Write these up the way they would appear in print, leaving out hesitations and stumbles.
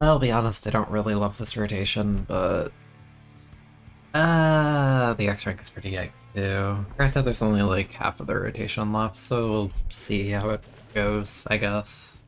I'll be honest, I don't really love this rotation, but the X rank is pretty yikes too. Granted, there's only like half of the rotation left, so we'll see how it goes, I guess.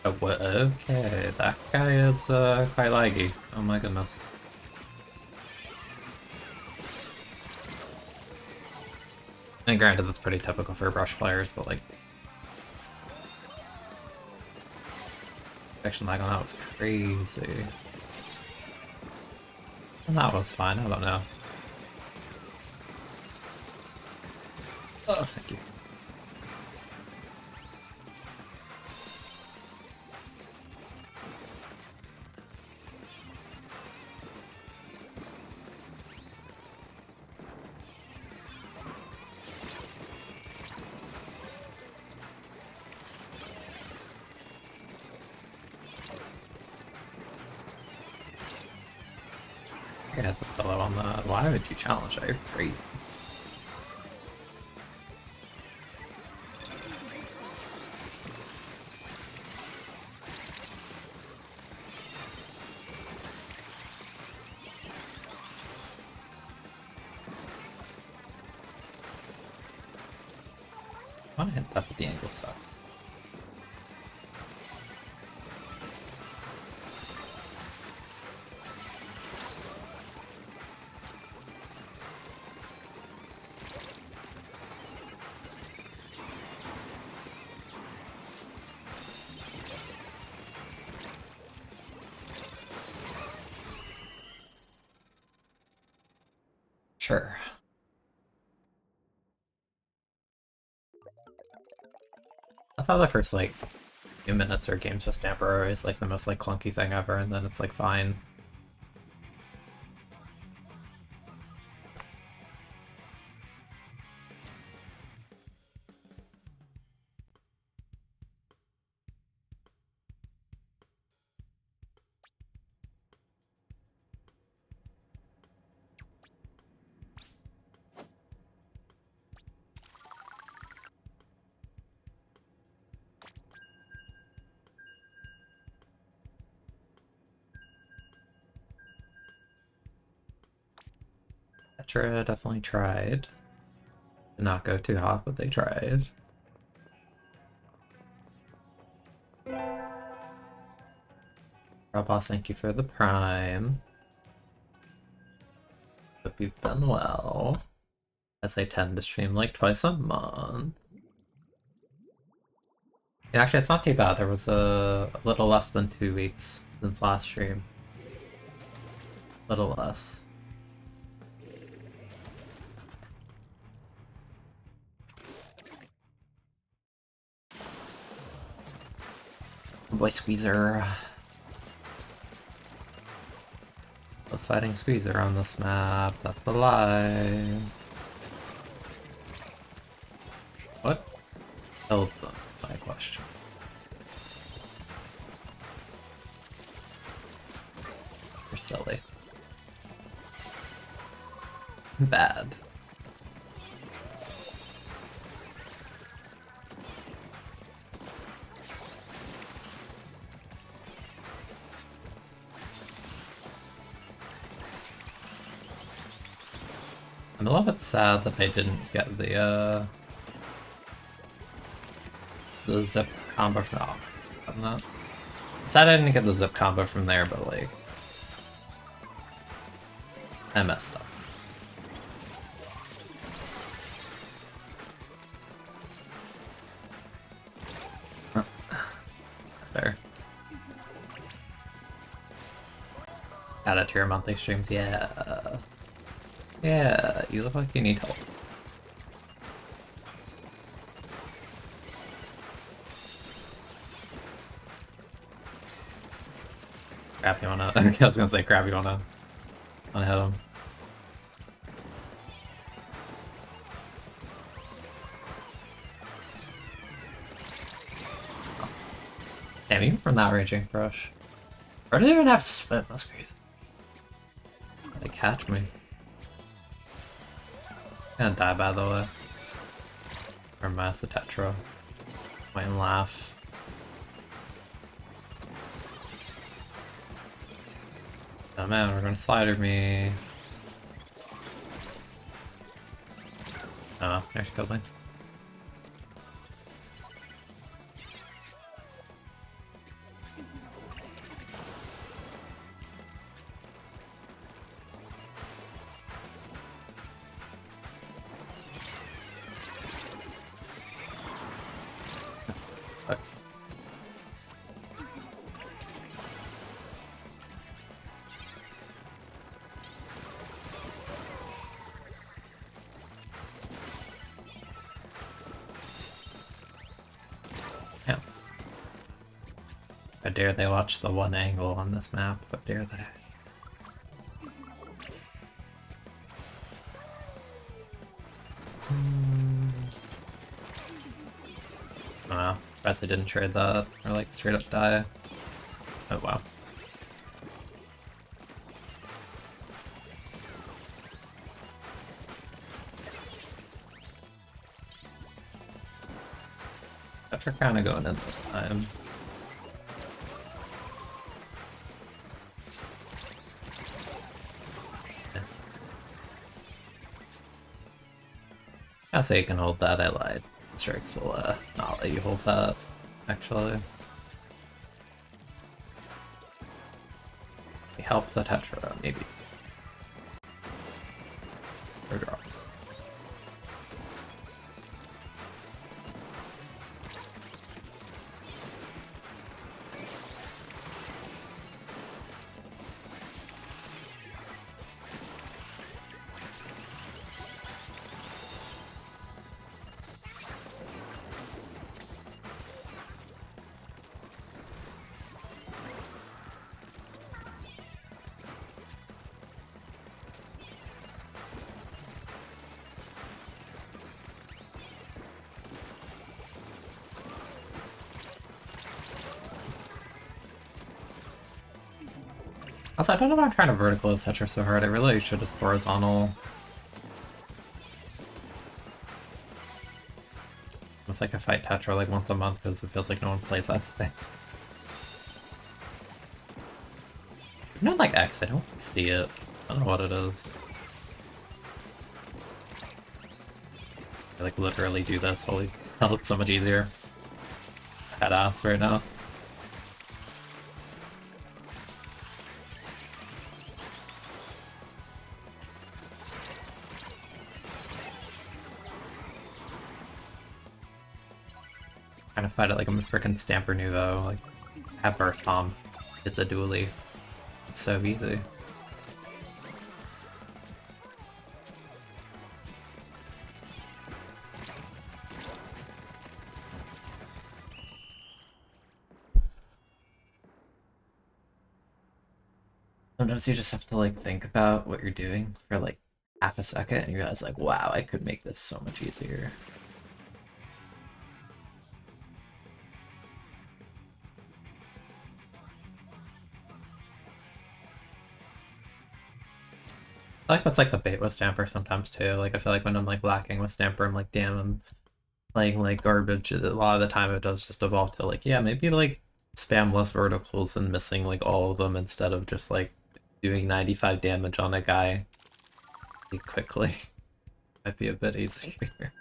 Okay, that guy is quite laggy. Oh my goodness. And granted, that's pretty typical for brush players, but like, action lag on that was crazy. And that was fine, I don't know. Oh, thank you. I had the fellow on the why would you challenge? I agree. I want to hit that, but the angle sucks. Sure. I thought the first like few minutes or games with Stamper is like the most like clunky thing ever, and then it's like fine. Petra definitely tried. Did not go too hot, but they tried. Roboss, thank you for the prime. Hope you've been well. As I tend to stream like twice a month. Yeah, actually, it's not too bad. There was a little less than 2 weeks since last stream. Little less. Boy, Squeezer. The fighting Squeezer on this map. That's the lie. What killed them? My question. super silly. Bad. I'm a little bit sad that they didn't get the zip combo from. Oh, I'm not sad I didn't get the zip combo from there, but like I messed up. There. Add it to your monthly streams, yeah. Yeah, you look like you need help. Crap, you wanna... I was gonna say crap, you wanna hit him. Oh. Damn, even from that raging crush. Or do they even have swim? That's crazy. They catch me. I'm gonna die, by the way. Or Master Tetra. Might laugh. Oh man, we're gonna slider me. Oh, actually killed me. Thanks. Yeah. How dare they watch the one angle on this map? How dare they? Wow, surprised I didn't trade that, or like straight up die. Oh wow. After kinda going in this time. Yes. I'll say you can hold that, I lied. Strikes will not let you hold that, actually. We help the Tetra, maybe. Or draw. Also, I don't know why I'm trying to vertical this Tetra so hard. I really should just horizontal. It's like I fight Tetra like once a month because it feels like no one plays that thing. Not like X, I don't see it. I don't know what it is. I like literally do this. Holy hell, it's so much easier. Badass right now. Trying to fight it like I'm a freaking Stamper Nouveau. Like, have Burst Bomb. It's a dually. It's so easy. Sometimes you just have to like think about what you're doing for like half a second and you realize like, wow, I could make this so much easier. I like that's like the bait with Stamper sometimes too. Like I feel like when I'm like lacking with Stamper, I'm like, damn, I'm playing like garbage. A lot of the time it does just evolve to like, yeah, maybe like spam less verticals and missing like all of them instead of just like doing 95 damage on a guy quickly. Might be a bit easier.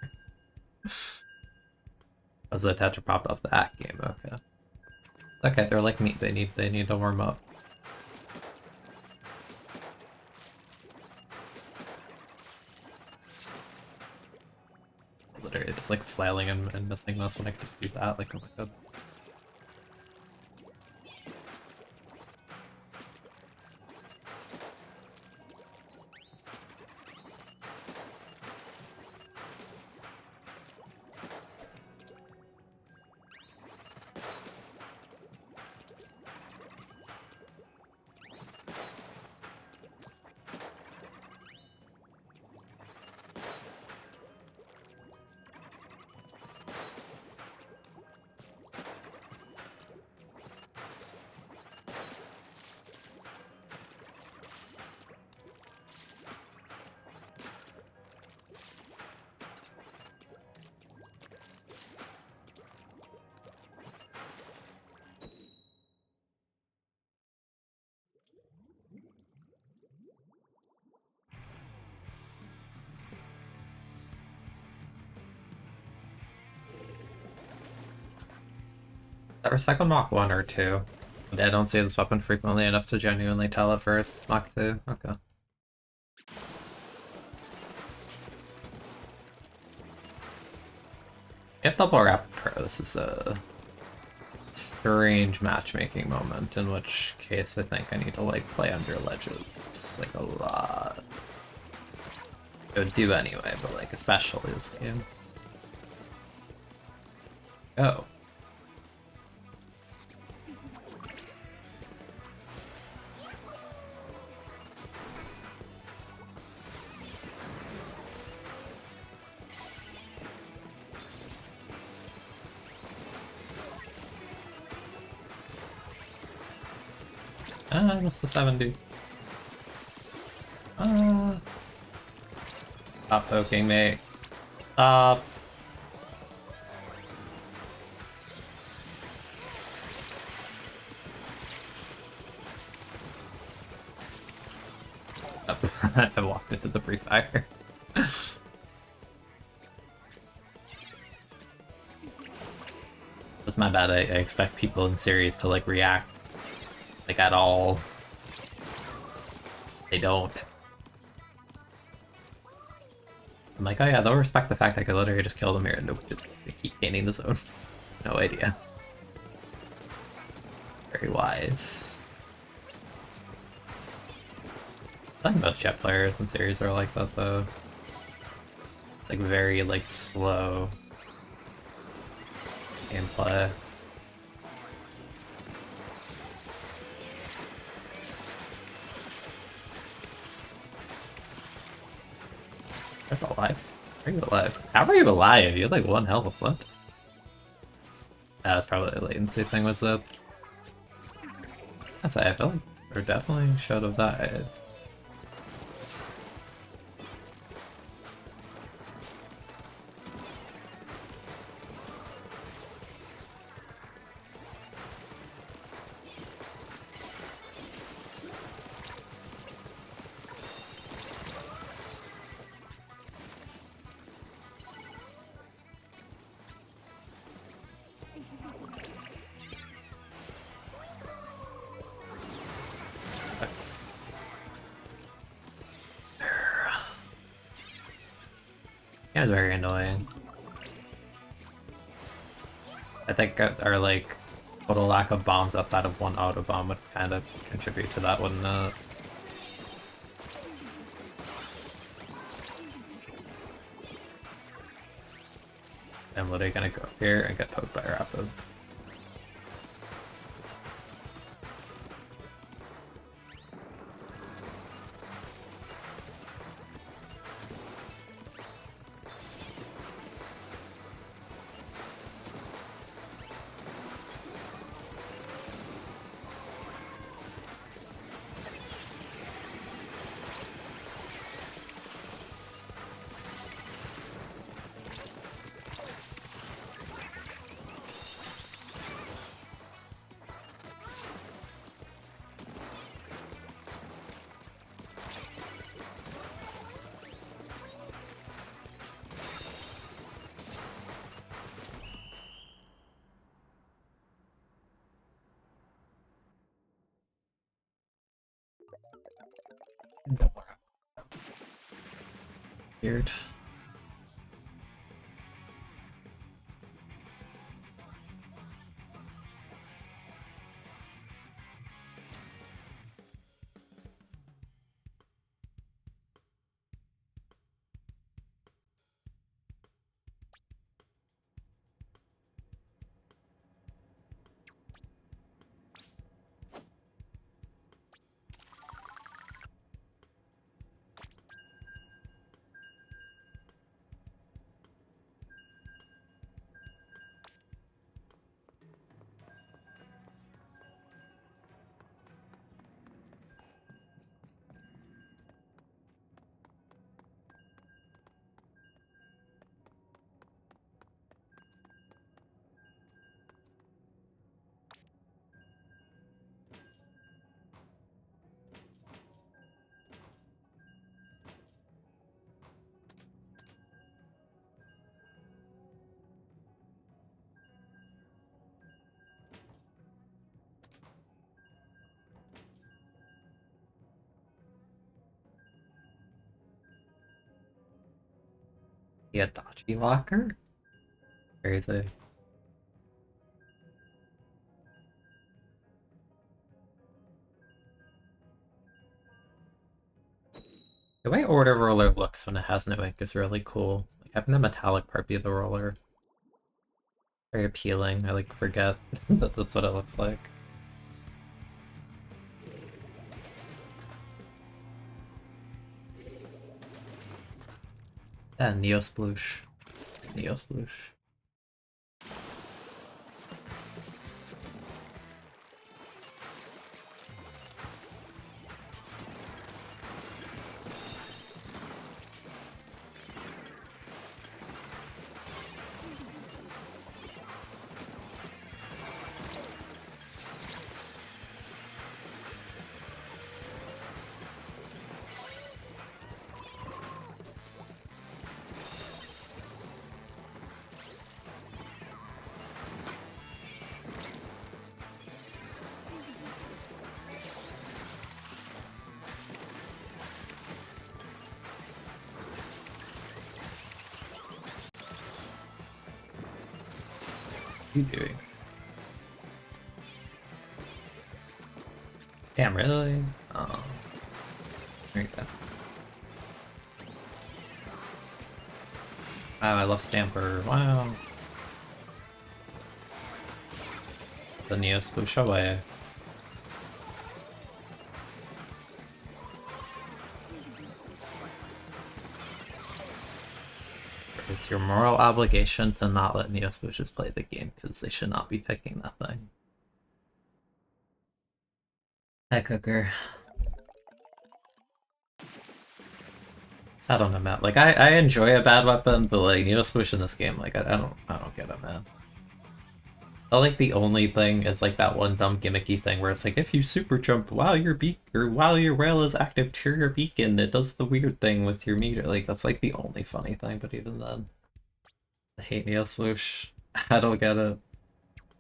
As the Tetra popped off the act game, okay. Okay, they're like meat, they need to warm up. Literally just like flailing and missing this when I could just do that, like oh my god. That recycled Mach 1 or 2. I don't see this weapon frequently enough to genuinely tell it for its Mach 2. Okay. If double wrap pro, this is a strange matchmaking moment, in which case I think I need to like play under ledges like a lot. It would do anyway, but like especially this game. Oh. Ah, what's the 70? Ah. Stop poking me. Stop. I walked into the free fire. That's my bad. I expect people in series to like react like at all. They don't. I'm like, oh yeah, they'll respect the fact I could literally just kill them here and just keep gaining the zone. No idea. Very wise. I think most jet players in series are like that though. Like very like slow gameplay. That's alive. Are you alive? How are you alive? You had like one health left. That's probably a latency thing, was it? I say, I feel like there definitely should have died. Nice. Yeah, it's very annoying. I think our like total lack of bombs outside of one auto bomb would kind of contribute to that, wouldn't it? I'm literally gonna go up here and get poked by a rapid. Weird. The Adachi locker? Crazy. The way Order Roller looks when it has no ink is really cool. Like having the metallic part be the roller. Very appealing. I like forget that that's what it looks like. And Neo Sploosh. Neo Sploosh. What are you doing? Damn, really? Oh. There you go. Wow, I love Stamper. Wow. The Neo Sploosh away. It's your moral obligation to not let Neo Splooshes play the game, because they should not be picking that thing. Hi, Cooker. I don't know, Matt. Like, I enjoy a bad weapon, but like Neo Sploosh in this game, like I don't get it, man. I like the only thing is like that one dumb gimmicky thing where it's like if you super jump while your while your rail is active to your beacon, it does the weird thing with your meter. Like that's like the only funny thing, but even then. I hate Neo Swoosh. I don't get it.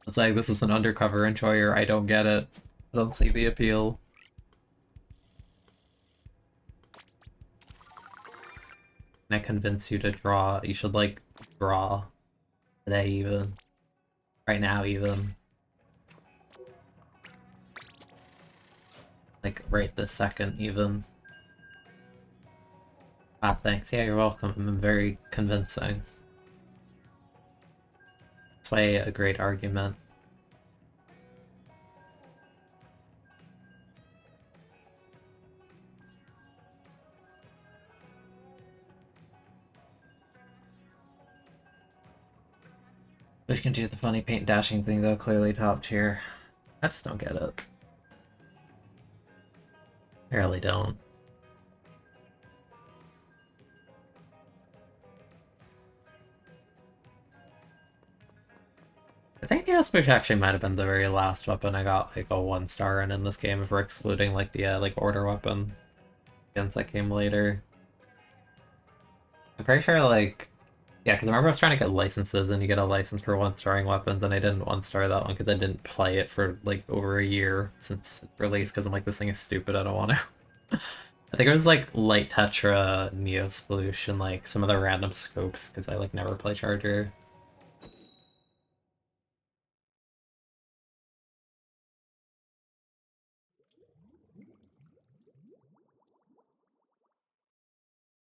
It's like this is an undercover enjoyer, I don't get it. I don't see the appeal. Can I convince you to draw? You should like draw today even. Right now even. Like right this second even. Ah, thanks. Yeah, you're welcome. I'm very convincing. That's why a great argument. Wish can do the funny paint dashing thing though, clearly top tier. I just don't get it. I really don't. I think Neospush actually might have been the very last weapon I got like a 1-star in this game if we're excluding like the like order weapon. Against that came later. I'm pretty sure like yeah, because I remember I was trying to get licenses and you get a license for 1-starring weapons and I didn't 1-star that one because I didn't play it for like over a year since its release because I'm like this thing is stupid, I don't want to. I think it was like Light Tetra, Neo Solution, like some of the random scopes, because I like never play Charger.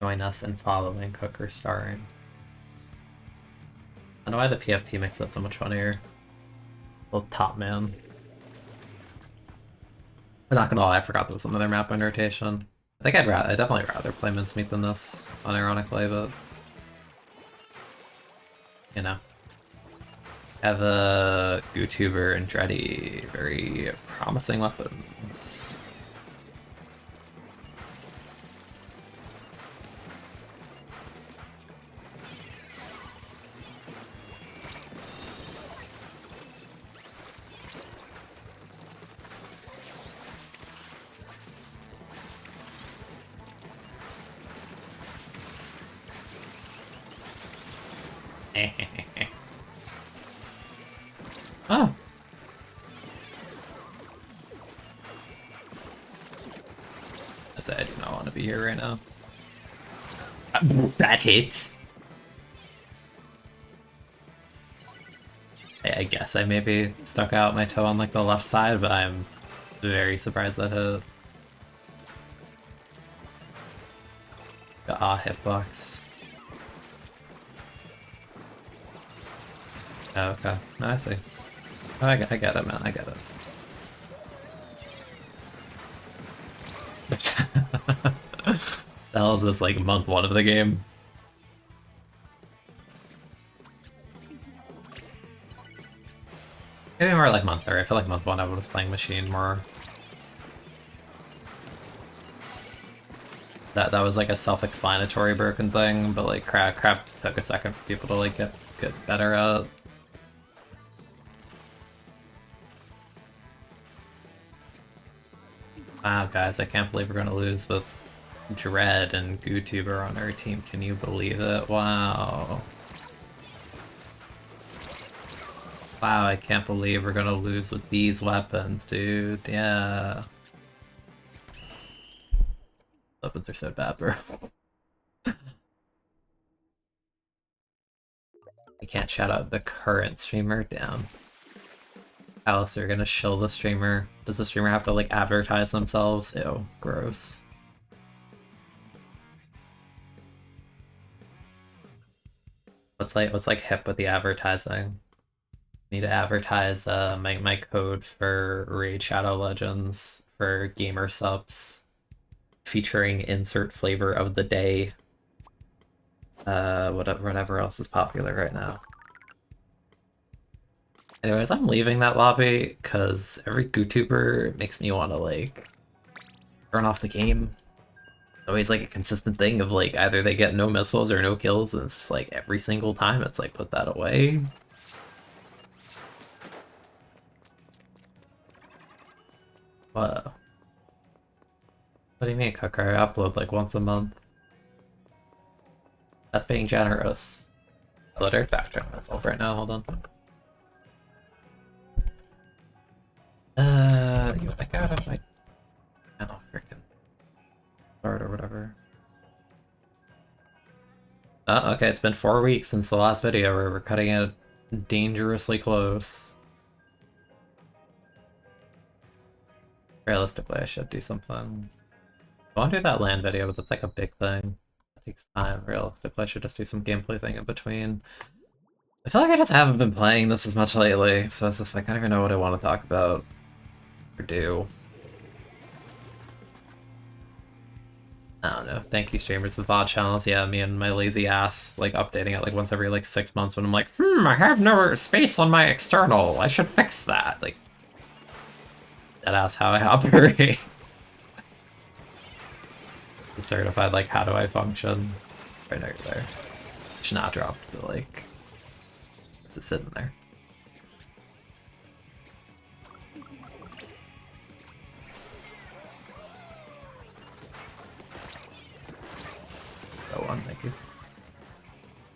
Join us in following Cooker starring. I don't know why the PFP makes that so much funnier. Little top man. I'm not gonna lie, I forgot there was another map in rotation. I think I'd definitely rather play Mincemeat than this, unironically, but you know. I have a YouTuber and Dreddy, very promising weapons. Oh. I say I do not want to be here right now. That hit. I guess I maybe stuck out my toe on like the left side, but I'm very surprised that hit. The hitbox. Oh, okay. I see. Oh, I get it, man. I get it. The hell is this, like, month 1 of the game? Maybe more like month 3. I feel like month 1 I was playing Machine more. That was like a self-explanatory broken thing, but like crap took a second for people to like get better at. Wow, guys, I can't believe we're gonna lose with Dread and GooTuber on our team. Can you believe it? Wow. Wow, I can't believe we're gonna lose with these weapons, dude. Yeah. Weapons are so bad, bro. I can't shout out the current streamer. Damn. How else are you gonna shill the streamer? Does the streamer have to like advertise themselves? Ew, gross. What's like hip with the advertising? Need to advertise my code for Raid Shadow Legends for gamer subs, featuring insert flavor of the day. Whatever else is popular right now. Anyways, I'm leaving that lobby because every GooTuber makes me want to like turn off the game. It's always like a consistent thing of like either they get no missiles or no kills, and it's just, like every single time it's like put that away. Whoa. What do you mean, Cooker? I upload like once a month. That's being generous. I'll let her backtrack myself right now, hold on. You back out of my channel, freaking start or whatever. Okay, it's been 4 weeks since the last video where we're cutting it dangerously close. Realistically, I should do something. I want to do that land video, but that's like a big thing. It takes time. Realistically, I should just do some gameplay thing in between. I feel like I just haven't been playing this as much lately, so it's just like I don't even know what I want to talk about or do. I don't know. Thank you, streamers with VOD channels. Yeah, me and my lazy ass, like, updating it, like, once every, like, 6 months when I'm like, I have no space on my external. I should fix that. Like, that ass how I operate. Certified, like, how do I function? Right over there. Should not drop, but, like, it's just sitting there. One, thank you.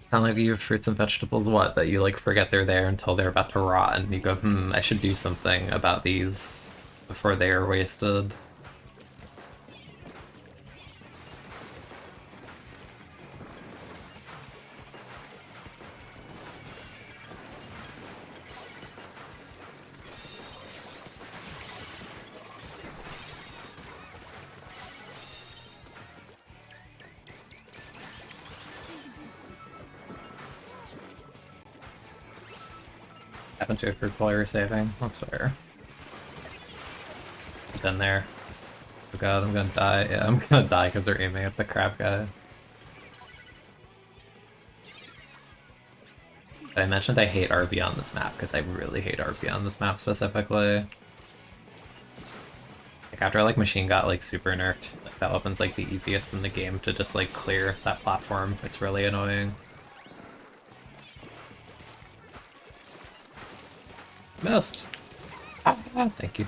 Kind of like you have fruits and vegetables, what? That you like forget they're there until they're about to rot, and you go, I should do something about these before they are wasted. Happened to a third player saving. That's fair. Been there. Oh god, I'm gonna die. Yeah, I'm gonna die because they're aiming at the crab guy. I mentioned I hate RB on this map because I really hate RB on this map specifically. Like after like Machine got like super nerfed, like that weapon's like the easiest in the game to just like clear that platform. It's really annoying. Missed. Ah, thank you.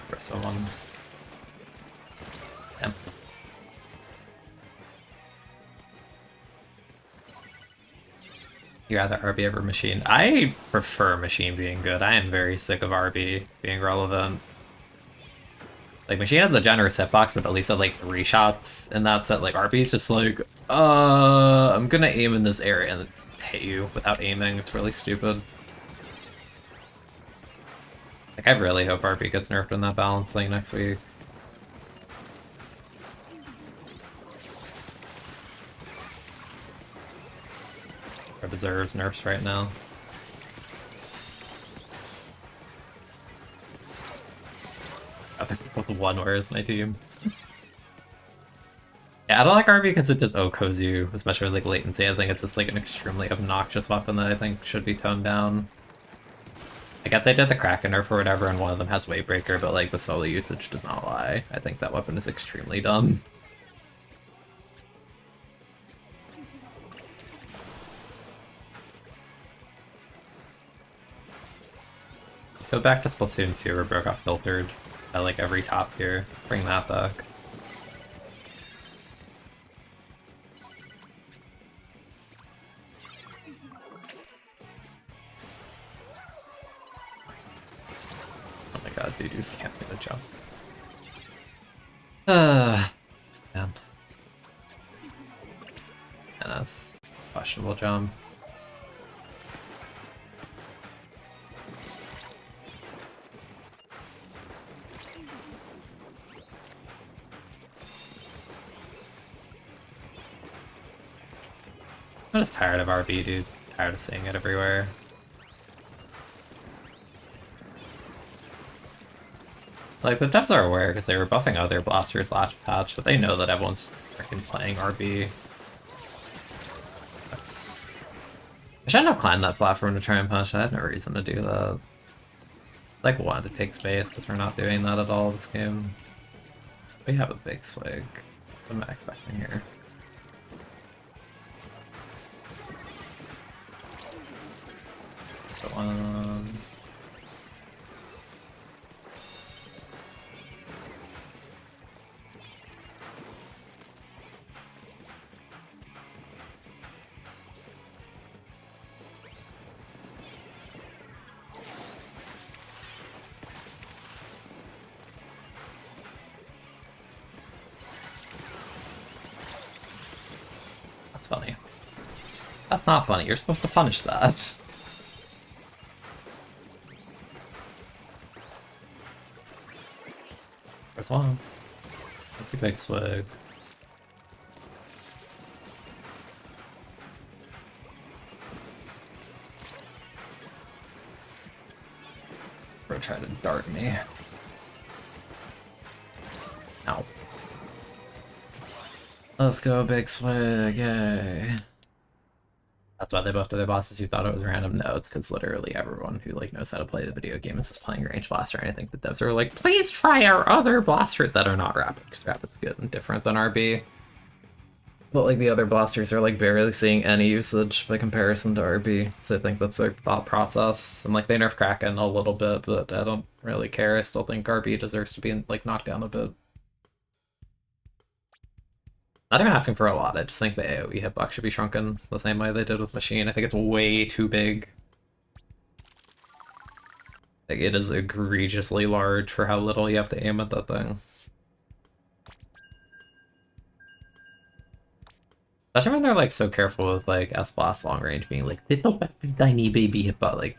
For someone. Damn. You rather RB over Machine? I prefer Machine being good. I am very sick of RB being relevant. Like, Machine has a generous hitbox, but at least had like 3 shots in that set. Like, RB is just like, I'm gonna aim in this area and it's hit you without aiming. It's really stupid. Like, I really hope RB gets nerfed in that balance thing next week. Or deserves nerfs right now. I think with one, where is my team? Yeah, I don't like RB because it just OHKOs you, especially with like latency. I think it's just like an extremely obnoxious weapon that I think should be toned down. I get they did the Kraken nerf or whatever, and one of them has Wavebreaker, but like the solo usage does not lie. I think that weapon is extremely dumb. Let's go back to Splatoon 2 where Bro got filtered by like every top tier. Bring that back. Oh my god, dude, you just can't get a jump. Man. And that's questionable jump. I'm just tired of RB, dude. Tired of seeing it everywhere. Like, the devs are aware because they were buffing other blasters last patch, but they know that everyone's freaking playing RB. That's... I shouldn't have climbed that platform to try and punch. I had no reason to do that. Like, wanted to take space because we're not doing that at all this game. We have a big swig. What am I expecting here? So, that's funny. That's not funny. You're supposed to punish that. There's one. Thank you, big swig. Bro tried to dart me. Ow. Let's go, big swig, yay. That's why they buffed other bosses. You thought it was random? No, it's because literally everyone who like knows how to play the video game is just playing Range Blaster, and I think the devs are like, please try our other blasters that are not Rapid, because Rapid's good and different than RB. But like the other blasters are like barely seeing any usage by comparison to RB, so I think that's their thought process. And like they nerf Kraken a little bit, but I don't really care. I still think RB deserves to be like knocked down a bit. Not even asking for a lot, I just think the AoE hitbox should be shrunken the same way they did with Machine. I think it's way too big. Like, it is egregiously large for how little you have to aim at that thing. Especially when they're like so careful with like S-Blast long range being like, little tiny baby hitbox, like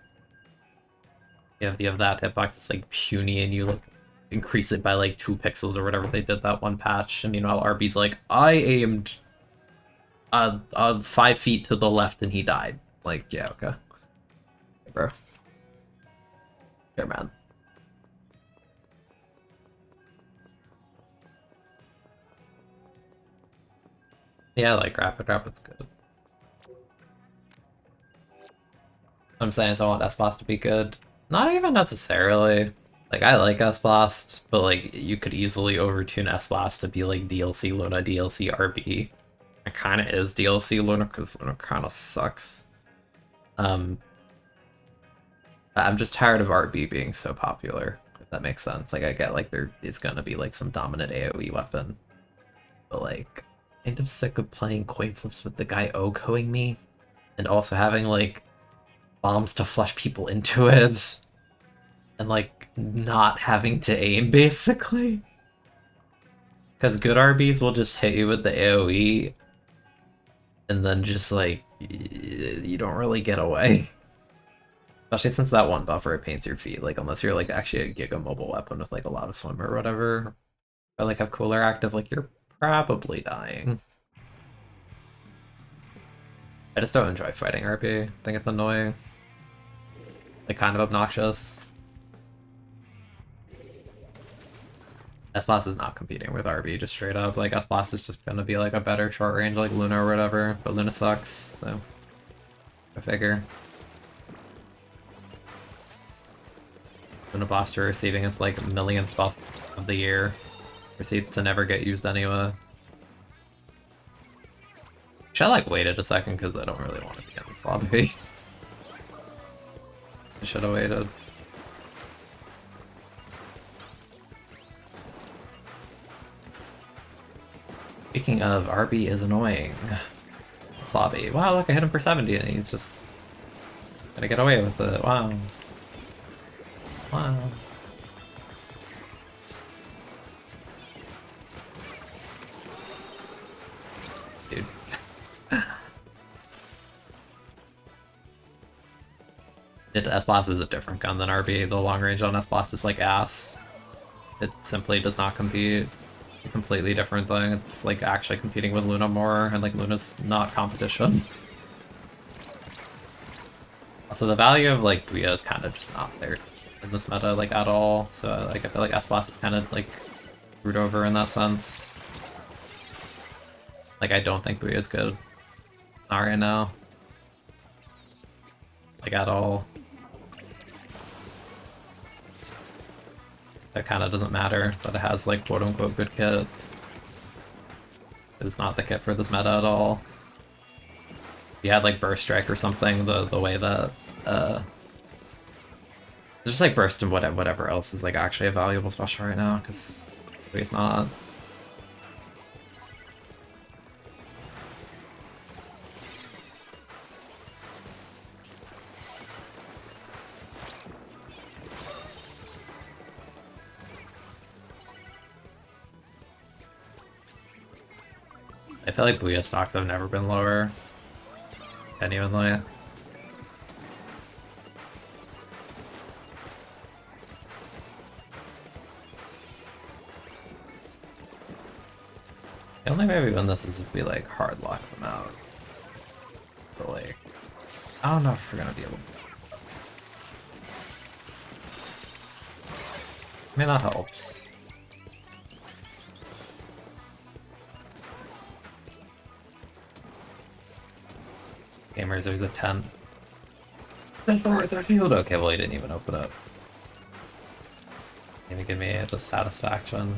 you have that hitbox, it's like puny and you like increase it by like 2 pixels or whatever they did that one patch, and meanwhile RB's like, I 5 feet to the left and he died. Like, yeah, okay. Hey, bro. Here, man. Yeah, like Rapid's good. I'm saying I want S-Blast to be good. Not even necessarily. Like, I like S-Blast, but like, you could easily overtune S-Blast to be like DLC Luna, DLC RB. It kind of is DLC Luna, because Luna kind of sucks. I'm just tired of RB being so popular, if that makes sense. Like, I get like there is gonna be like some dominant AoE weapon, but like, kind of sick of playing coin flips with the guy OHKOing me, and also having like bombs to flush people into it, and like not having to aim basically. Because good RBs will just hit you with the AoE, and then just like you don't really get away. Especially since that one buffer, it paints your feet. Like unless you're like actually a Giga mobile weapon with like a lot of swim or whatever, or like have cooler active, like you're probably dying. I just don't enjoy fighting RP. I think it's annoying. Like kind of obnoxious. S-Blast is not competing with RB, just straight up. Like S-Blast is just gonna be like a better short range like Luna or whatever, but Luna sucks, so I figure. Luna Blaster receiving its like millionth buff of the year proceeds to never get used anyway. Should I like waited a second because I don't really want to be in this lobby. I should have waited. Speaking of, RB is annoying. This lobby. Wow, look, I hit him for 70 and he's just gonna get away with it. Wow. Wow. Dude. S-Blast is a different gun than RB. The long range on S-Blast is like ass. It simply does not compete. A completely different thing. It's like actually competing with Luna more, and like Luna's not competition. Also, the value of like Booyah is kind of just not there in this meta like at all. So like I feel like S-Blast is kind of like screwed over in that sense. Like I don't think Booyah is good not right now. Like at all. It kind of doesn't matter that it has like quote-unquote good kit. It's not the kit for this meta at all. If you had like Burst Strike or something, the way that it's just like Burst and whatever else is like actually a valuable special right now, because it's not. I feel like Booyah stocks have never been lower. Genuinely. The only way we win this is if we like hard lock them out. But like, I don't know if we're gonna be able to. I mean, that helps. Gamers, there's a tent. That's the right field. Okay, well, he didn't even open it. Gonna give me the satisfaction.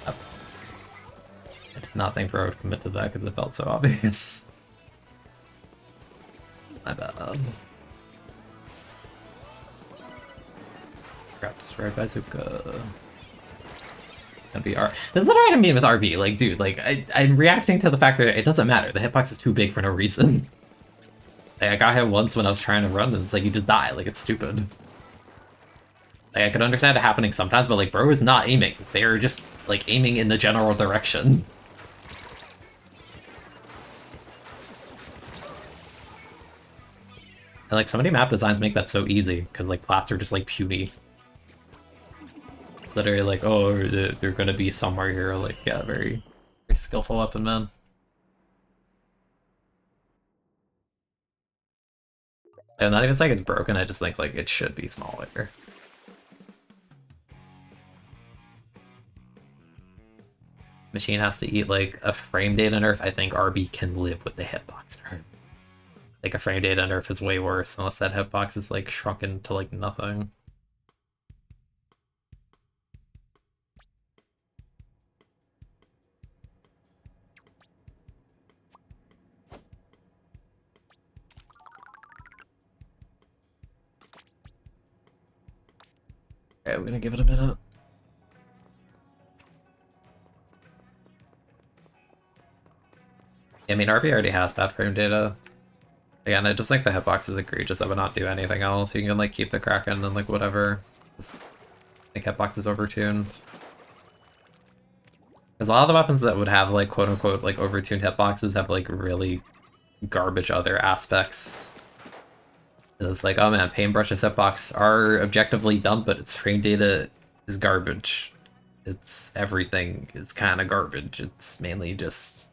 I did not think Bro would commit to that because it felt so obvious. My bad. Crap, destroyed bazooka. Gonna be R. This is what I mean with RB. Like, dude, like I'm reacting to the fact that it doesn't matter. The hitbox is too big for no reason. Like, I got hit once when I was trying to run, and it's like you just die. Like, it's stupid. Like, I could understand it happening sometimes, but like, Bro is not aiming. They're just like aiming in the general direction. And like so many map designs make that so easy because like plats are just like puny. It's literally like, oh, they're gonna be somewhere here. Like, yeah, very, very skillful weapon, man. And not even saying it's broken. I just think like it should be smaller. Machine has to eat like a frame data nerf. I think RB can live with the hitbox nerf. Like a frame data nerf is way worse unless that hitbox is like shrunken to like nothing. Okay, we're gonna give it a minute. I mean, RB already has bad frame data. Again, I just think the hitbox is egregious. I would not do anything else. You can like keep the Kraken and like whatever. Just, I think hitbox is overtuned. Because a lot of the weapons that would have like quote unquote like overtuned hitboxes have like really garbage other aspects. It's like, oh man, Paintbrush's hitbox are objectively dumb, but its frame data is garbage. It's everything is kind of garbage. It's mainly just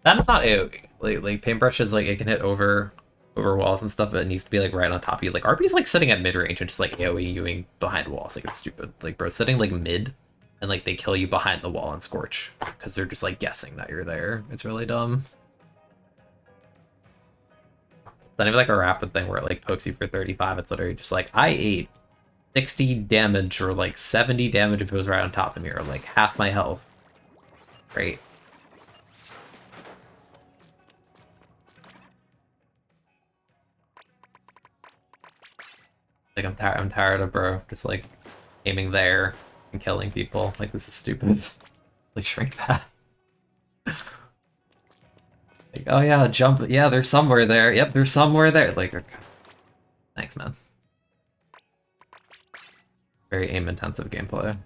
that is not AoE. Like Paintbrush is like it can hit over walls and stuff, but it needs to be like right on top of you. Like RP's like sitting at mid range and just like AoE-ing behind walls. Like it's stupid. Like bro, sitting like mid and like they kill you behind the wall and Scorch because they're just like guessing that you're there. It's really dumb. It's not even like a rapid thing where it like pokes you for 35. It's literally just like I ate 60 damage or like 70 damage if it was right on top of me, or like half my health. Great. Like I'm tired of bro just like aiming there and killing people. Like this is stupid. Like shrink that. Like, oh yeah, jump. Yeah, they're somewhere there. Yep, they're somewhere there. Like, okay. Thanks, man. Very aim-intensive gameplay.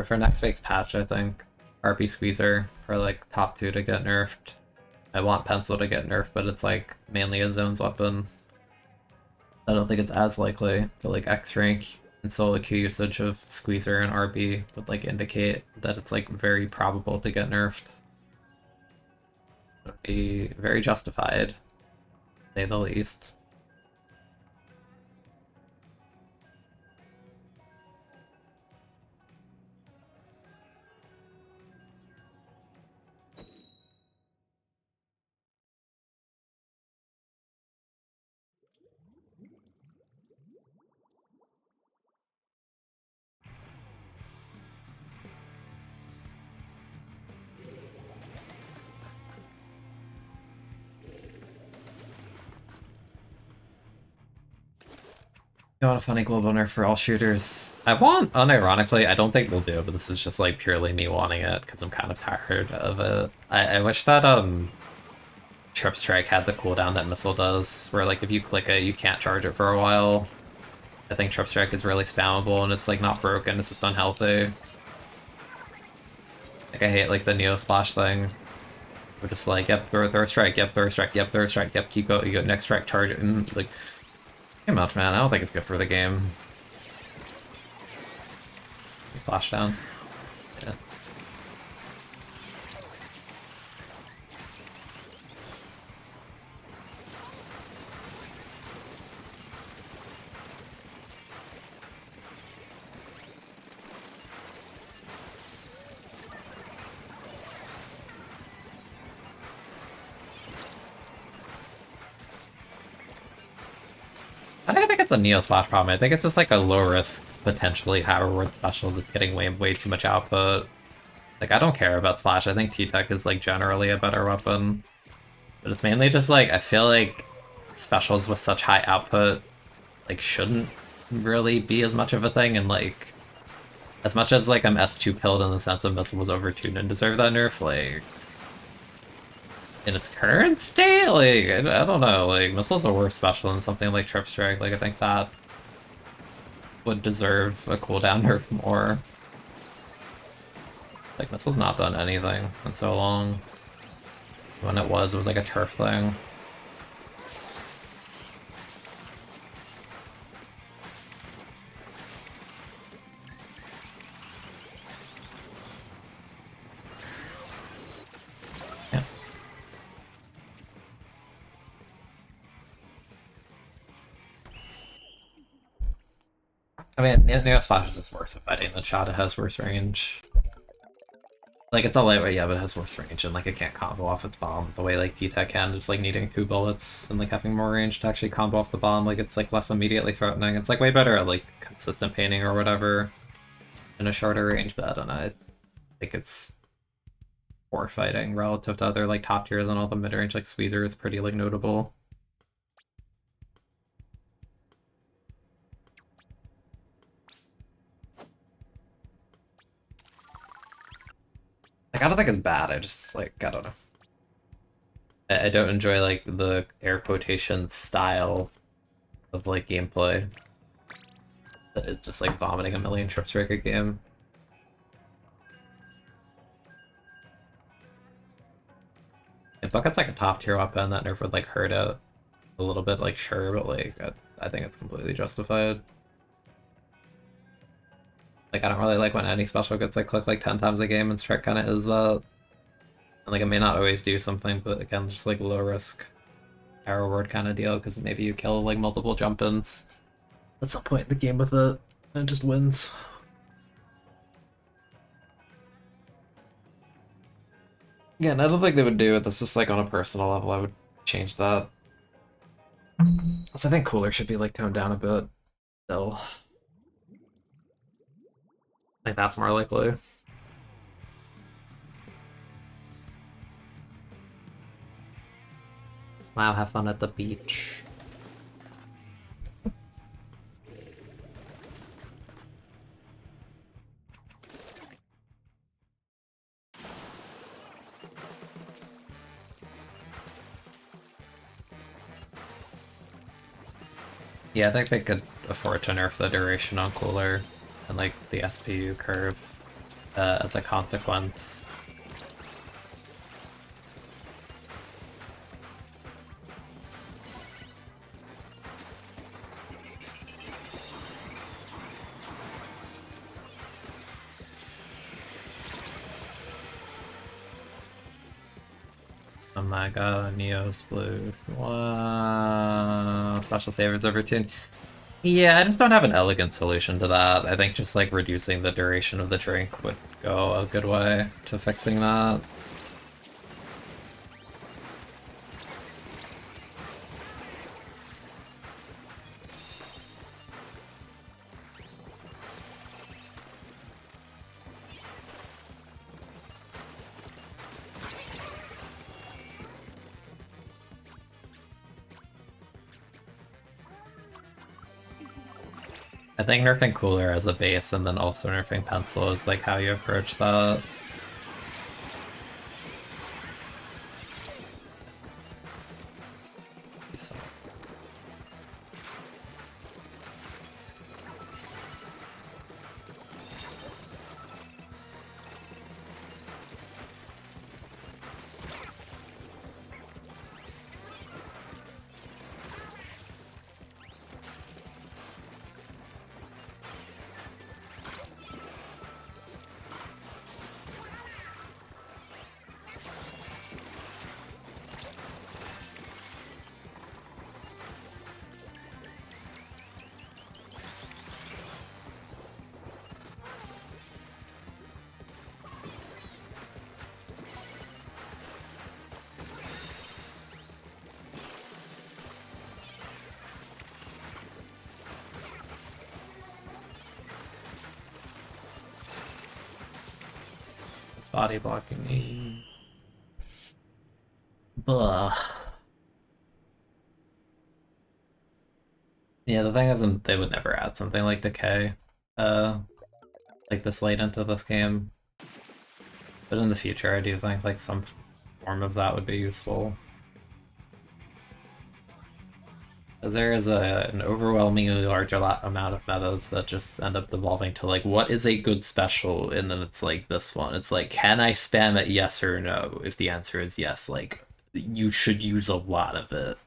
For next week's patch, I think RP Squeezer for like top 2 to get nerfed. I want Pencil to get nerfed, but it's like mainly a zones weapon. I don't think it's as likely, but like X rank and solo Q usage of Squeezer and RB would like indicate that it's like very probable to get nerfed. It would be very justified, to say the least. You want a funny global nerf for all shooters? I want, unironically, I don't think we'll do it, but this is just like purely me wanting it because I'm kind of tired of it. I wish that Trip Strike had the cooldown that Missile does, where like if you click it, you can't charge it for a while. I think Trip Strike is really spammable and it's like not broken, it's just unhealthy. Like I hate like the Neo Splash thing. We're just like, yep, throw a strike, yep, throw a strike, yep, throw a strike, yep, keep going, you go next strike, charge it, and like too much, man. I don't think it's good for the game. Splash down. Yeah. I don't think it's a Neo Splash problem. I think it's just like a low risk, potentially high reward special that's getting way too much output. Like, I don't care about Splash. I think T-Tech is like generally a better weapon. But it's mainly just like, I feel like specials with such high output like shouldn't really be as much of a thing, and like as much as like I'm S2 pilled in the sense of Missile was overtuned and deserved that nerf, like in its current state, like I don't know, like Missile's a worse special than something like Trip Strike. Like I think that would deserve a cooldown nerf more. Like Missile's not done anything in so long. When it was like a turf thing. Yeah. I mean, Neo Splash is just worse at fighting than Shada has worse range. Like, it's a lightweight, yeah, but it has worse range, and, like, it can't combo off its bomb the way, like, D-Tech can, just, like, needing 2 bullets and, like, having more range to actually combo off the bomb. Like, it's, like, less immediately threatening. It's, like, way better at, like, consistent painting or whatever in a shorter range, but I don't know. I think it's poor fighting relative to other, like, top tiers and all the mid-range, like, Squeezer is pretty, like, notable. Like, I don't think it's bad, I just, like, I don't know. I don't enjoy, like, the air quotation style of, like, gameplay. It's just, like, vomiting a million Trip Strike a game. If Bucket's, like, a top-tier weapon, that nerf would, like, hurt it a little bit, like, sure, but, like, I think it's completely justified. Like, I don't really like when any special gets, like, clicked, like, 10 times a game, and Strike kind of is that. And, like, it may not always do something, but, again, just, like, low-risk, high-reward kind of deal, because maybe you kill, like, multiple jump-ins at some point in the game with it, and it just wins. Again, I don't think they would do it. That's just, like, on a personal level, I would change that. Also, I think Cooler should be, like, toned down a bit, still. I think that's more likely. Wow, have fun at the beach. Yeah, I think they could afford to nerf the duration on Cooler and like the SPU curve as a consequence. Oh my god, Neo's blue. Wow. Special savers overtune. Yeah, I just don't have an elegant solution to that. I think just like reducing the duration of the drink would go a good way to fixing that. I think nerfing Cooler as a base and then also nerfing Pencil is like how you approach that. So. It's body blocking me. Blah. Yeah, the thing is, they would never add something like Decay. like this late into this game. But in the future, I do think like some form of that would be useful. Because there is an overwhelmingly large amount of metas that just end up devolving to like, what is a good special? And then it's like this one. It's like, can I spam it yes or no? If the answer is yes, like, you should use a lot of it.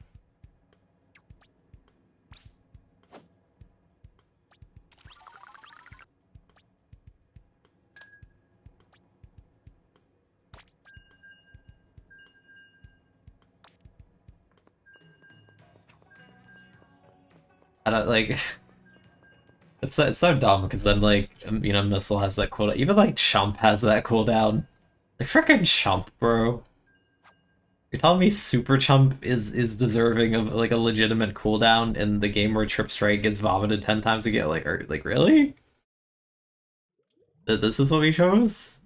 I don't like. It's so dumb because then like Missile has that cooldown. Even like Chump has that cooldown. Like freaking Chump, bro. You're telling me Super Chump is deserving of like a legitimate cooldown in the game where Trip Strike gets vomited 10 times again? Like really? This is what we chose?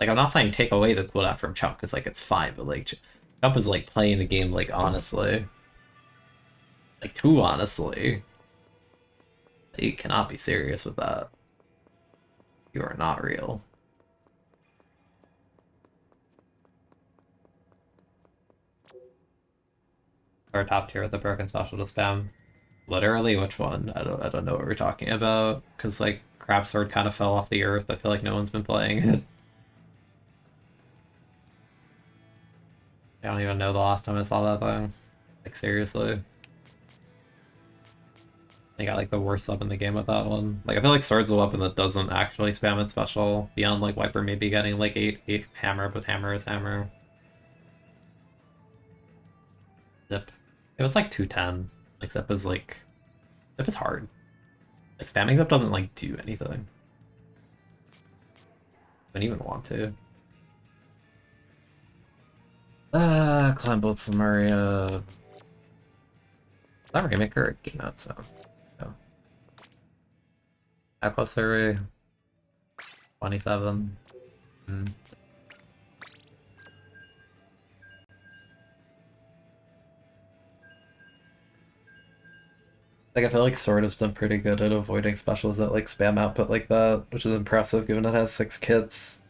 Like I'm not saying take away the cooldown from Chump because like it's fine, but like Chump is like playing the game like honestly. Like too honestly. You cannot be serious with that. You are not real. Our top tier with the broken special to spam. Literally, which one? I don't know what we're talking about. Cause like Crab Sword kind of fell off the earth. I feel like no one's been playing it. I don't even know the last time I saw that thing. Like seriously. I got like the worst sub in the game with that one. Like I feel like Sword's a weapon that doesn't actually spam its special beyond like Wiper maybe getting like 8 hammer, but hammer is hammer. Zip. It was like 210. Like Zip is like Zip is hard. Like spamming Zip doesn't like do anything. Don't even want to. Climb Bolts and Maria. Is that Rainmaker or Keynote? So, no. How close are we? 27. Like I feel like Sword has done pretty good at avoiding specials that like spam output like that, which is impressive given it has 6 kits.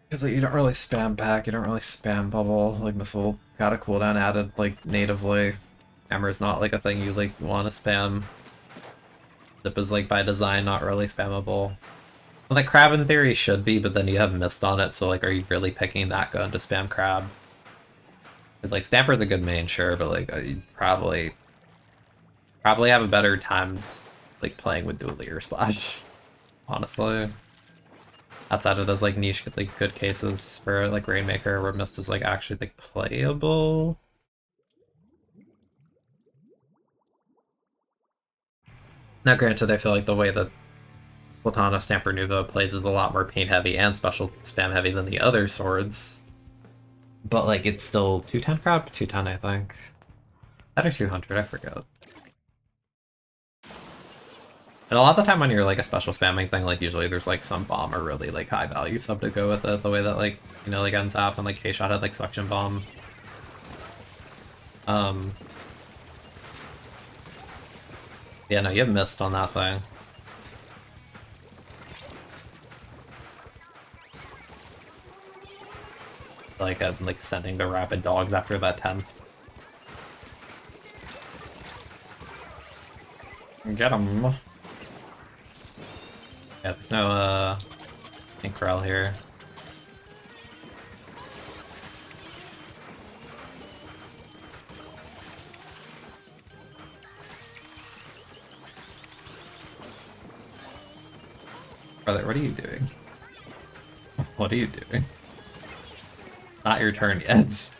Because like, you don't really spam back, you don't really spam bubble. Like Missile got a cooldown added like natively. Hammer's not like a thing you like want to spam. Zip is like by design not really spammable. Well, like Crab in theory should be, but then you have Mist on it, so like are you really picking that gun to spam Crab? Because like Stamper's a good main, sure, but like you probably have a better time like playing with Dualier Splash, honestly. Outside of those like niche like good cases for like Rainmaker where Mist is like actually like playable. Now granted, I feel like the way that Splatana Stamper Nuvo plays is a lot more paint heavy and special spam heavy than the other swords. But like it's still 210 crowd? 210 I think. That or 200, I forget. And a lot of the time when you're like a special spamming thing, like usually there's like some bomb or really like high value sub to go with it, the way that like, like Enzap and like K-Shot had like Suction Bomb. Yeah, no, you have Mist on that thing. Like I'm like sending the rapid dogs after that 10th. Get him. Yeah, there's no Inkrell here. Brother, what are you doing? What are you doing? Not your turn yet.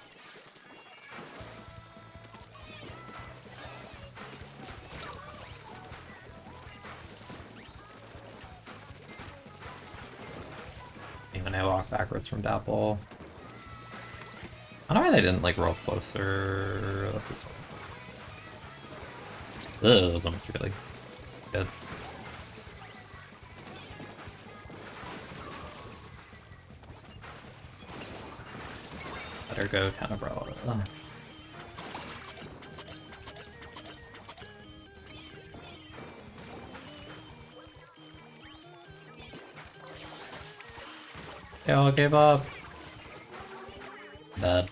Even I walk backwards from Dapple. I don't know why they didn't like roll closer. That's this one. Ugh, that was almost really good. Better go Tenebrola. They all gave up. Dead.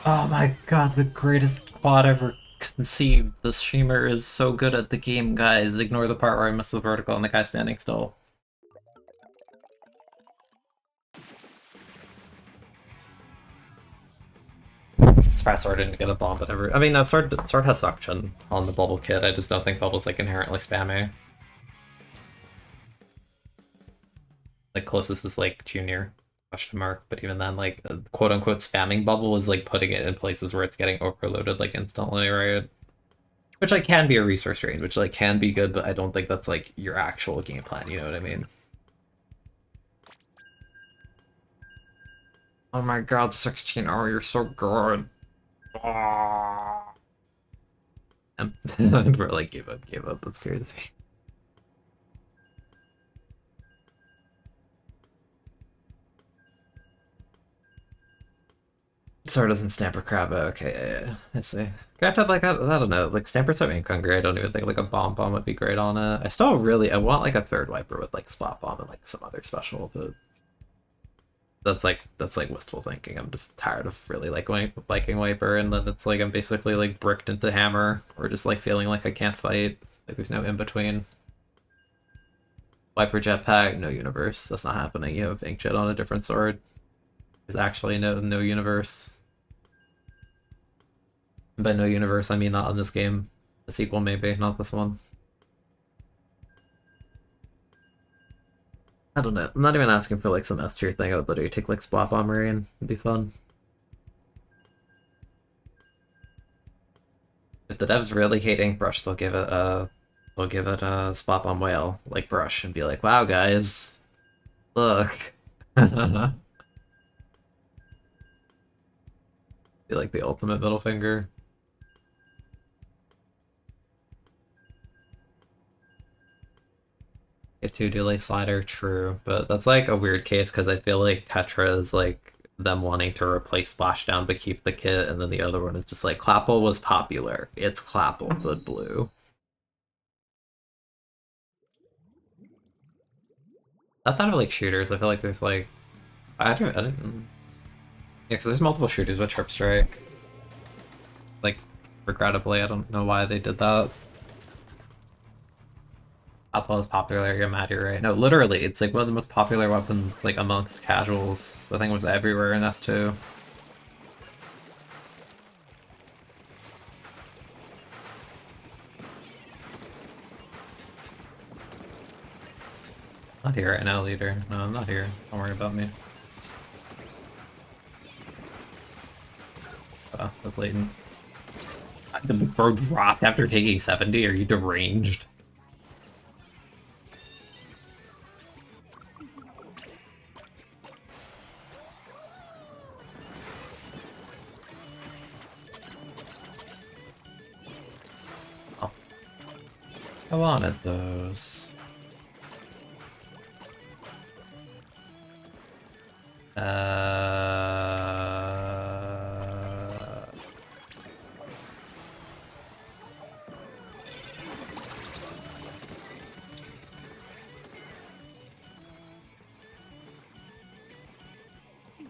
Oh my god, the greatest quad ever conceived. The streamer is so good at the game, guys. Ignore the part where I missed the vertical and the guy standing still. Surprised Sword didn't get a bomb, but ever. I mean, no, Sword has suction on the bubble kit. I just don't think Bubble's like inherently spammy. Like closest is like Junior question mark, but even then, like quote unquote spamming Bubble is like putting it in places where it's getting overloaded like instantly, right? Which like can be a resource drain, which like can be good, but I don't think that's like your actual game plan. You know what I mean? Oh my god, 16! Oh, you're so good. Bro, like gave up. That's crazy. Sword doesn't Stamper Crab. Okay, yeah, I see. Granted, like I don't know, like Stamper's so ink hungry. I don't even think like a bomb would be great on it. I want like a third wiper with like Splat Bomb and like some other special, but that's like wistful thinking. I'm just tired of really like liking wiper, and then it's like I'm basically like bricked into hammer, or just like feeling like I can't fight. Like there's no in between. Wiper jetpack, no universe. That's not happening. You have Inkjet on a different sword. There's actually no universe. By no universe, I mean not in this game. The sequel, maybe, not this one. I don't know. I'm not even asking for like some S tier thing. I would literally take like Splat Bomb Marine. It'd be fun. If the devs really hate Ink Brush, they'll give it a Splat Bomb Whale like Brush and be like, wow guys, look. Be like the ultimate middle finger. Get 2 delay slider, true, but that's like a weird case because I feel like Tetra is like them wanting to replace Splashdown but keep the kit, and then the other one is just like Clapple was popular. It's Clapple, but blue. That's out of like shooters. I feel like there's like I didn't yeah, because there's multiple shooters with Trip Strike. Like, regrettably, I don't know why they did that. Apple is popular, you're mad, you're right. No, literally, it's like one of the most popular weapons like amongst casuals. I think it was everywhere in S2. Not here right now, leader. No, I'm not here. Don't worry about me. Oh, that's latent. The bro dropped after taking 70? Are you deranged? Oh. I wanted those.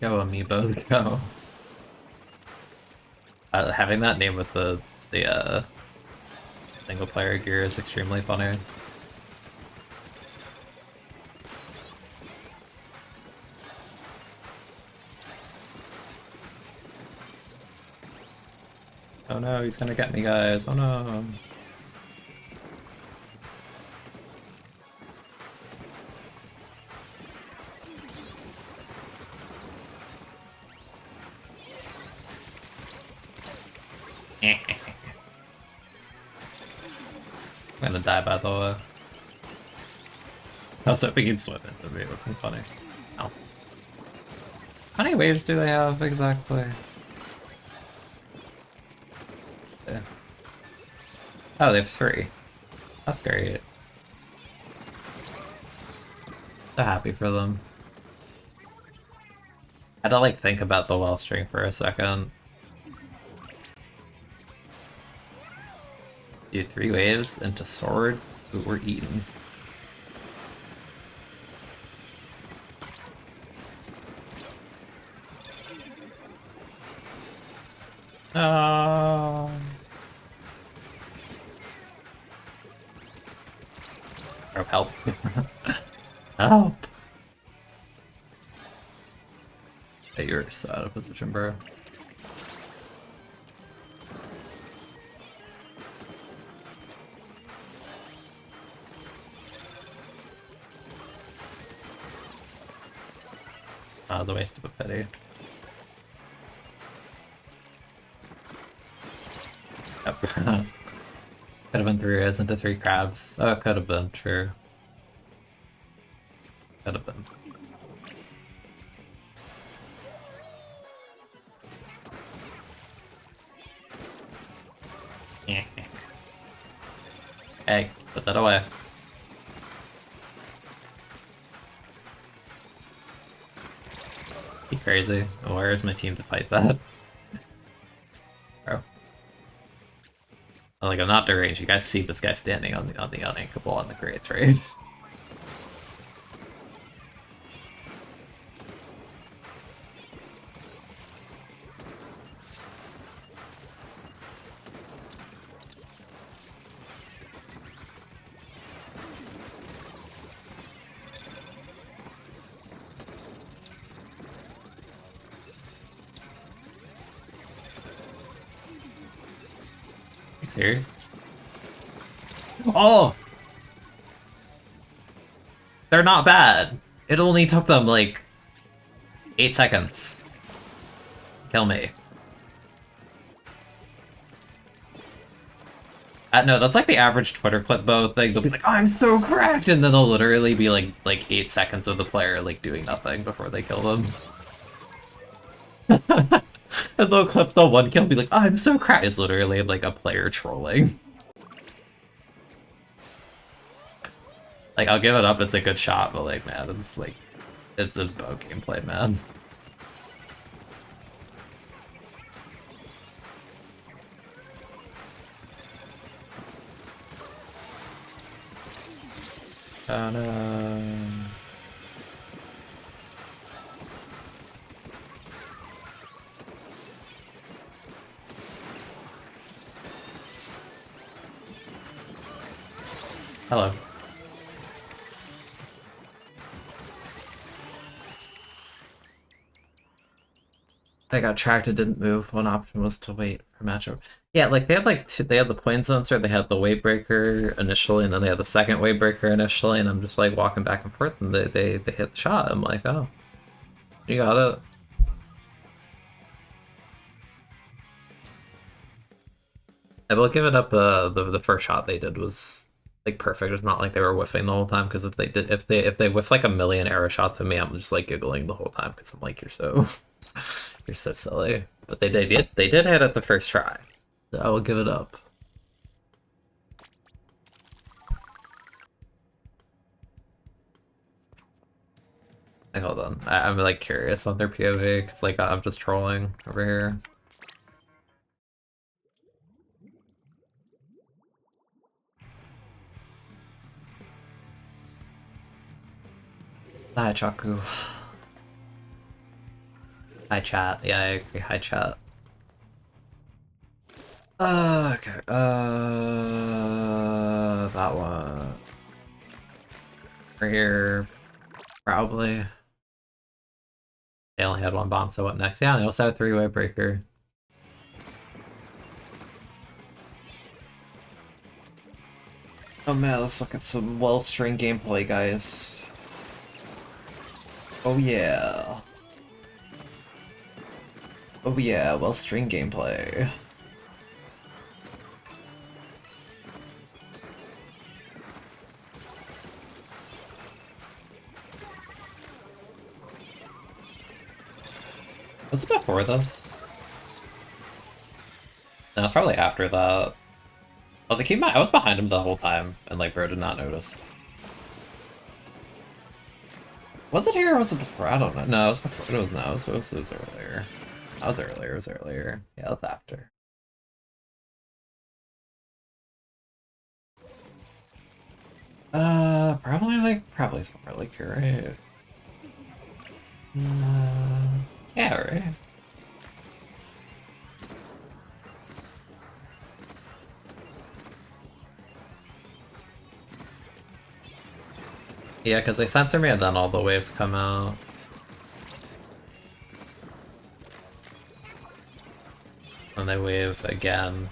Go amiibos, go. Having that name with the single player gear is extremely funny. Oh no, he's gonna get me, guys. Oh no. I'm gonna die by the way. I was hoping he'd swim into me, it would be funny. Oh. How many waves do they have exactly? Yeah. Oh, they have 3. That's great. So happy for them. had to like think about the well string for a second. Dude, 3 waves into sword. Ooh, we're eating. Oh. Help. Help! Hey, you're so out of position, bro. That was a waste of a pity. Yep. Could have been 3 rays into 3 crabs. Oh, it could have been, true. Could have been. Hey, put that away. Be crazy. Where is my team to fight that? Bro. Like, I'm not deranged. You guys see this guy standing on the uninkable on the grates, right? You serious? Oh! They're not bad. It only took them, like, 8 seconds. Kill me. No, that's like the average Twitter clip bow thing. They'll be like, oh, I'm so cracked! And then they'll literally be like 8 seconds of the player, like, doing nothing before they kill them. And they'll clip the 1 kill and be like, oh, I'm so cracked! It's literally, like, a player trolling. Like, I'll give it up, it's a good shot, but, like, man, it's, like, it's bow gameplay, man. Oh no. Hello. I got tracked and didn't move. One option was to wait for matchup. Yeah, like they had they had the point zones, they had the wave breaker initially, and then they had the second wave breaker initially, and I'm just like walking back and forth, and they hit the shot. I'm like, oh, you got it. I will give it up. The first shot they did was like perfect. It's not like they were whiffing the whole time, because if they whiff like a million arrow shots at me, I'm just like giggling the whole time because I'm like, you're so you're so silly. But they did hit it the first try. So I will give it up. Like, hold on, I'm like curious on their POV because like I'm just trolling over here. Hi, Chaku. Hi, chat. Yeah, I agree. Hi, chat. Okay. That one. Right here. Probably. They only had 1 bomb, so what next? Yeah, they also have a 3-way breaker. Oh man, let's look at some well-string gameplay, guys. Oh yeah. Oh yeah, well-string gameplay. Was it before this? No, it's probably after that. I was like, I was behind him the whole time, and like, bro did not notice. Was it here or was it before? I don't know. No, it was before. It was no, it was earlier. That was earlier, it was earlier. Yeah, that's after. Probably somewhere like here, right? Yeah, right. Yeah, because they censor me and then all the waves come out. And they wave again.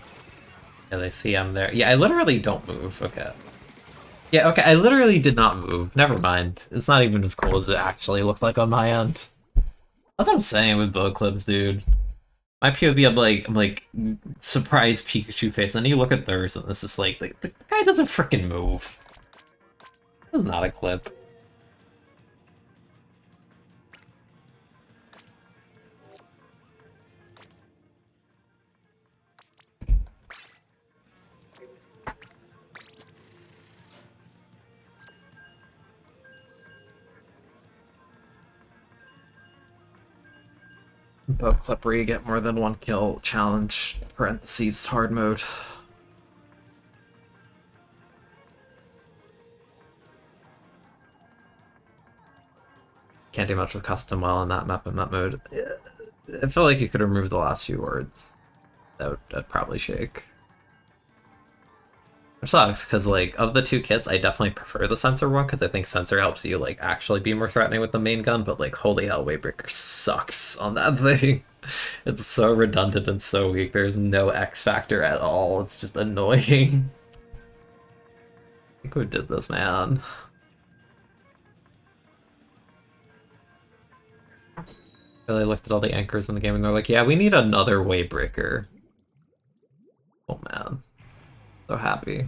Yeah, they see I'm there. Yeah, I literally don't move. Okay. Yeah, okay, I literally did not move. Never mind. It's not even as cool as it actually looked like on my end. That's what I'm saying with bow clips, dude. My POV, I'm like surprised Pikachu face, and then you look at theirs, and it's just like the guy doesn't freaking move. This is not a clip. Bow clip where you get more than one kill challenge, parentheses, hard mode. Can't do much with custom well on that map in that mode. I feel like you could remove the last few words. That'd probably shake. Which sucks, because, like, of the two kits, I definitely prefer the sensor one, because I think sensor helps you, like, actually be more threatening with the main gun, but, like, holy hell, Wavebreaker sucks on that thing. It's so redundant and so weak, there's no X factor at all, it's just annoying. I think who did this, man? Really looked at all the anchors in the game and they're like, yeah, we need another Wavebreaker. Oh man. So happy.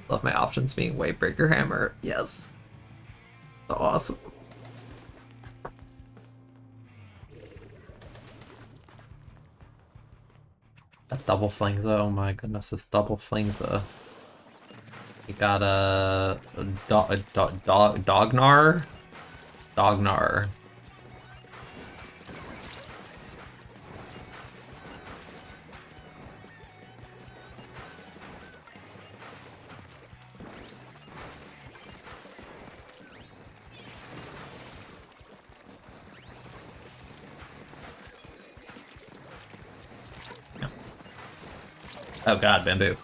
Love my options being Wavebreaker Hammer. Yes. So awesome. That double flingza, oh my goodness, this double flingza. You got a Dognar? Dognar. Oh god, bamboo.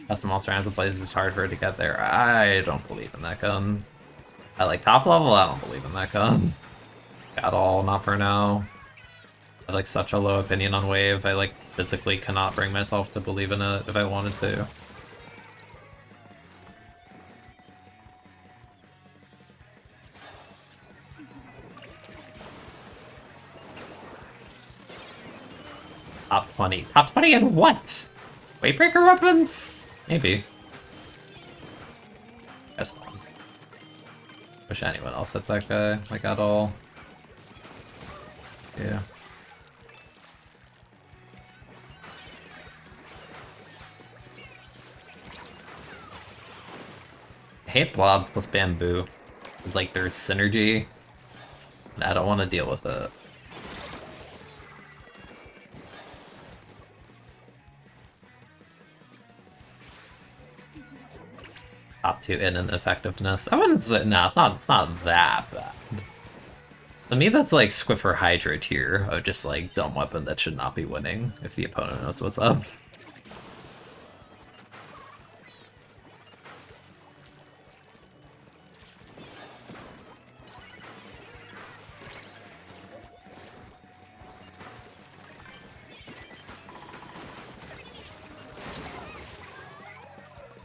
Custom monster hands and plays is hard for it to get there. I don't believe in that gun. At like top level, I don't believe in that gun. At all, not for now. I have like such a low opinion on Wave, I like physically cannot bring myself to believe in it if I wanted to. Top 20. Top 20 in what? Wavebreaker weapons? Maybe. Guess not. Wish anyone else hit that guy, like at all. Yeah. I hate Blob plus Bamboo. It's like there's synergy, and I don't want to deal with it. Top 2 in an effectiveness. I wouldn't say, no, it's not that bad. To me, that's like Squiffer Hydra tier of just like dumb weapon that should not be winning if the opponent knows what's up.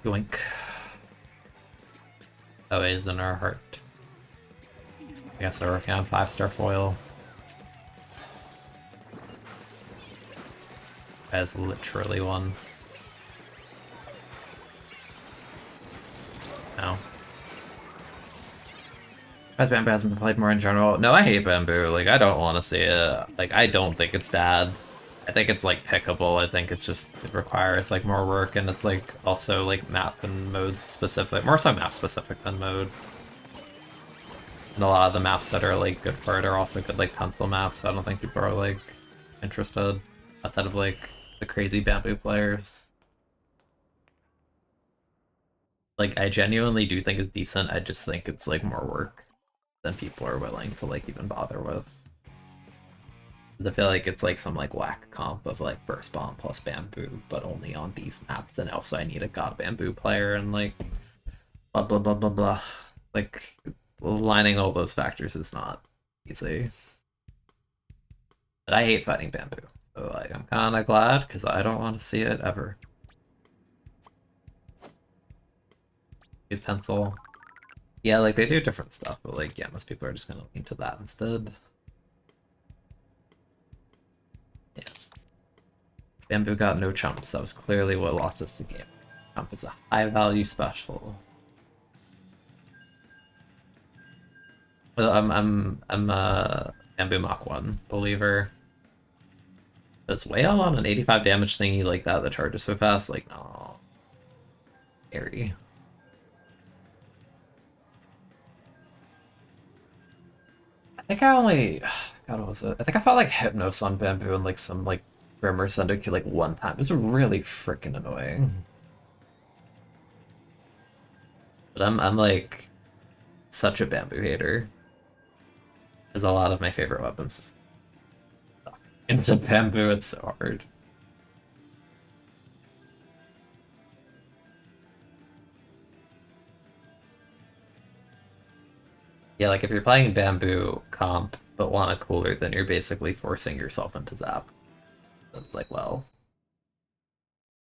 Yoink. Always in our heart. I guess they're working on 5-star foil. As literally one. No. As Bamboo hasn't been played more in general. No, I hate Bamboo. Like, I don't want to see it. Like, I don't think it's bad. I think it's like pickable. I think it's just it requires like more work, and it's like also like map and mode specific, more so map specific than mode. And a lot of the maps that are like good for it are also good like pencil maps. So I don't think people are like interested outside of like the crazy bamboo players. Like I genuinely do think it's decent. I just think it's like more work than people are willing to like even bother with. I feel like it's like some like whack comp of like burst bomb plus bamboo, but only on these maps, and also I need a god bamboo player and like blah blah blah blah blah. Like aligning all those factors is not easy. But I hate fighting bamboo, so like, I'm kind of glad because I don't want to see it ever. Use pencil. Yeah, like they do different stuff, but like yeah, most people are just gonna lean to that instead. Yeah. Bamboo got no chumps. That was clearly what lost us the game. Chump is a high value special. Well, I'm a Bamboo Mach 1 believer. Does Whale on an 85 damage thingy like that charges so fast? Like, no. Scary. I think I only... God, what was it? I think I felt like Hypnos on Bamboo and like some like Grimmer Syndicate like one time. It was really freaking annoying. But I'm like such a Bamboo hater. Because a lot of my favorite weapons just suck into Bamboo. It's so hard. Yeah, like if you're playing Bamboo comp but want a cooler, then you're basically forcing yourself into Zap. It's like, well,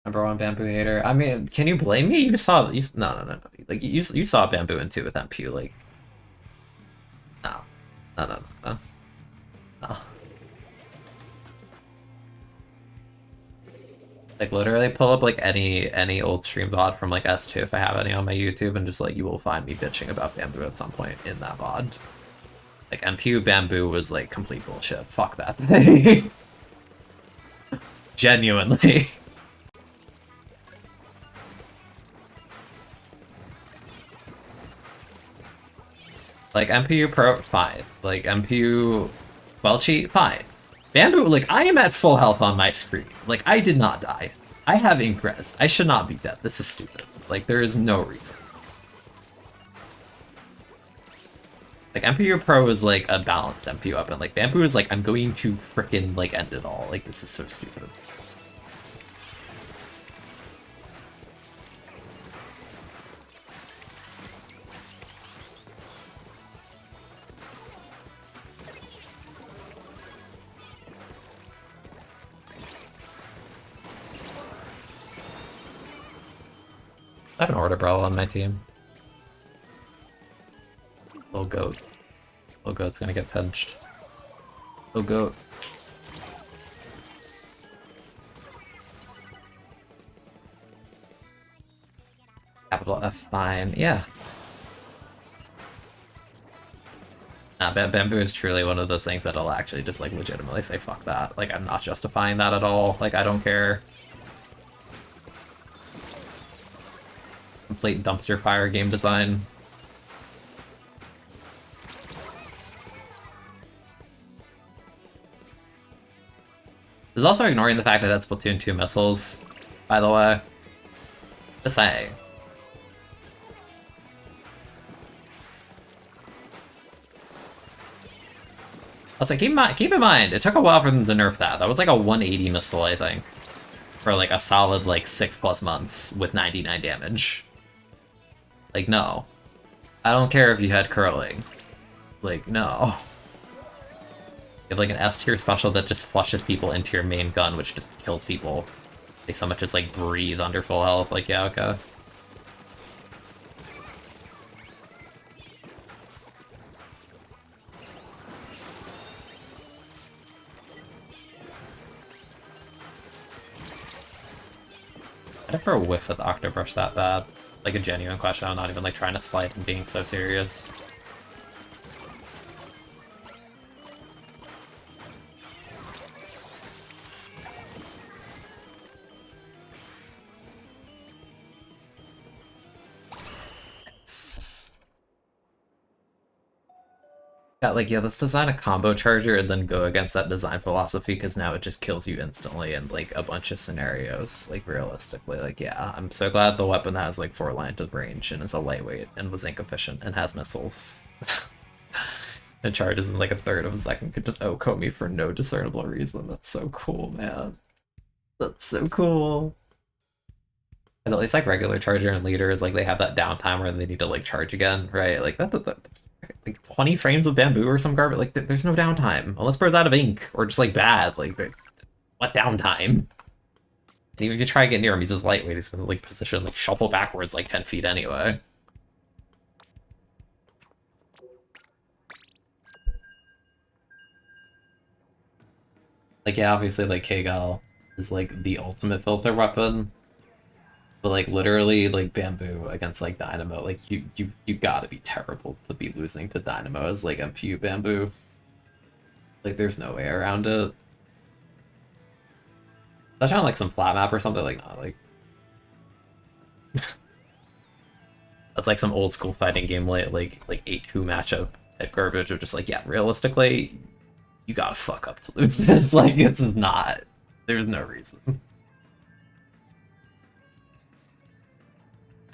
number one Bamboo hater. I mean, can you blame me? You saw no. Like you saw Bamboo in 2 with MPU. Like, no, no. No. Like literally pull up like any old stream VOD from like S2 if I have any on my YouTube, and just like you will find me bitching about Bamboo at some point in that VOD. Like MPU Bamboo was like complete bullshit. Fuck that thing. Genuinely. Like MPU Pro, fine. Like MPU well cheat, fine. Bamboo, like I am at full health on my screen. Like I did not die. I have Ingress. I should not be dead. This is stupid. Like there is no reason. Like MPU Pro is like a balanced MPU weapon. Like Bamboo is like I'm going to frickin' like end it all. Like this is so stupid. I have an Order Brawl on my team. Little goat. Little goat's gonna get pinched. Little goat. Capital F, fine. Yeah. Nah, Bamboo is truly one of those things that'll actually just like legitimately say fuck that. Like I'm not justifying that at all. Like I don't care. Complete dumpster fire game design. This is also ignoring the fact that it's Splatoon 2 missiles, by the way. Just saying. Also, keep in mind, it took a while for them to nerf that. That was like a 180 missile, I think. For like a solid like 6+ months with 99 damage. Like, no. I don't care if you had curling. Like, no. You have like an S tier special that just flushes people into your main gun, which just kills people. They so much as like breathe under full health. Like, yeah, okay. I never whiff with Octobrush that bad. Like a genuine question, I'm not even like trying to slide and being so serious. Yeah, like, yeah, let's design a combo charger and then go against that design philosophy because now it just kills you instantly in like a bunch of scenarios. Like realistically, like yeah, I'm so glad the weapon has like 4 lines of range and is a lightweight and was ink efficient and has missiles. And charges in like a third of a second could just OHKO me for no discernible reason. That's so cool, man. That's so cool. And at least like regular charger and leader is like they have that downtime where they need to like charge again, right? Like that like 20 frames of bamboo or some garbage. Like there's no downtime unless bro's out of ink or just like bad. Like what downtime? And even if you try to get near him, he's just lightweight. He's gonna like position like shuffle backwards like 10 feet anyway. Like yeah, obviously like Kgal is like the ultimate filter weapon. But like literally like bamboo against like Dynamo, like you gotta be terrible to be losing to Dynamo as like MPU bamboo. Like there's no way around it. That's on like some flat map or something, like not like that's like some old school fighting game like 8-2 matchup at garbage of just like, yeah, realistically, you gotta fuck up to lose this. Like this is not, there's no reason.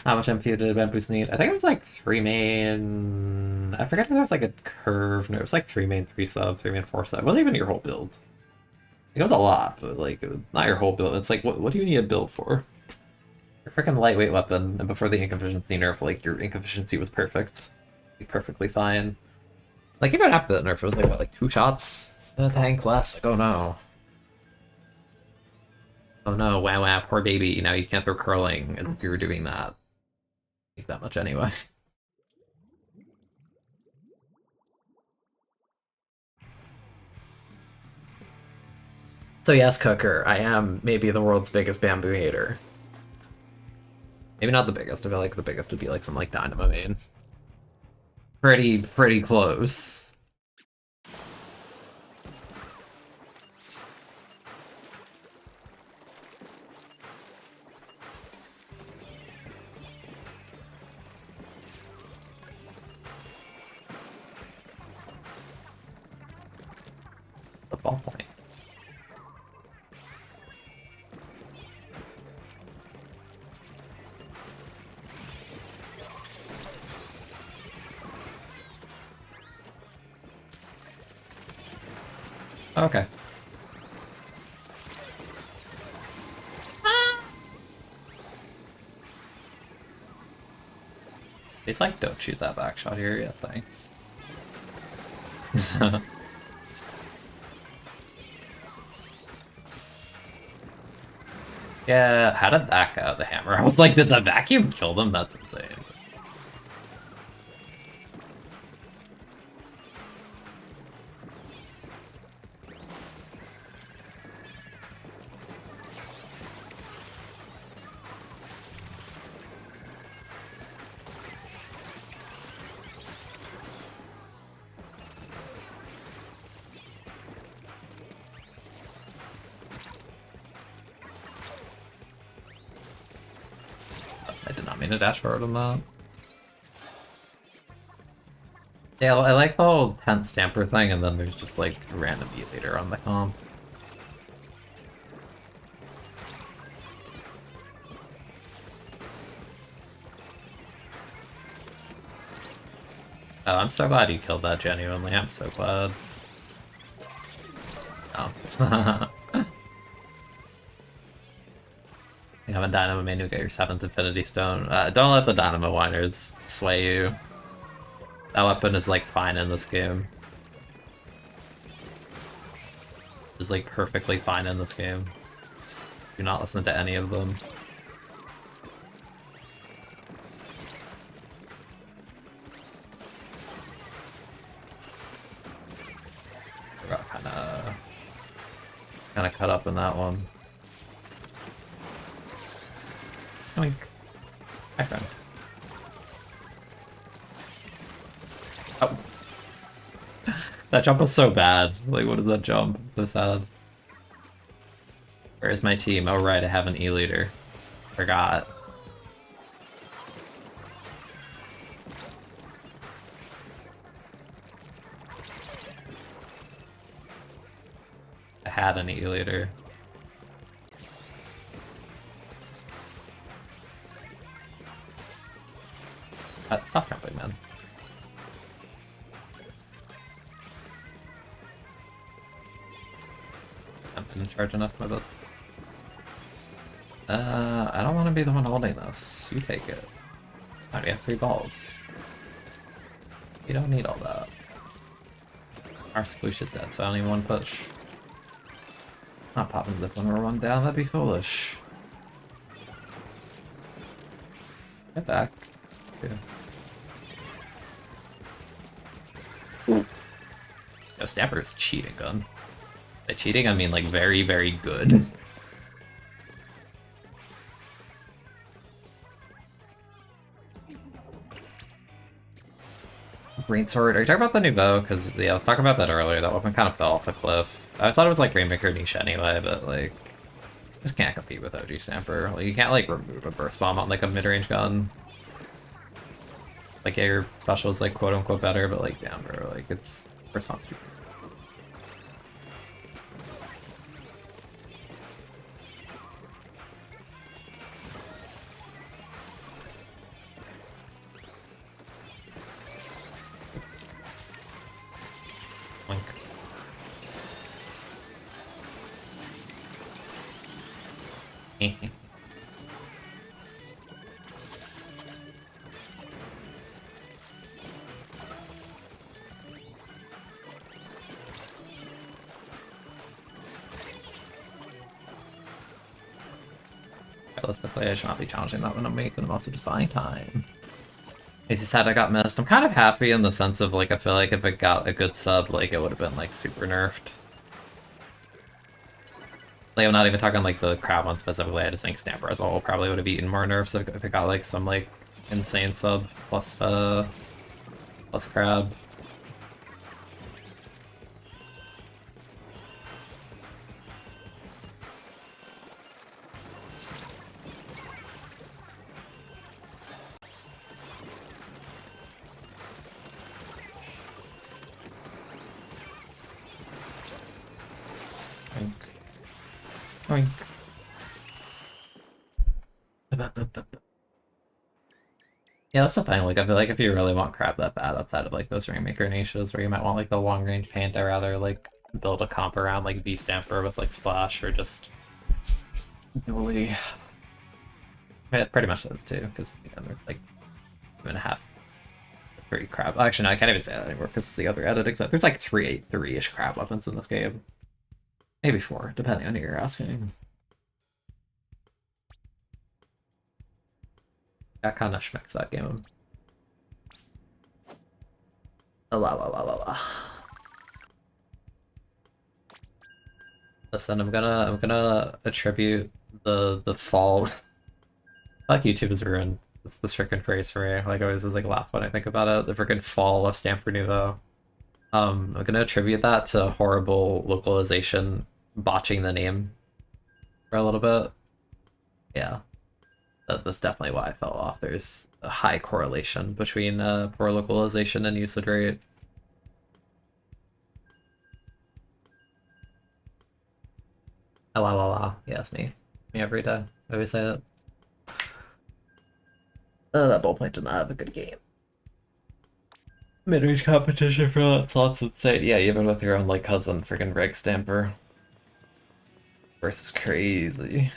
How much MP did Bamboos need? I think it was like 3 main. I forget if there was like a curve. No, it was like 3 main, 3 sub, 3 main, 4 sub. It wasn't even your whole build. It was a lot, but like it was not your whole build. It's like what do you need a build for? Your freaking lightweight weapon, and before the ink efficiency nerf, like your ink efficiency was perfect, like, perfectly fine. Like even after that nerf, it was like what, like 2 shots in a tank less. Like oh no, oh no, wow wow, poor baby. Now you can't throw curling if you were doing that. Like that much anyway. So yes, Cooker, I am maybe the world's biggest bamboo hater. Maybe not the biggest. I feel like the biggest would be like some like Dynamo main. Pretty close. The ball point. Okay. He's like, don't shoot that back shot here. Yeah, thanks. Yeah, how did that go? The hammer. I was like, did the vacuum kill them? That's insane. I did not mean to dash forward on that. Yeah, I like the whole 10th stamper thing, and then there's just like a random beat leader on the comp. Oh, I'm so glad you killed that, genuinely. I'm so glad. Oh. You have a Dynamo main, you get your 7th Infinity Stone. Don't let the Dynamo whiners sway you. That weapon is like fine in this game. It's like perfectly fine in this game. Do not listen to any of them. I got kind of cut up in that one. Oink. Hi, friend. Oh. That jump was so bad. Like, what is that jump? So sad. Where is my team? Oh, right, I have an E-leader. Forgot. had an E-Leader. Stop jumping, man. I didn't charge enough of it. I don't want to be the one holding this. You take it. Now we have 3 balls. You don't need all that. Our sploosh is dead, so I only one push. Not popping zip when we're 1 down, that'd be foolish. Get back. Yeah. Yo, Stamper is cheating, gun. By cheating, I mean like very, very good. Green Sword, are you talking about the new bow? Because, yeah, I was talking about that earlier. That weapon kind of fell off a cliff. I thought it was like Rainmaker niche anyway, but like, just can't compete with OG Stamper. Like, you can't like remove a burst bomb on like a mid-range gun. Like, yeah, your special is like quote unquote better, but like, damn, bro, like it's response to. Realistically, I should not be challenging that when I'm making them, also just buying time. As you said, I got missed. I'm kind of happy in the sense of, like, I feel like if it got a good sub, like, it would have been, like, super nerfed. Like, I'm not even talking, like, the crab one specifically, I just think Stamper as a whole probably would have eaten more nerfs if it got, like, some, like, insane sub plus crab. Oink. Yeah, that's the thing. Like, I feel like if you really want crab that bad outside of like those Rainmaker niches where you might want like the long range paint, I'd rather like build a comp around like V Stamper with like Splash or just dually. Yeah, pretty much those two, because you know, there's like 2.5 free crab. Actually, no, I can't even say that anymore because the other edit except there's like 3-ish crab weapons in this game. Maybe 4, depending on who you're asking. That kind of schmecks that game. La la la la la. Listen, I'm gonna attribute the fall. Like YouTube is ruined. It's the freaking phrase for me. Like I always just like laugh when I think about it. The freaking fall of Stamper Nouveau. I'm gonna attribute that to horrible localization botching the name for a little bit. Yeah. That's definitely why I fell off. There's a high correlation between poor localization and usage rate. La la la. Yeah, it's me. Me every day. I always say that. That ballpoint did not have a good game. Mid-range competition for that slot's insane. Yeah, even with your own like cousin, freaking Reg Stamper. Versus crazy.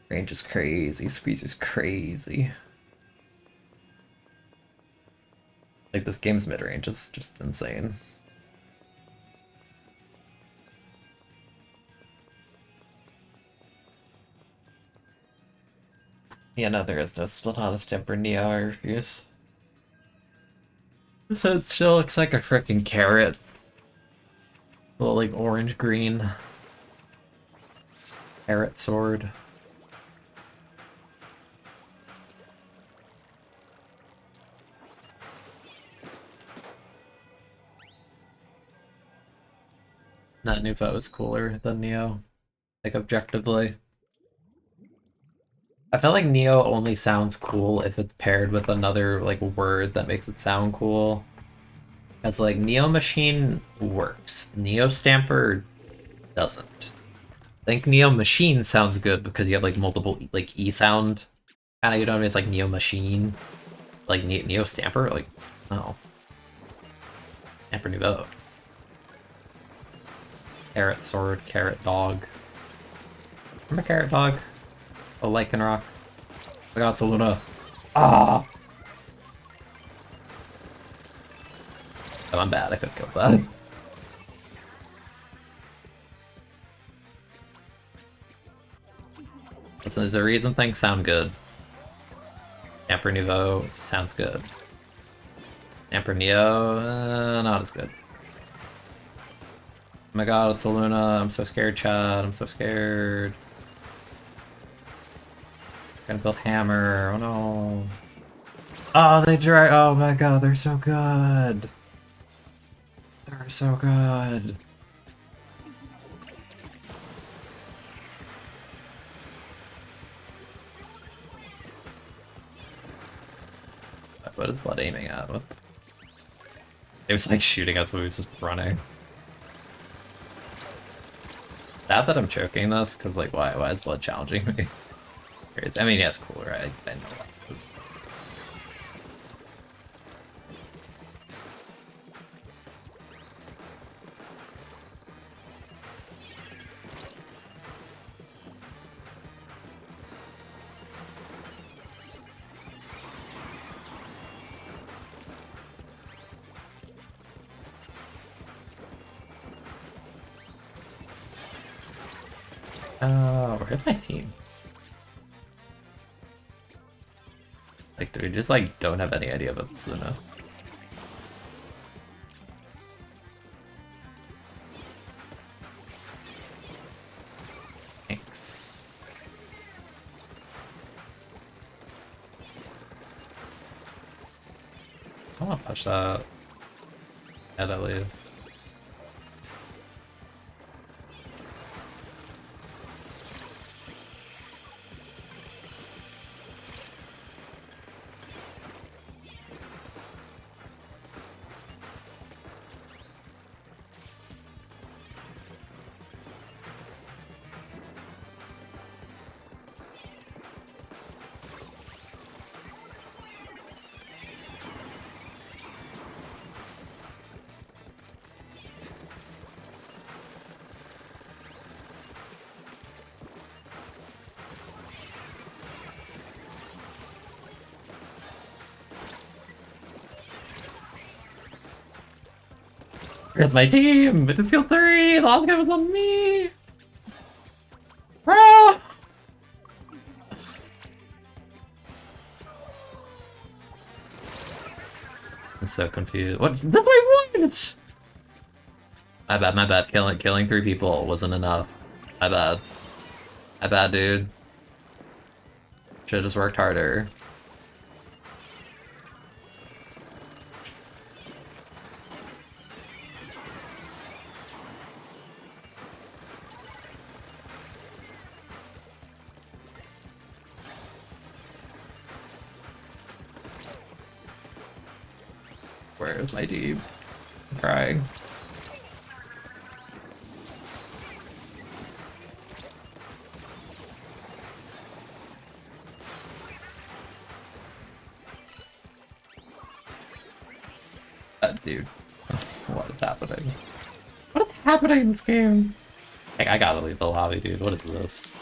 Range is crazy. Squeezer's crazy. Like this game's mid-range is just insane. Yeah, no, there is no Splatana Stamper Neo, I refuse. So it still looks like a freaking carrot. Little like orange-green carrot sword. That Nouveau is cooler than Neo, like objectively. I feel like Neo only sounds cool if it's paired with another like word that makes it sound cool. As like Neo Machine works. Neo Stamper Doesn't. I think Neo Machine sounds good because you have like multiple like E sound. Kinda, you know what I mean? It's like Neo Machine. Like Neo Stamper? Like, no. Stamper Nouveau. Carrot Sword, Carrot Dog. Remember Carrot Dog? Oh, Lycanroc. I got Luna. Ah! Oh, I'm bad. I could kill that. Listen, there's a reason things sound good. Stamper Nouveau sounds good. Stamper Neo, not as good. Oh my god, it's a Luna. I'm so scared, Chad. I'm so scared. Gotta build hammer. Oh no. Oh, they drag. Oh my god, they're so good. They're so good. What is Blood aiming at? What? It was like shooting us, so he was just running. Sad that I'm choking this, because like, why is Blood challenging me? Crazy. I mean, yeah, it's cool, right? I know that. Where's my team? Like, do we just like don't have any idea about this Luna? Thanks. I wanna push that. Yeah, at least. Where's my team? It is skill 3! The last guy was on me! Ah! I'm so confused. What? That's my point! My bad. Killing 3 people wasn't enough. My bad. My bad, dude. Should've just worked harder. Where is my team? I'm crying. Dude. What is happening? What is happening in this game? Like, I gotta leave the lobby, dude. What is this?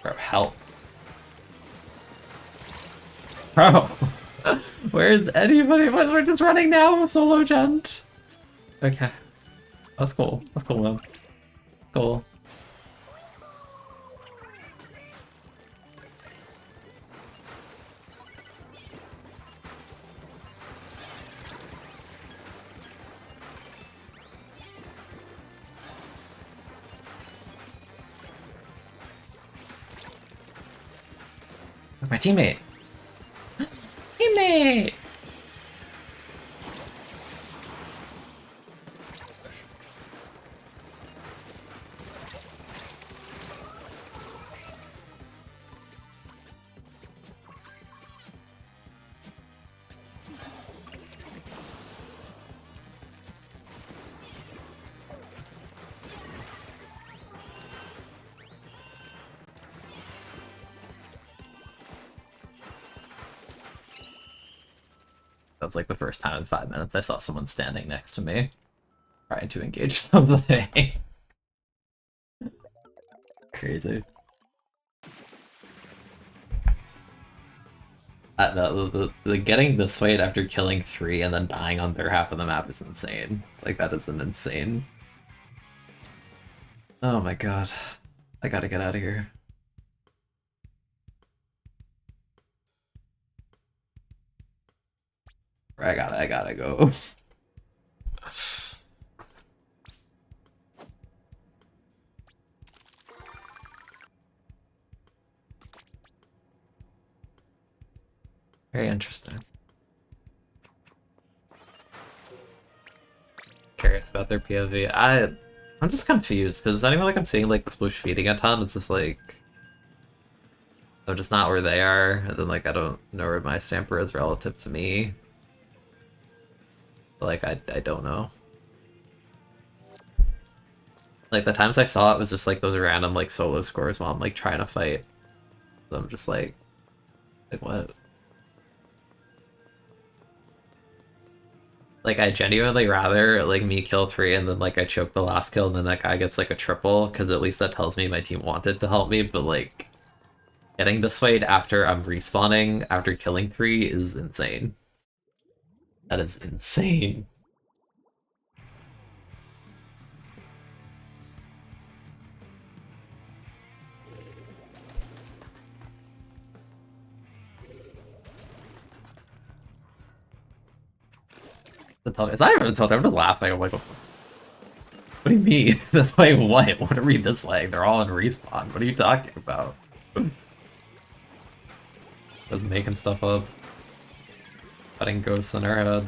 Bro, help. Bro! Where's anybody? We're just running now with solo gent. Okay. That's cool. That's cool, man. Cool. My teammate! Teammate! That's like the first time in 5 minutes I saw someone standing next to me trying to engage something. Crazy. The getting this fight after killing 3 and then dying on their half of the map is insane. Like, that is an insane. Oh my god. I gotta get out of here. I gotta go. Very interesting. Curious about their POV. I'm just confused because it's not even like I'm seeing like the sploosh feeding a ton. It's just like I'm just not where they are, and then like I don't know where my stamper is relative to me. Like I don't know. Like the times I saw it was just like those random like solo scores while I'm like trying to fight. So I'm just like what? Like I genuinely rather like me kill 3 and then like I choke the last kill and then that guy gets like a triple because at least that tells me my team wanted to help me. But like getting this fight after I'm respawning after killing 3 is insane. That is insane. It's not even until I'm just laughing. I'm like, what do you mean? That's why what? What are we this way? They're all in respawn. What are you talking about? Just making stuff up. Putting ghosts in our head.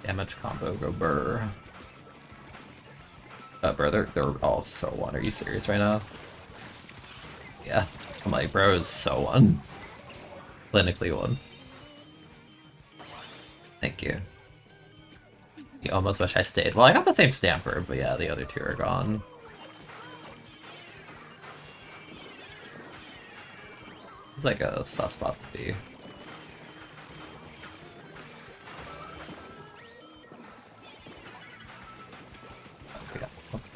Damage combo, go burr. Bro, they're all so one. Are you serious right now? Yeah. I'm like, bro is so one. Clinically one. Thank you. You almost wish I stayed. Well, I got the same stamper, but yeah, the other 2 are gone. It's like a sus spot to be.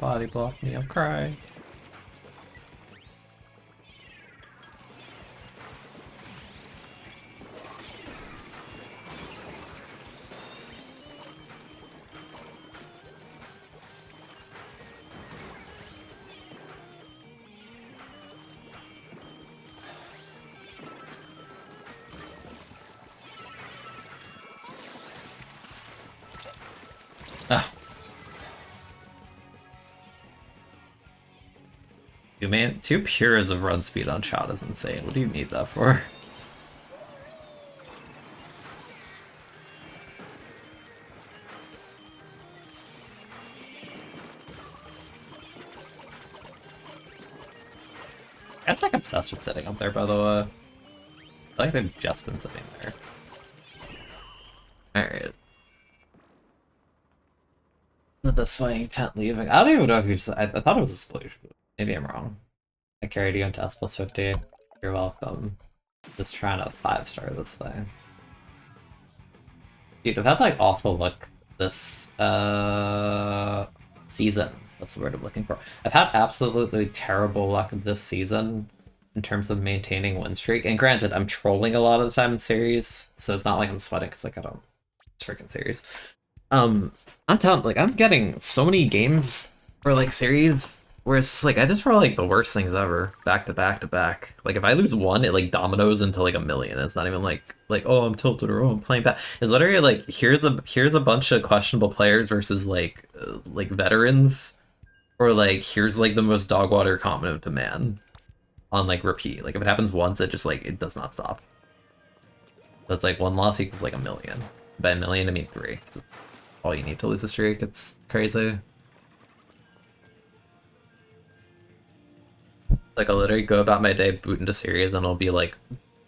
Body block me, I'm crying. Ah. Dude, man, 2 pures of run speed on shot is insane. What do you need that for? That's like obsessed with sitting up there, by the way. I feel like they've just been sitting there. Alright. The swaying tent leaving. I don't even know who's. I thought it was a sploosh, but maybe I'm wrong. I carried you into S plus 50. You're welcome. Just trying to 5-star this thing. Dude, I've had like awful luck this season. That's the word I'm looking for. I've had absolutely terrible luck this season in terms of maintaining win streak. And granted, I'm trolling a lot of the time in series, so it's not like I'm sweating because like I don't. It's freaking series. I'm telling, like, I'm getting so many games or like series where it's like I just roll like the worst things ever, back to back to back. Like if I lose one, it like dominoes into like a million. It's not even like oh I'm tilted or oh I'm playing bad. It's literally like here's a bunch of questionable players versus like veterans, or like here's like the most dog water competent to man on like repeat. Like if it happens once, it just like it does not stop. That's like 1 loss equals like a million. By a million, I mean 3. So it's all you need to lose a streak. It's crazy. Like I'll literally go about my day, boot into series, and I'll be like,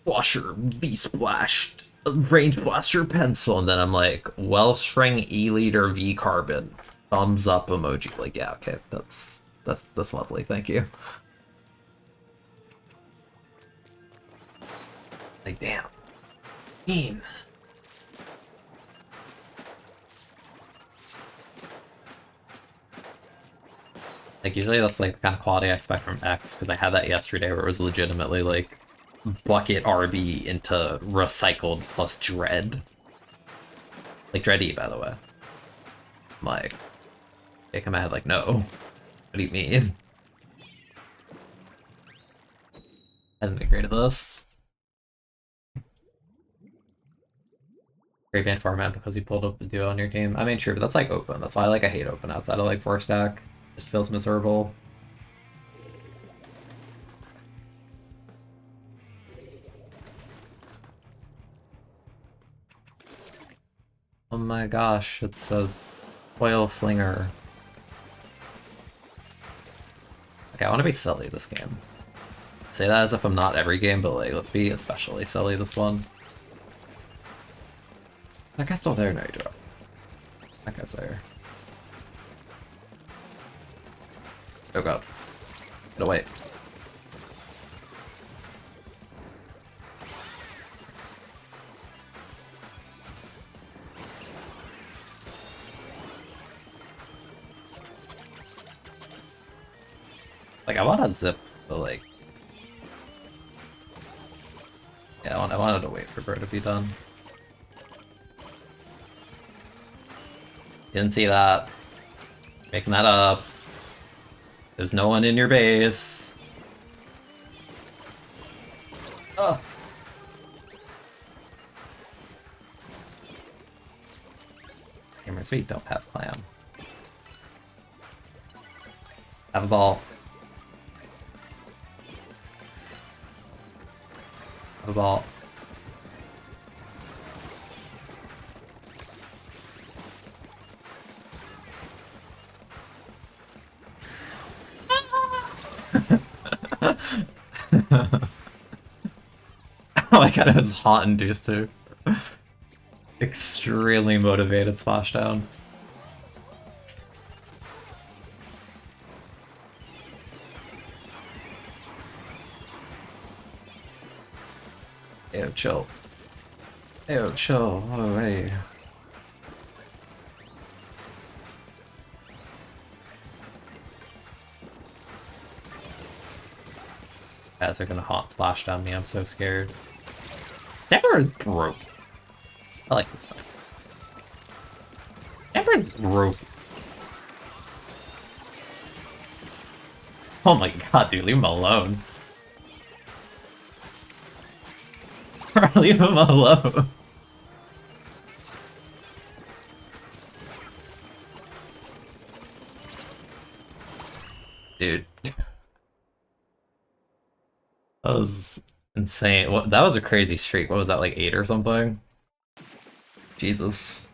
Washer V splashed range blaster pencil, and then I'm like, Wellstring E-liter V carbon, thumbs up emoji. Like, yeah, okay, that's lovely, thank you. Like, damn, mean. Like, usually that's like the kind of quality I expect from X, because I had that yesterday where it was legitimately like bucket RB into recycled plus Dread. Like Dread E, by the way. I'm like, take him ahead, like, no. What do you mean? I didn't agree to this. Great band format because you pulled up the duo on your team. I mean, true, but that's like open. That's why like I hate open outside of like 4-stack. Just feels miserable. Oh my gosh, it's a foil flinger. Okay, I want to be silly this game. Say that as if I'm not every game, but like, let's be especially silly this one. That guy's still there? No, you don't. That guy's there. Oh god. Get away. Like, I want to zip, but like... Yeah, I wanted to wait for Bro to be done. Didn't see that. Making that up. There's no one in your base. Oh. Gamers, we don't have clam. Have a ball. Have a ball. Oh my god, it was hot induced too. Extremely motivated splashdown. Ew, chill. Ew, chill. Oh, hey. Guys are gonna hot splash down me, I'm so scared. Stamper is broke. I like this thing. Stamper is broke. Oh my god, dude, leave him alone. Leave him alone. Dude. That was insane. What, that was a crazy streak. What was that, like 8 or something? Jesus.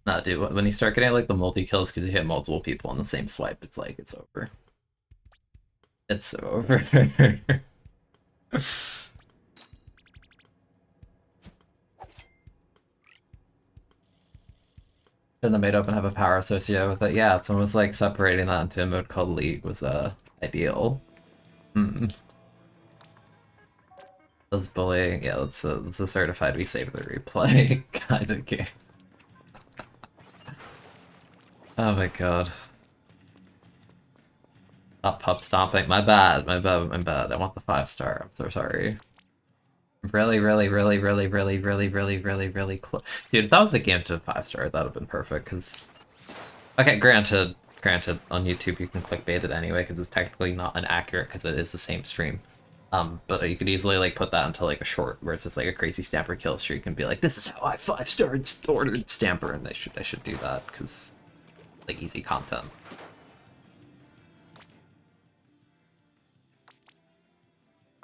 Nah, dude, when you start getting like the multi-kills because you hit multiple people on the same swipe, it's like, it's over. It's over. And then made up and have a power associated with it. Yeah, it's almost like separating that into a mode called League was ideal. That's bullying. Yeah, that's a certified we save the replay kind of game. Oh my god. Not pup stomping. My bad. My bad. My bad. I want the 5-star. I'm so sorry. Really, really, really, really, really, really, really, really, really close. Dude, if that was the game to 5-star, that would have been perfect, because... Okay, granted, on YouTube you can clickbait it anyway, because it's technically not inaccurate, because it is the same stream. But you could easily, like, put that into, like, a short, where it's just, like, a crazy Stamper kill streak, and be like, this is how I 5-starred ordered Stamper, and I should do that, because, like, easy content.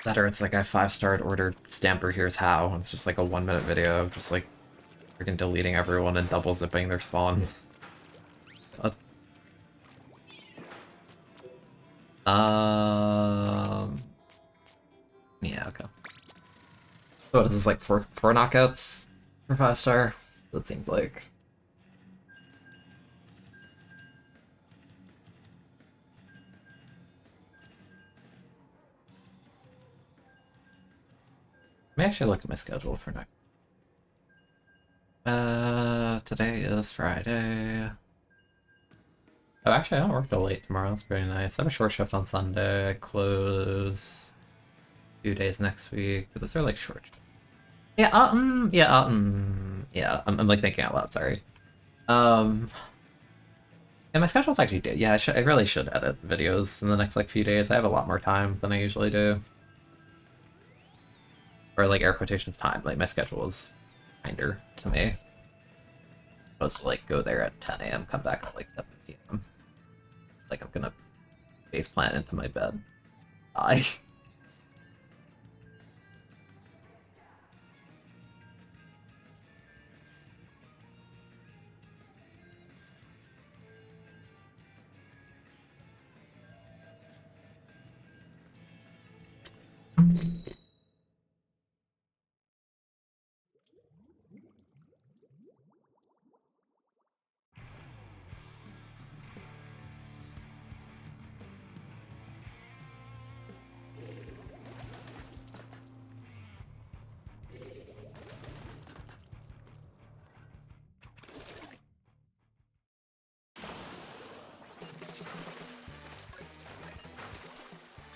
Better, it's like I 5-starred ordered Stamper, here's how. It's just like a 1-minute video of just like Freaking deleting everyone and double zipping their spawn. God. Yeah, okay. So what is this, like four knockouts for 5-star? That seems like. Let me actually look at my schedule for next. Today is Friday. Oh, actually, I don't work till late tomorrow. That's pretty nice. I have a short shift on Sunday. I close 2 days next week. But those are like short. Yeah, yeah. I'm like thinking out loud. Sorry. And my schedule's actually good. Yeah, I really should edit videos in the next like few days. I have a lot more time than I usually do. Or like air quotations time. Like my schedule is kinder to me. Supposed to like go there at 10 a.m. come back at like 7 p.m. Like I'm gonna face plant into my bed. Die.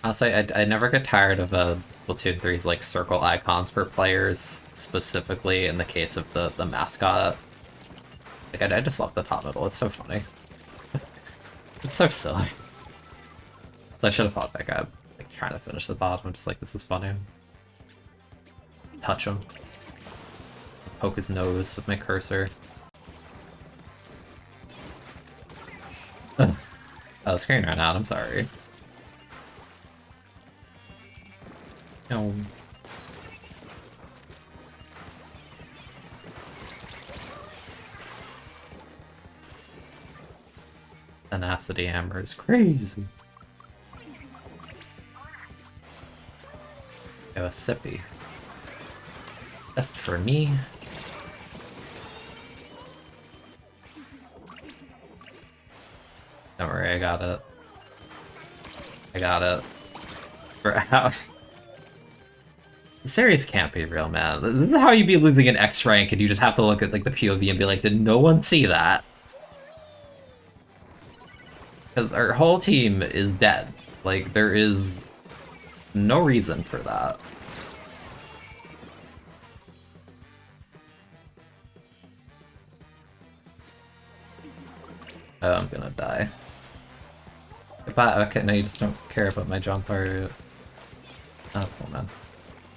Honestly, I never get tired of Splatoon 3's like circle icons for players, specifically in the case of the mascot. Like I just love the top middle. It's so funny. It's so silly. So I should have fought that guy like trying to finish the bottom. I'm just like, this is funny. Touch him. Poke his nose with my cursor. Oh, the screen ran out. I'm sorry. No. Tenacity hammer is crazy. Oh, a sippy. Best for me. Don't worry, I got it. I got it. For out. The series can't be real, man. This is how you be losing an X rank, and you just have to look at like the POV and be like, did no one see that? Because our whole team is dead. Like, there is no reason for that. Oh, I'm gonna die. Goodbye. Okay, no, you just don't care about my jump, are you? Oh, that's cool, man.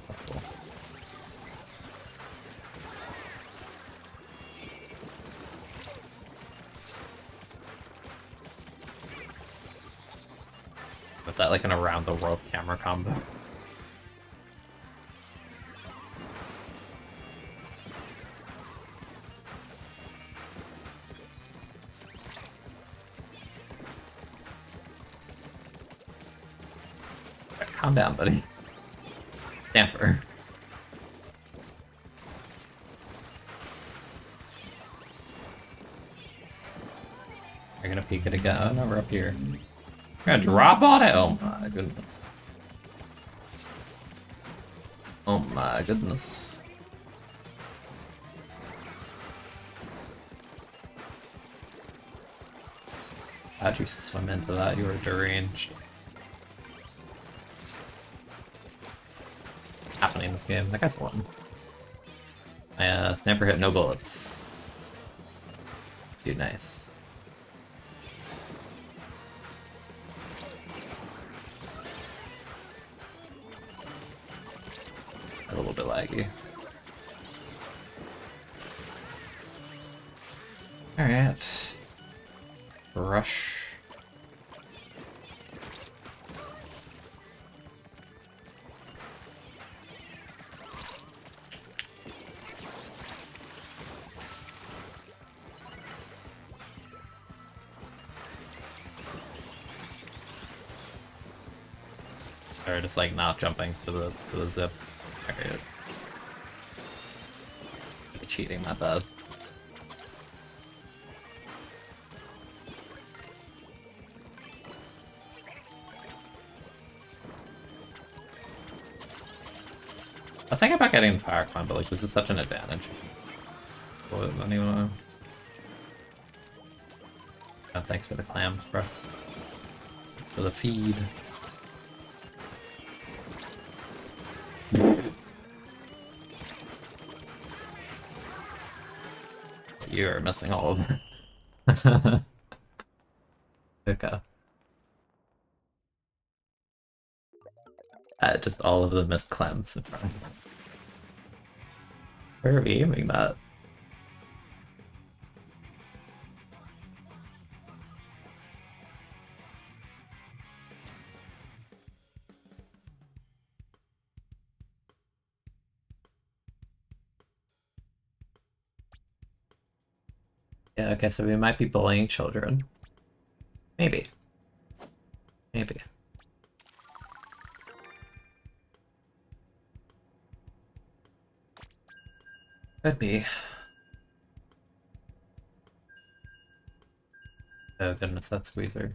That's cool. Was that like an around-the-world camera combo? Calm down, buddy. Damper. You're gonna peek it again. Oh no, we're up here. We're gonna drop on it? Oh my goodness. Oh my goodness. How'd you swim into that? You were deranged. Happening in this game. That guy's won. My snapper hit no bullets. Dude, nice. A little bit laggy. Alright. Rush. Or just like not jumping to the zip. Alright. Cheating, my bad. I was thinking about getting the power climb, but like this is such an advantage. What anyone? Oh, thanks for the clams, bro. Thanks for the feed. You are missing all of them. Okay. Just all of the missed clams in front of me. Where are we aiming that? Yeah, okay, so we might be bullying children. Maybe. Maybe. Could be. Oh goodness, that squeezer.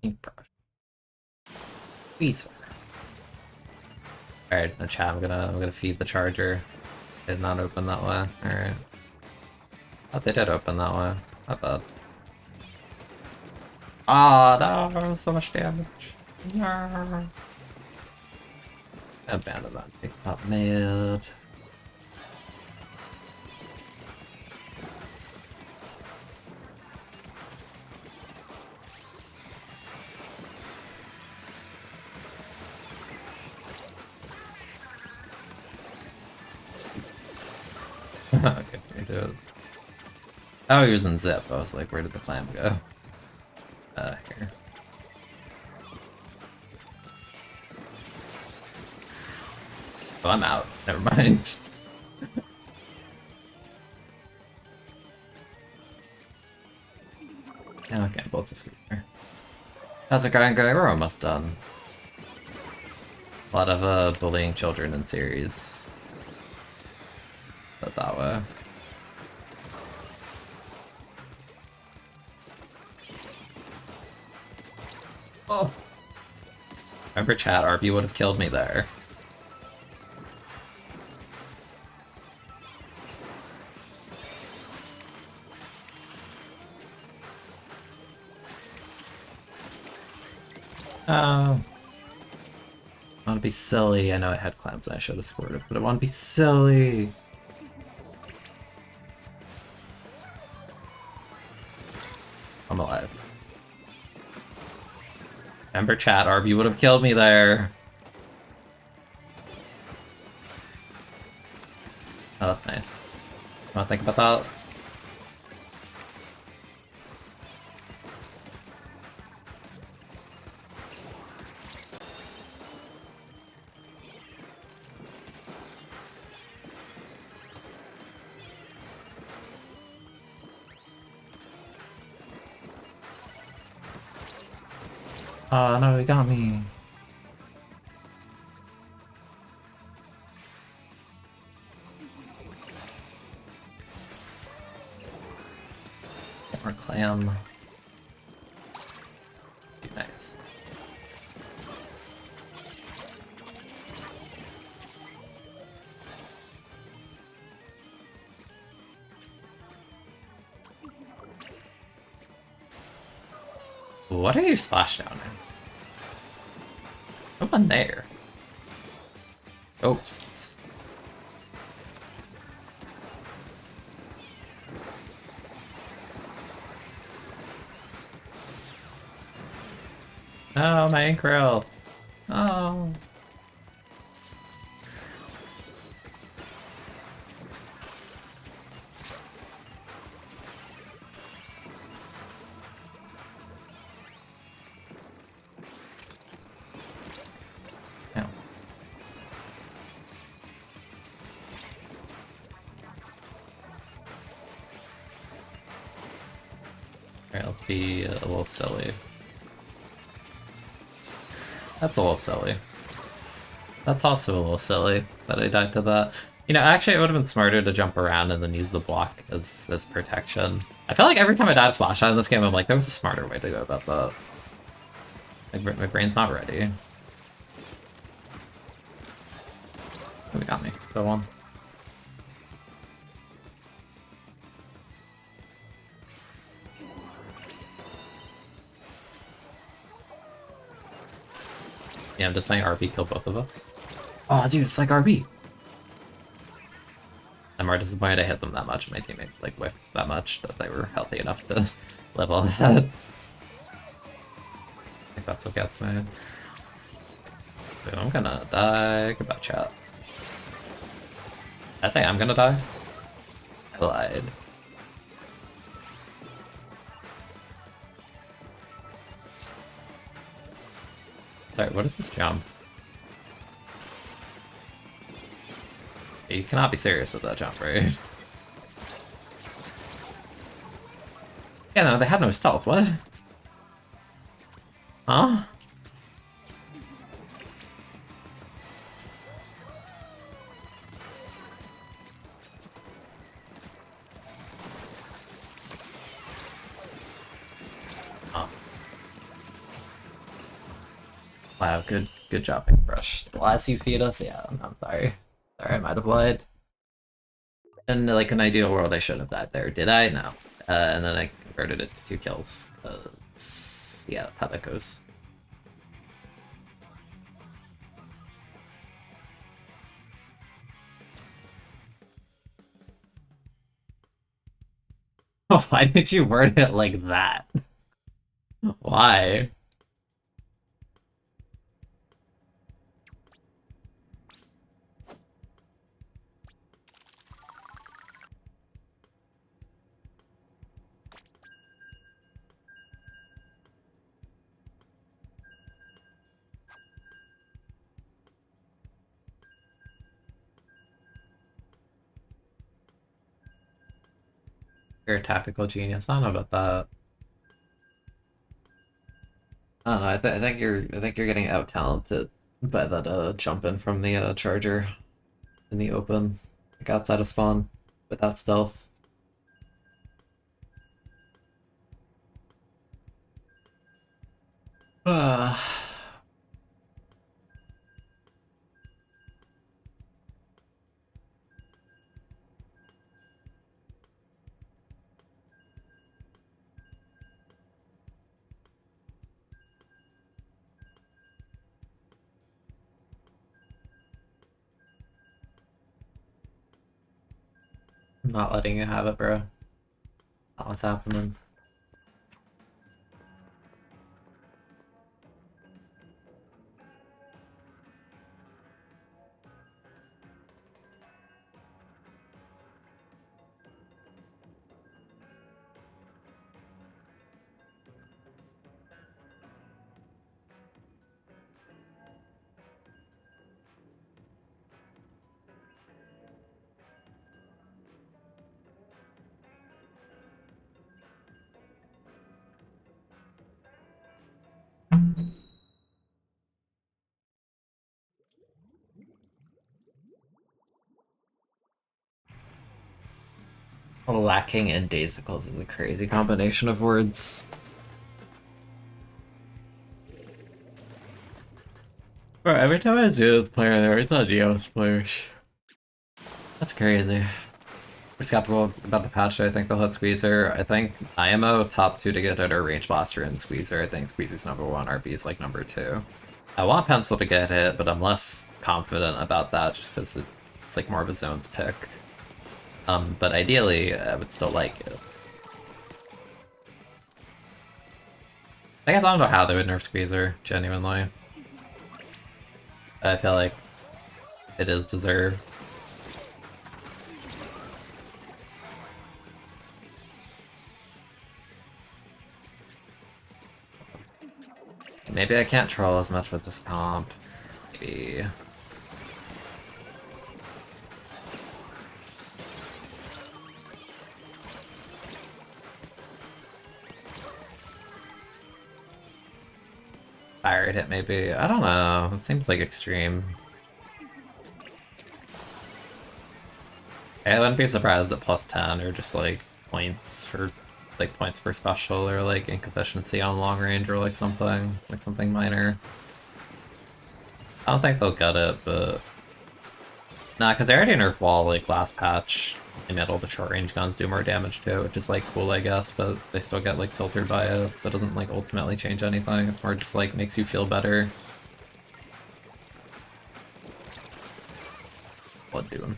Paintbrush. Squeezer. Alright, no chat, I'm gonna feed the charger. Did not open that way. Alright. Oh, they did open that way. Not bad. Ah, no, so much damage. No. Abandon that. Take that mid. Okay, we do it. Oh, he was in zip. I was like, where did the clam go? Here. Oh, I'm out. Never mind. Okay, both this week. How's it going? We're almost done. A lot of bullying children in series. But that way. Oh. Remember chat, RB would have killed me there. Oh. I want to be silly. I know I had clams and I should have scored it, but I want to be silly. I'm alive. Remember chat, RB would have killed me there. Oh, that's nice. Wanna think about that? Oh no, he got me. Or clam. Nice. What are you splash down in? Come on there. Ghosts. Oh, my Increl. Oh. No. Alright, let's be a little silly. That's a little silly. That's also a little silly that I died to that. You know, actually, it would have been smarter to jump around and then use the block as protection. I feel like every time I died to Splash Out in this game, I'm like, there was a smarter way to go about that. Like, my brain's not ready. Oh, he got me. So one. Yeah, does my RB kill both of us? Oh, dude, it's like RB! I'm more disappointed I hit them that much, and my teammate, like, whiffed that much that they were healthy enough to live on that. If that's what gets me. Dude, I'm gonna die. Goodbye, chat. Did I say I'm gonna die? I lied. Sorry, what is this jump? You cannot be serious with that jump, right? Yeah, no, they had no stealth, what? Huh? Oh. Wow, good job, Brush. The last you feed us, yeah, I'm sorry. Sorry, I might have lied. In like an ideal world, I should have died there. Did I? No. And then I converted it to 2 kills. Yeah, that's how that goes. Why did you word it like that? Why? You're a tactical genius. I don't know about that. I don't know. I think you're getting out talented by that jump in from the charger in the open, like outside of spawn, without stealth. Uh, I'm not letting you have it, bro. Not what's happening. Lacking in Daisicles is a crazy combination of words. Bro, every time I see this player, there is a Neos players. That's crazy. We're skeptical about the patch. I think they'll hit Squeezer. I think IMO top 2 to get hit are Range Blaster and Squeezer. I think Squeezer's number 1, RB is like number 2. I want Pencil to get hit, but I'm less confident about that just because it's like more of a zones pick. But ideally, I would still like it. I guess I don't know how they would nerf Squeezer, genuinely. I feel like it is deserved. Maybe I can't troll as much with this comp. Maybe. Fire hit maybe. I don't know. It seems like extreme. I wouldn't be surprised at +10 or just like points for special or like ink efficiency on long range or like something minor. I don't think they'll get it, but nah, because they already nerfed wall like last patch. They made all the short range guns do more damage too, which is like cool, I guess, but they still get like filtered by it, so it doesn't like ultimately change anything. It's more just like makes you feel better. What doing?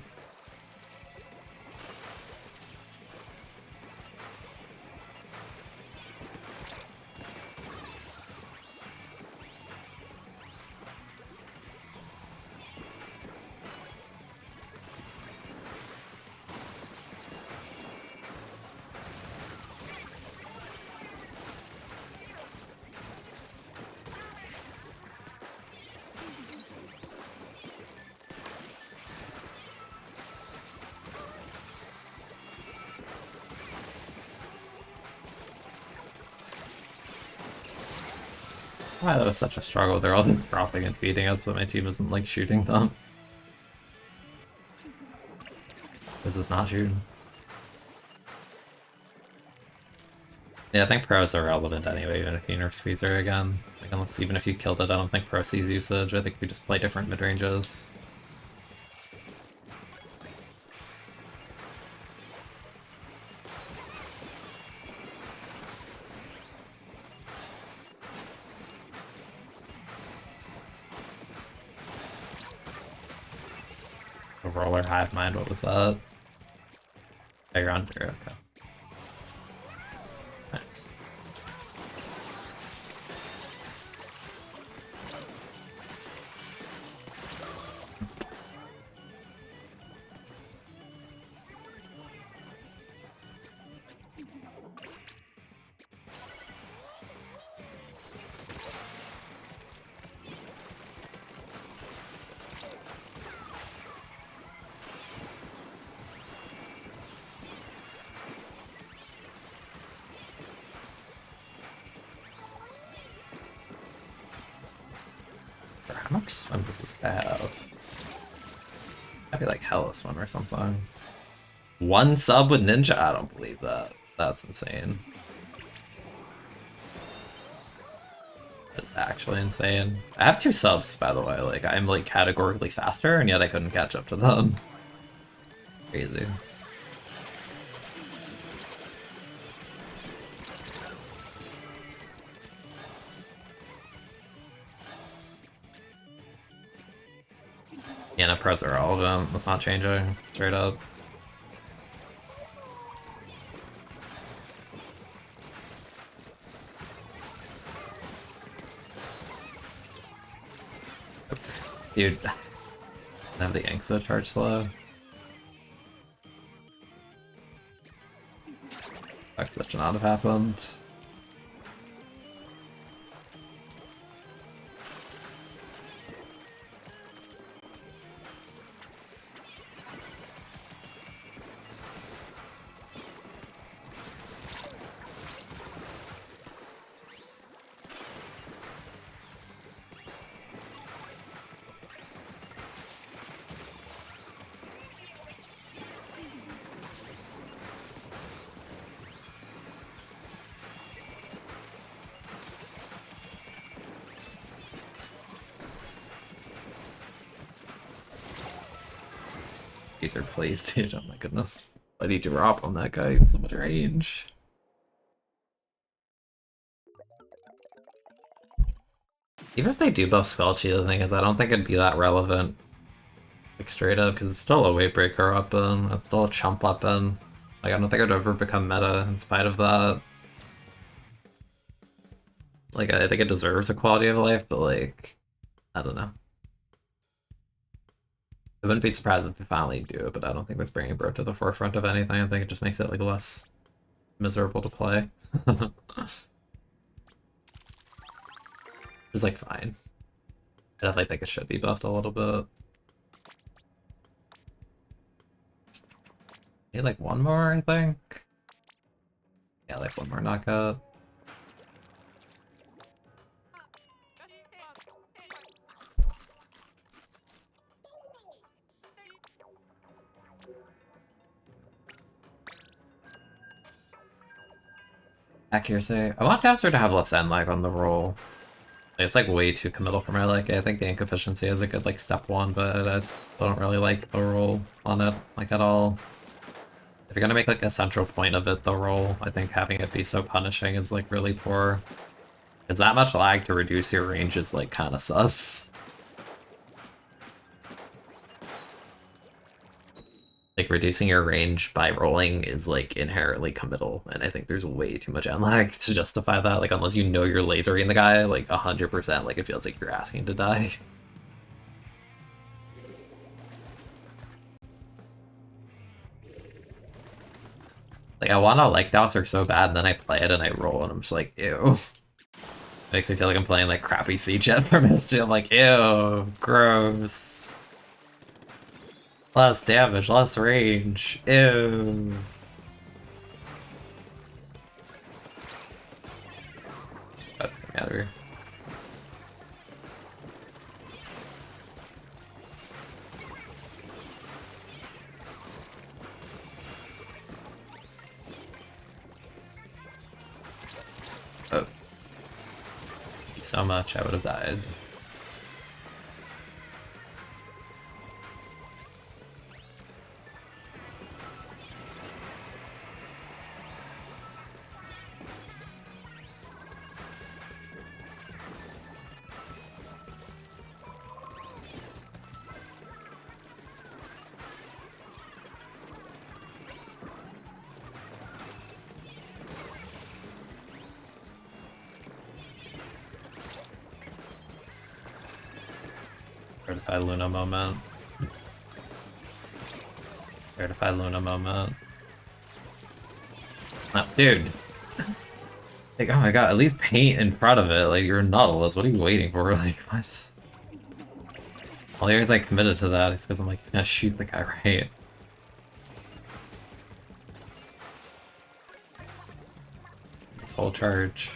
Why that was such a struggle. They're all just dropping and feeding us, but my team isn't like shooting them. This is not shooting. Yeah, I think pros are relevant anyway, even if you nerf Squeezer again. Like, unless even if you killed it, I don't think pro sees usage. I think we just play different mid ranges. A roller hive mind, what was that? Oh, you're under, okay. Nice. How much swim does this guy have? I'd be like hella swim or something. 1 sub with Ninja? I don't believe that. That's insane. That's actually insane. I have 2 subs, by the way. Like, I'm like categorically faster, and yet I couldn't catch up to them. Crazy. Yeah, no pros are relevant. That's not changing. Straight up. Dude, I have the Angsa charge slow. Fuck, that should not have happened. Laser plays, dude. Oh my goodness. I need to drop on that guy with so much range. Even if they do buff Squelchy, the thing is, I don't think it'd be that relevant. Like, straight up, because it's still a weight breaker weapon. It's still a chump weapon. Like, I don't think it'd ever become meta in spite of that. Like, I think it deserves a quality of life, but, like, I don't know. I wouldn't be surprised if they finally do it, but I don't think that's bringing Bro to the forefront of anything. I think it just makes it, like, less miserable to play. It's, like, fine. I definitely think it should be buffed a little bit. Need, like, one more, I think? Yeah, like, one more knockout. Accuracy. I want Dancer to have less end lag on the roll. It's like way too committal for my liking. I think the ink efficiency is a good like step one, but I still don't really like the roll on it like at all. If you're gonna make like a central point of it, the roll, I think having it be so punishing is like really poor. Because that much lag to reduce your range is like kind of sus. Like, reducing your range by rolling is, like, inherently committal, and I think there's way too much end lag to justify that. Like, unless you know you're lasering the guy, like, 100%, like, it feels like you're asking to die. Like, I wanna like Dowser so bad, and then I play it and I roll, and I'm just like, ew. Makes me feel like I'm playing, like, crappy C-Jet for Misty. I'm like, ew, gross. Less damage, less range, ew. Get me out of here. Oh. Thank you so much, I would have died. Certified Luna moment. Certified Luna moment. Oh, dude. Like, oh my god, at least paint in front of it. Like, you're Nautilus. What are you waiting for? Like, what? All the reason I committed to that is because I'm like, he's gonna shoot the guy right. This whole charge.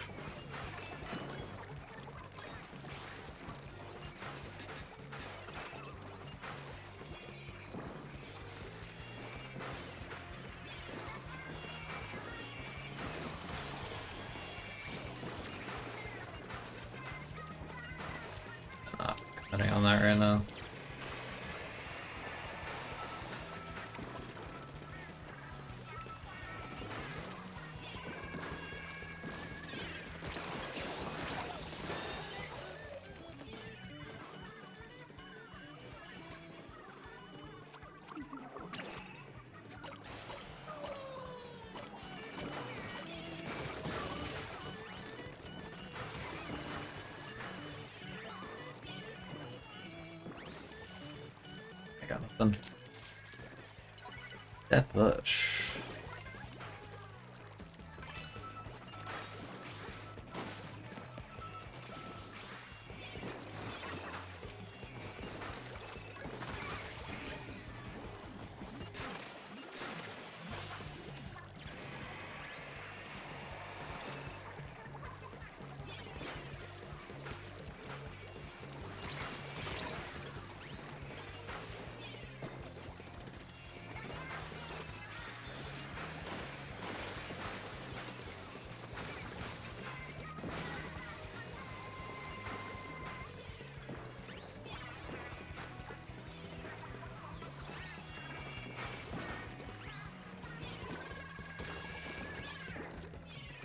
Not committing on that right now. I got nothing. Death Bush.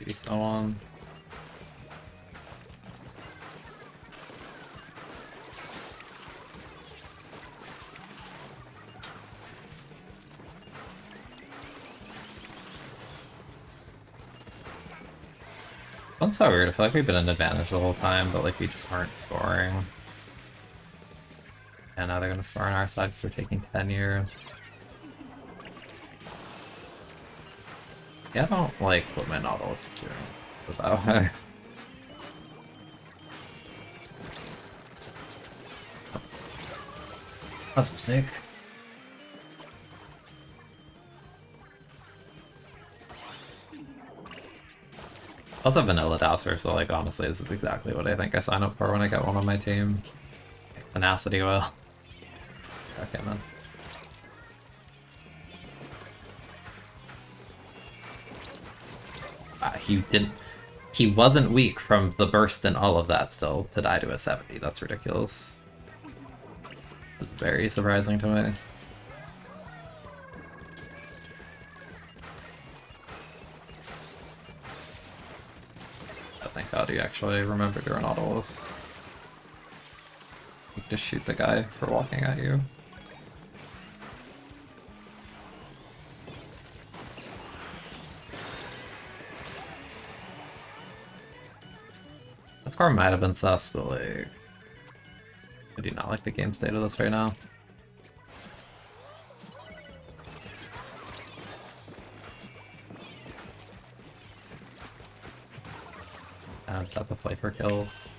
be someone. That's so weird. I feel like we've been in advantage the whole time, but like we just aren't scoring. And now they're gonna score on our side because we're taking 10 years. Yeah, I don't like what my Nautilus is doing. Put it that way. That's a mistake. Also Vanilla Dowser, so like honestly this is exactly what I think I sign up for when I get one on my team. Tenacity oil. Okay, man. He didn't. He wasn't weak from the burst and all of that still to die to a 70. That's ridiculous. It's very surprising to me. Oh, thank God you actually remembered your Nautilus. You can just shoot the guy for walking at you. That score might have been sus, but like... I do not like the game state of this right now. Is that the play for kills?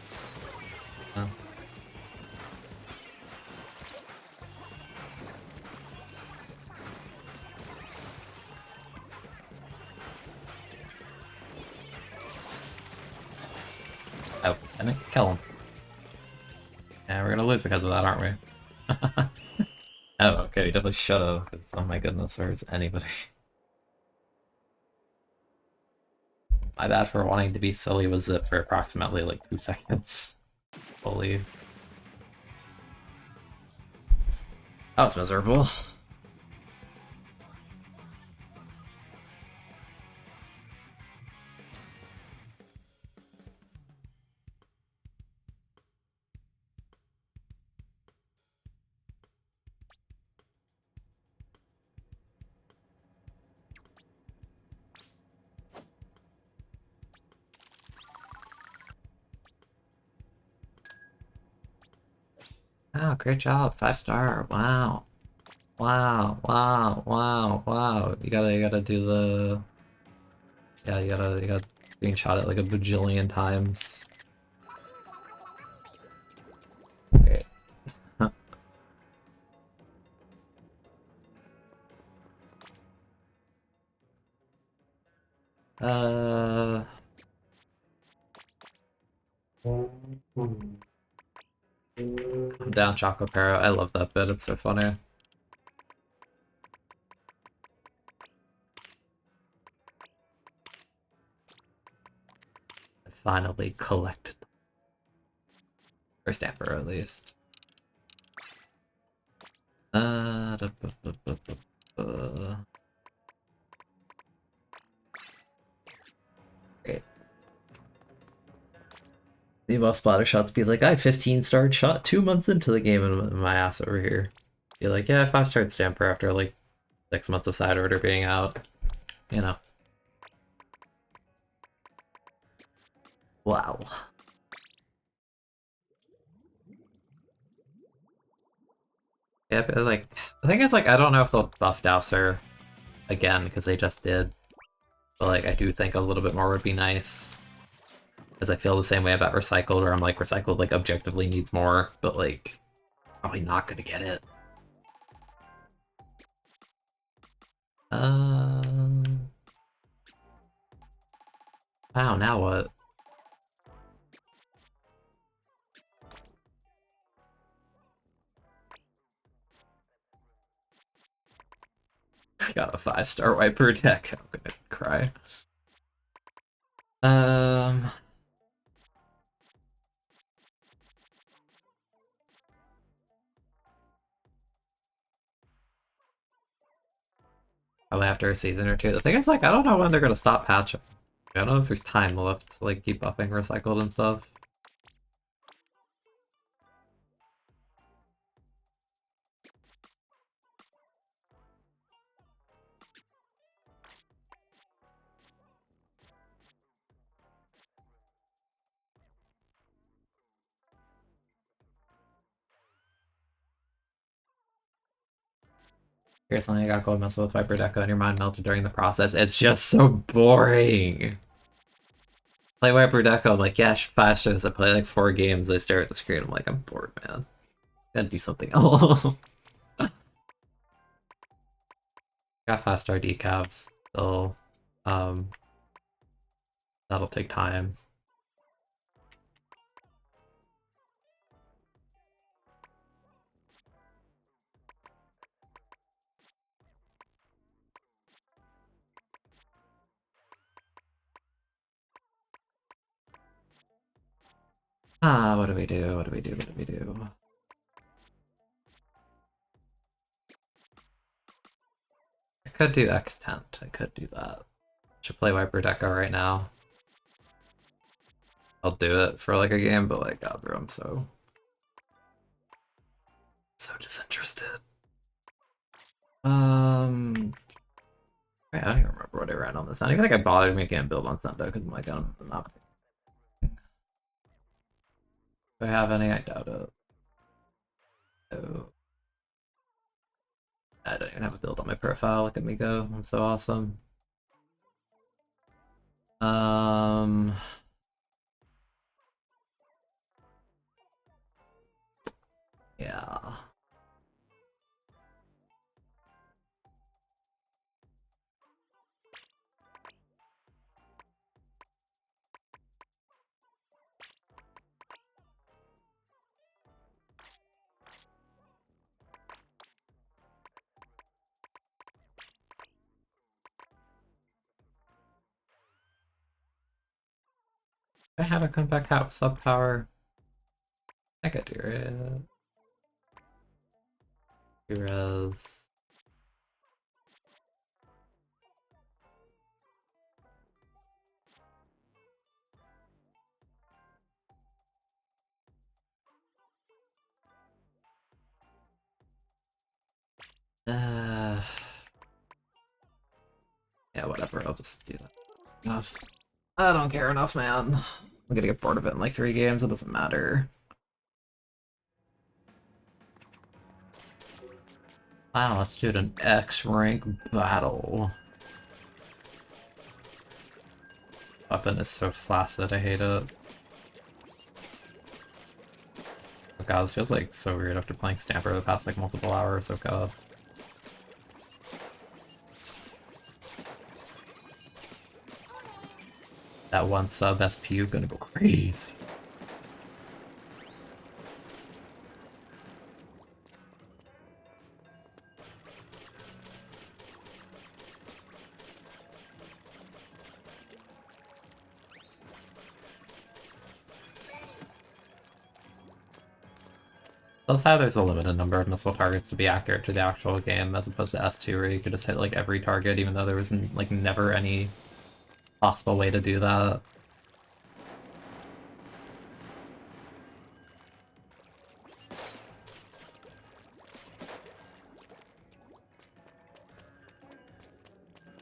No. Oh, I didn't kill him. Yeah, we're gonna lose because of that, aren't we? Oh, okay, we definitely should have, because oh my goodness, where's anybody? My bad for wanting to be silly with Zip for approximately like 2 seconds. Believe. That was miserable. Oh, great job. 5-star. Wow. Wow. Wow. Wow. Wow. You gotta do the... Yeah, you gotta screenshot it like a bajillion times. Great. uh... Calm down, Choco Parrot. I love that bit. It's so funny. I finally collected them. Or Stamper, at least. Da, bu, bu, bu, bu, bu. Great. Meanwhile, splatter shots be like, I 15-starred shot 2 months into the game and my ass over here. Be like, yeah, 5-starred Stamper after like 6 months of side order being out. You know. Wow. Yeah, but like, the thing is, like, I don't know if they'll buff Dowser again, because they just did. But like, I do think a little bit more would be nice. Because I feel the same way about Recycled, where I'm like, Recycled, like, objectively needs more, but like, probably not gonna get it. Wow, now what? Got a 5-star Wiper deck. I'm gonna cry. Probably after a season or two. The thing is, like, I don't know when they're gonna stop patching. I don't know if there's time left to like keep buffing recycled and stuff. Here's something I got gold muscle with Viper Deco and your mind melted during the process. It's just so boring. Play Viper Deco, I'm like, yeah, 5 shows. I play like 4 games. I stare at the screen. I'm like, I'm bored, man. Gotta do something else. Got fast star decavs still. Um, that'll take time. What do we do? What do we do? What do we do? I could do X-Tent. I could do that. Should play Viper Deco right now. I'll do it for like a game, but like, God, bro, I'm so disinterested. I don't even remember what I ran on this. I don't even think I bothered making a build on Sunday because I'm like, I'm not. Do I have any? I doubt it. Oh. I don't even have a build on my profile. Look at me go. I'm so awesome. Yeah. I have a comeback hat sub power. I could do it. Heroes. Yeah, whatever. I'll just do that. Enough. I don't care enough, man. I'm gonna get bored of it in like 3 games. It doesn't matter. Wow, let's do an X rank battle. Weapon is so flaccid, I hate it. Oh god, this feels like so weird after playing Stamper the past like multiple hours, oh god. That one sub SPU gonna go crazy. Plus how there's a limited number of missile targets to be accurate to the actual game, as opposed to S2 where you could just hit like every target even though there was like never any possible way to do that.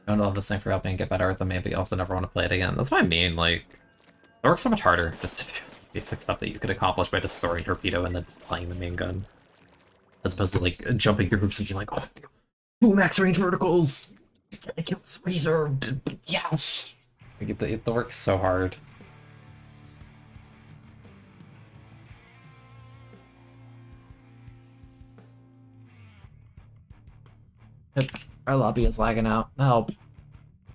I don't love this thing for helping get better at the main, but you also never want to play it again. That's what I mean, like, it works so much harder just to do basic stuff that you could accomplish by just throwing torpedo and then playing the main gun. As opposed to like jumping through groups and being like, oh, 2 max range verticals! I killed Squeezer! Yes! Like, it works so hard. Our lobby is lagging out. Help.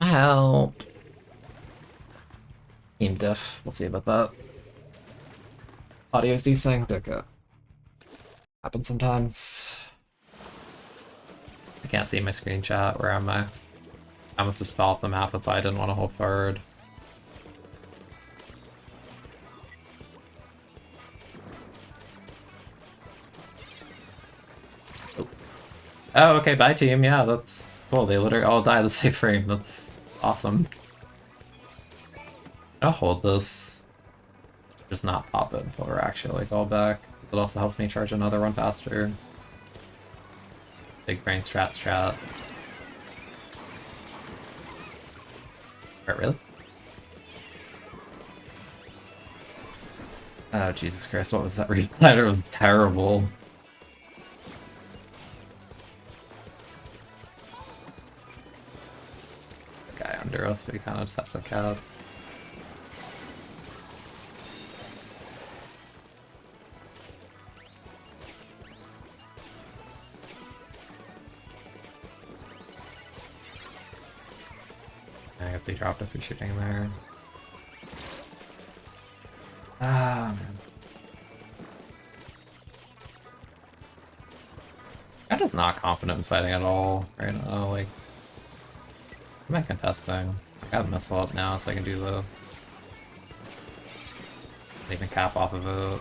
Help. Team diff. We'll see about that. Audio's desynced. Okay. Happens sometimes. I can't see my screen chat. Where am I? I must just fell off the map, that's why I didn't want to hold forward. Oh, okay, bye team. Yeah, that's cool. They literally all die the same frame. That's awesome. I'll hold this. Just not pop it until we're actually like all back. It also helps me charge another one faster. Big brain strat. Wait, really? Oh, Jesus Christ, what was that replay? It was terrible. The guy under us, we kind of just have to cap. I guess he dropped if we're shooting there. Ah, man. I'm just not confident in fighting at all right now. Like, am I contesting? I gotta missile up now so I can do this. Even cap off of it.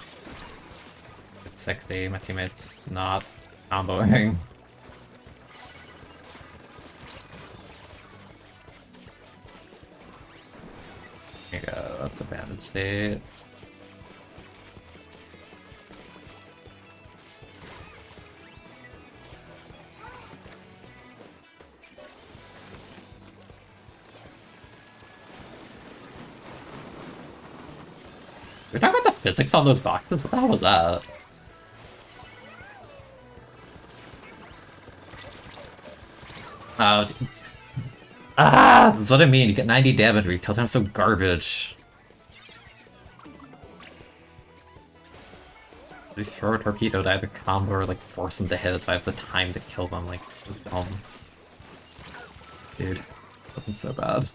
It's 60, my teammate's not comboing. There you go, that's a bandage state. We're talking about the physics on those boxes? What the hell was that? Oh, ah, that's what I mean. You get 90 damage where your kill time's so garbage. You throw a torpedo to either combo or like force them to hit, so I have the time to kill them. Like, dude, that's so bad.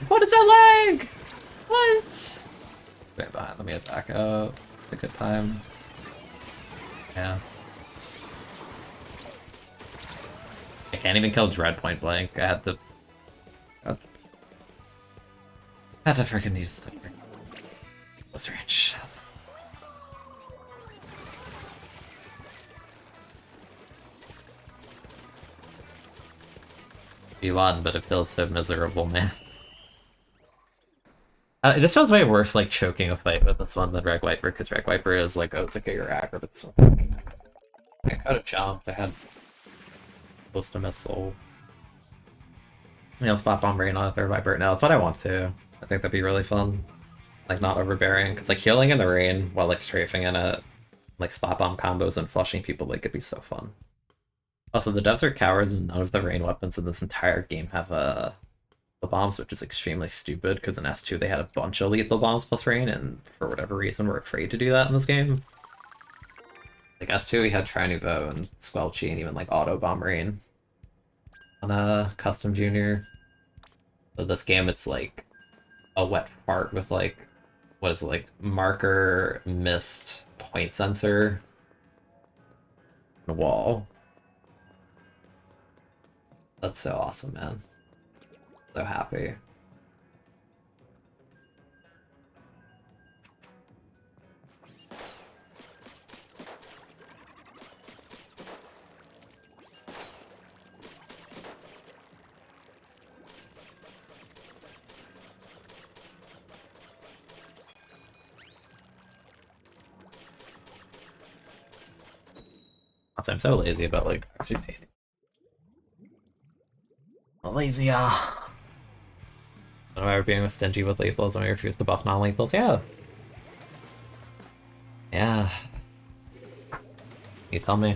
What is that lag? What? Wait, behind. Let me get back up. It's a good time. Yeah. I can't even kill Dread point blank. I had to. I had to freaking use the close range. You won, but it feels so miserable, man. It just feels way worse, like, choking a fight with this one than Reg Viper, because Reg Viper is like, oh, it's a bigger aggro, but this one... I could have jumped, I had close to missile. You know, spot bomb rain on the third Viper. No, that's what I want to. I think that'd be really fun. Like, not overbearing, because, like, healing in the rain while, like, strafing in it, like, spot bomb combos and flushing people, like, could be so fun. Also, the devs are cowards, and none of the rain weapons in this entire game have, the bombs, which is extremely stupid because in S2 they had a bunch of lethal bombs plus rain, and for whatever reason we're afraid to do that in this game. Like S2 we had Tri Nouveau and Squelchy and even like auto bomb rain on a custom junior. So this game it's like a wet fart with like, what is it, like marker, mist, point sensor, and a wall. That's so awesome, man. So happy. Also, I'm so lazy about like actually painting. Lazy, I don't know why we're being stingy with lethals when we refuse to buff non-lethals. Yeah. Yeah. You tell me.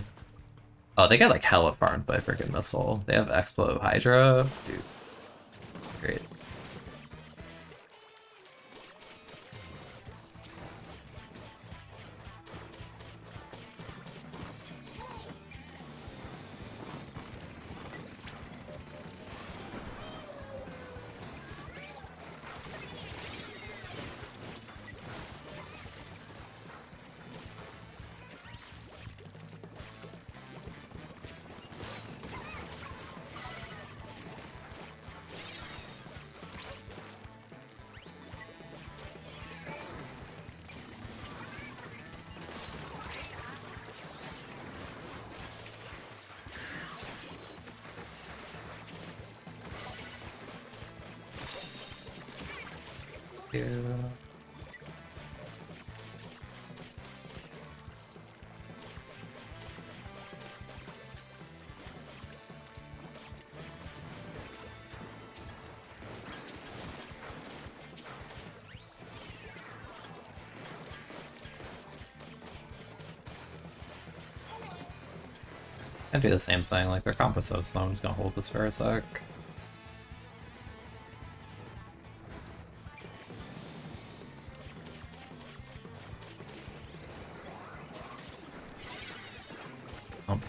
Oh, they get like hella farmed by freaking missile. They have Explo Hydra. Dude. Great. Yeah. I do the same thing, like their combo's so slow, I'm just gonna hold this for a sec. Oh.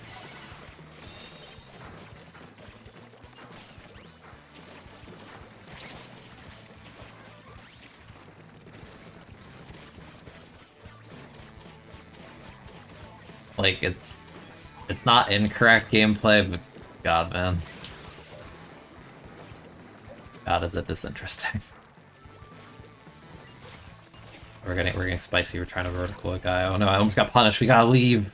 Like it's not incorrect gameplay, but god man. God, is it disinteresting. We're getting spicy, we're trying to vertical a guy. Oh no, I almost got punished, we gotta leave!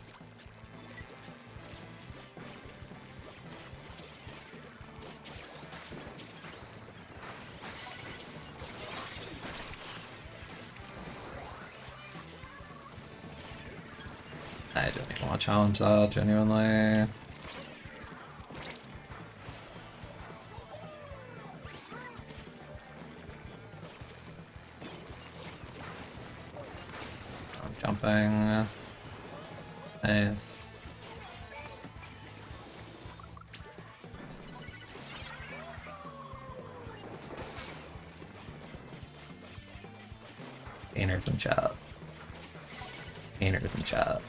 I don't even want to challenge that, genuinely. I'm jumping. Nice. Gainers in chat. Gainers in chat.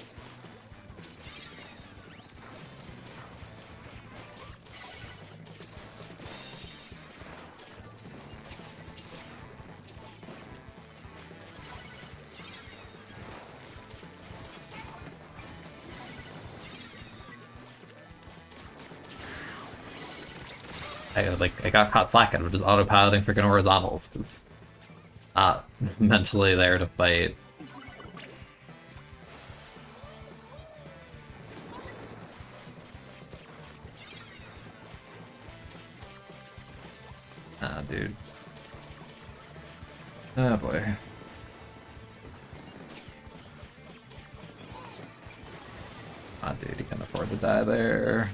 I got caught slacking with just autopiloting freaking horizontals because not mentally there to fight. Ah, dude. Oh boy. Ah, dude, you can afford to die there.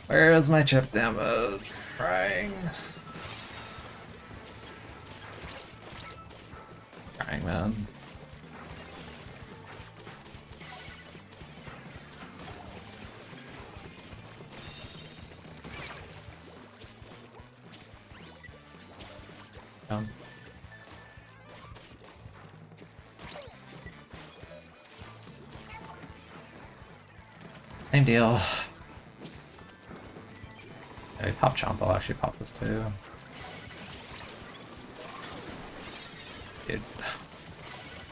Where is my chip damage? Crying. Crying, man. Come. Same deal. Hey, pop chomp, I'll actually pop this too. Dude.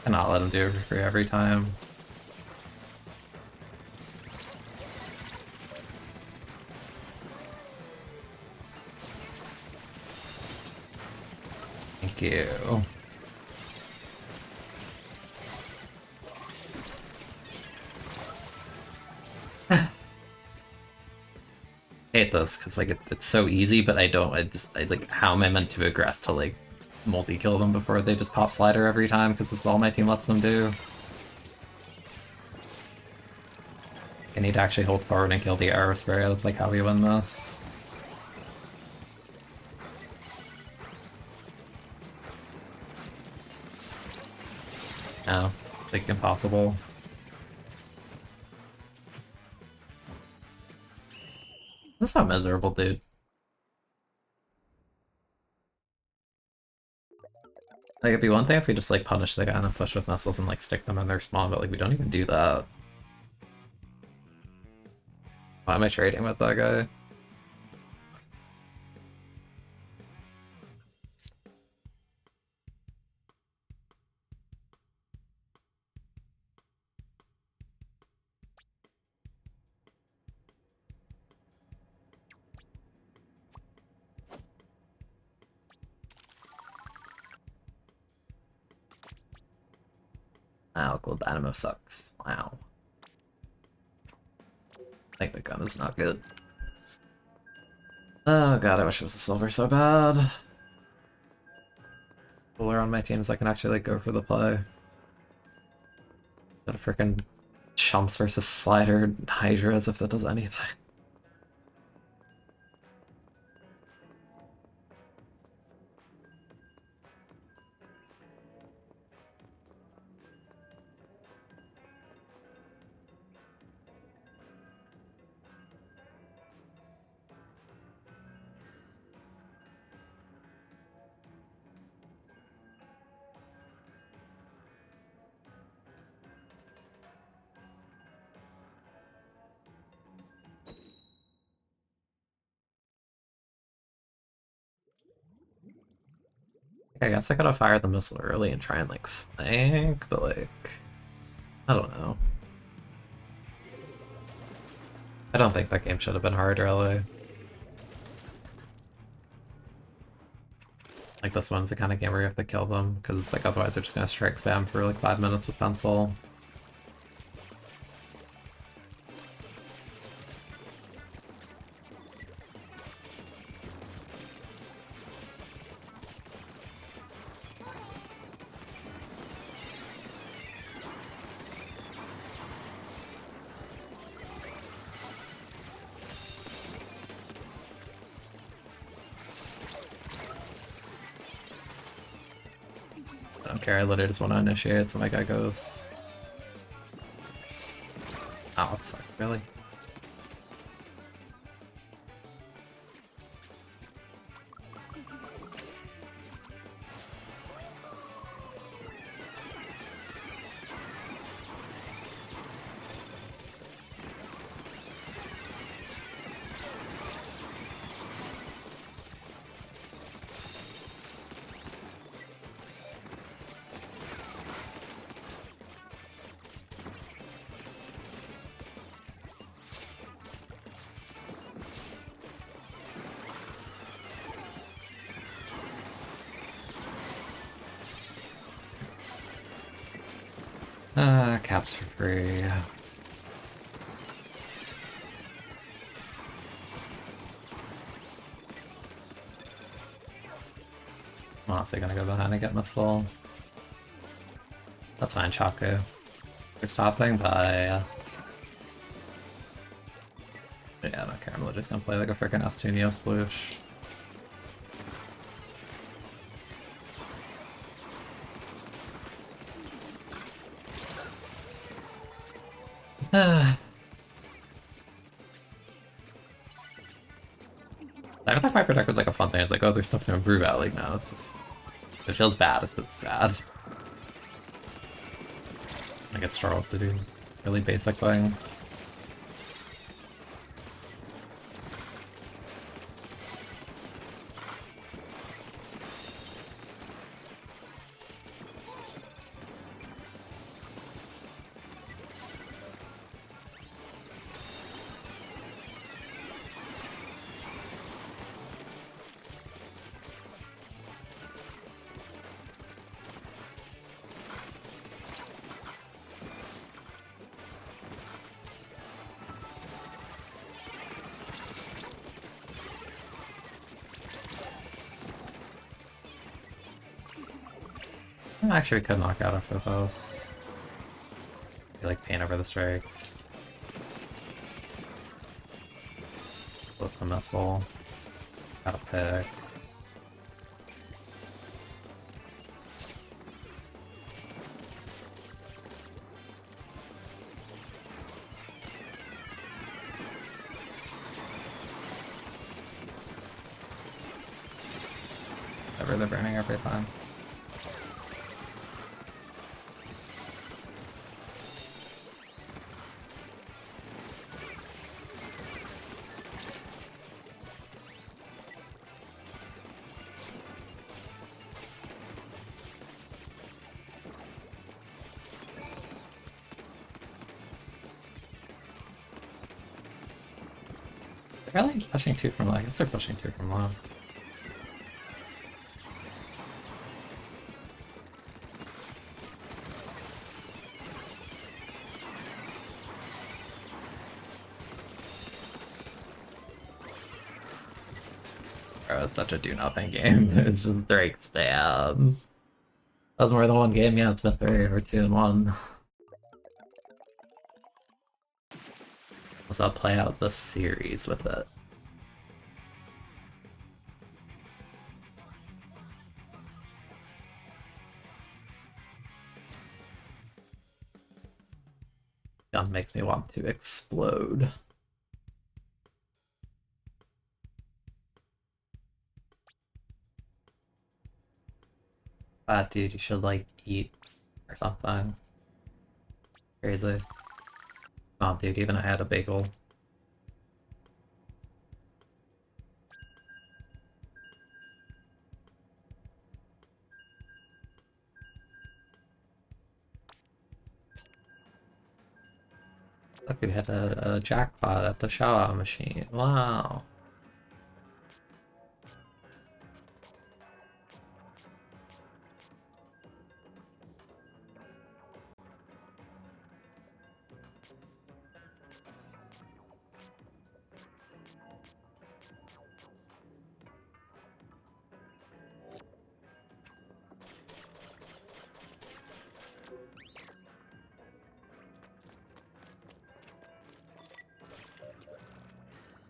Cannot let him do it for free every time. Thank you. Hate this because like it's so easy, but I like how am I meant to aggress to like multi-kill them before they just pop slider every time because it's all my team lets them do. I need to actually hold forward and kill the arrow spray. That's like how we win this. No, like impossible. This is so miserable, dude. Like, it'd be one thing if we just, like, punish the guy and then push with missiles and, like, stick them in their spawn, but, like, we don't even do that. Why am I trading with that guy? Wow, Gold Dynamo sucks. Wow. I think the gun is not good. Oh god, I wish it was a silver so bad. Cooler on my teams, I can actually like go for the play. Instead of freaking chumps versus slider Hydra as if that does anything. I guess I could have fired the missile early and try and like flank, but like I don't know. I don't think that game should have been hard early. Like this one's the kind of game where you have to kill them, because like otherwise they're just gonna strike spam for like 5 minutes with pencil. I don't care, I literally just want to initiate, so my guy goes. Oh, that sucked, really? Caps for free. I'm honestly gonna go behind and get missile. That's fine, Chaku. You're stopping by. Yeah, I don't care. I'm literally just gonna play like a freaking S2 Neo sploosh. I thought Viper deck was like a fun thing. It's like, oh, there's stuff to improve at. Like, no, it's just it feels bad if it's bad. I get Charles to do really basic things. Actually, we could knock out a Phobos. Like paint over the strikes. Close the missile. Got a pick. Whatever, they're burning every time. They're really pushing 2 from low. I guess they're pushing 2 from low. Bro, it's such a do-nothing game. It's just Drake spam. That's more than one game, yeah, it's been 3 or 2 in 1. So I'll play out the series with it. Gun makes me want to explode. Dude, you should like eat or something. Crazy. Oh, dude, even I had a bagel. Look, we had a jackpot at the Shaw machine. Wow.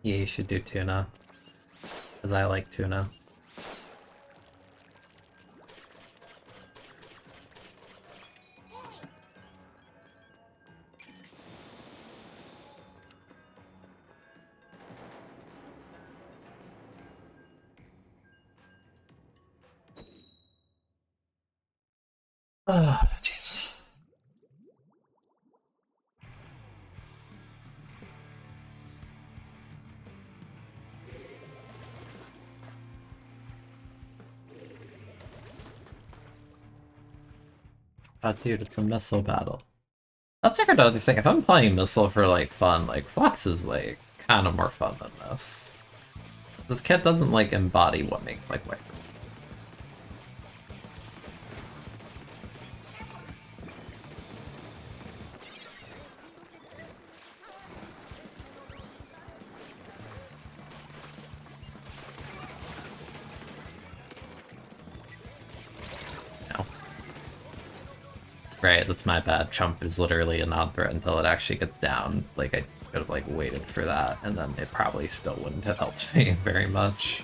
Yeah, you should do tuna. Because I like tuna. Oh, jeez. Oh, dude, it's a missile battle. That's like another thing. If I'm playing missile for like fun, like Fox is like kind of more fun than this. This kid doesn't like embody what makes like Wicker. No. Right, that's my bad. Chump is literally a non-threat until it actually gets down. Like I could have like waited for that, and then it probably still wouldn't have helped me very much.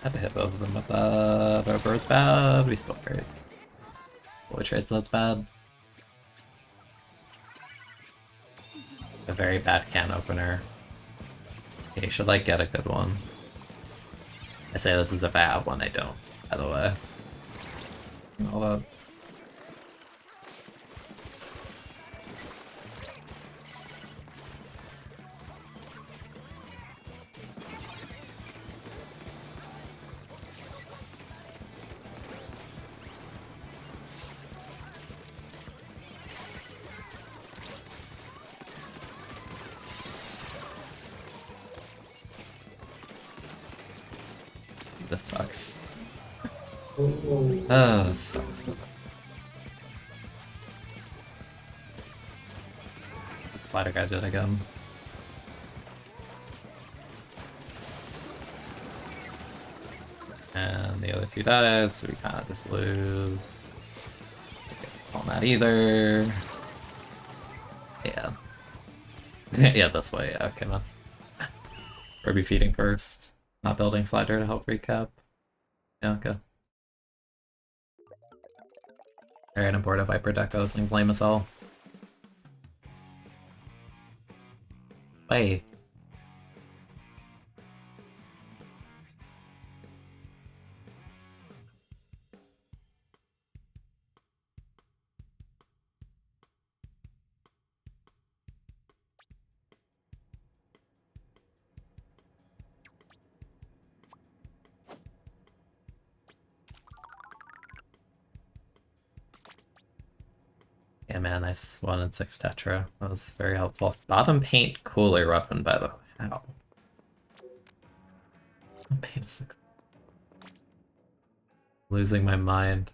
Had to hit both of them with that. Over's bad. We still trade. Boy trades, that's bad. A very bad can opener. Yeah, you should like get a good one. I say this is a bad one, I don't, by the way. All that. This sucks. Oh, this sucks. Slider guy did again. And the other two died, so we kind of just lose. On that either. Yeah. Yeah, this way, yeah, okay, man. Ruby feeding first. Not building slider to help recap. Yeah, okay. Alright, I'm bored of Viper deck, those things lame as hell. Wait. Yeah, man, nice 1 and 6 Tetra. That was very helpful. Bottom paint cooler weapon, by the way. How? Paint is losing my mind.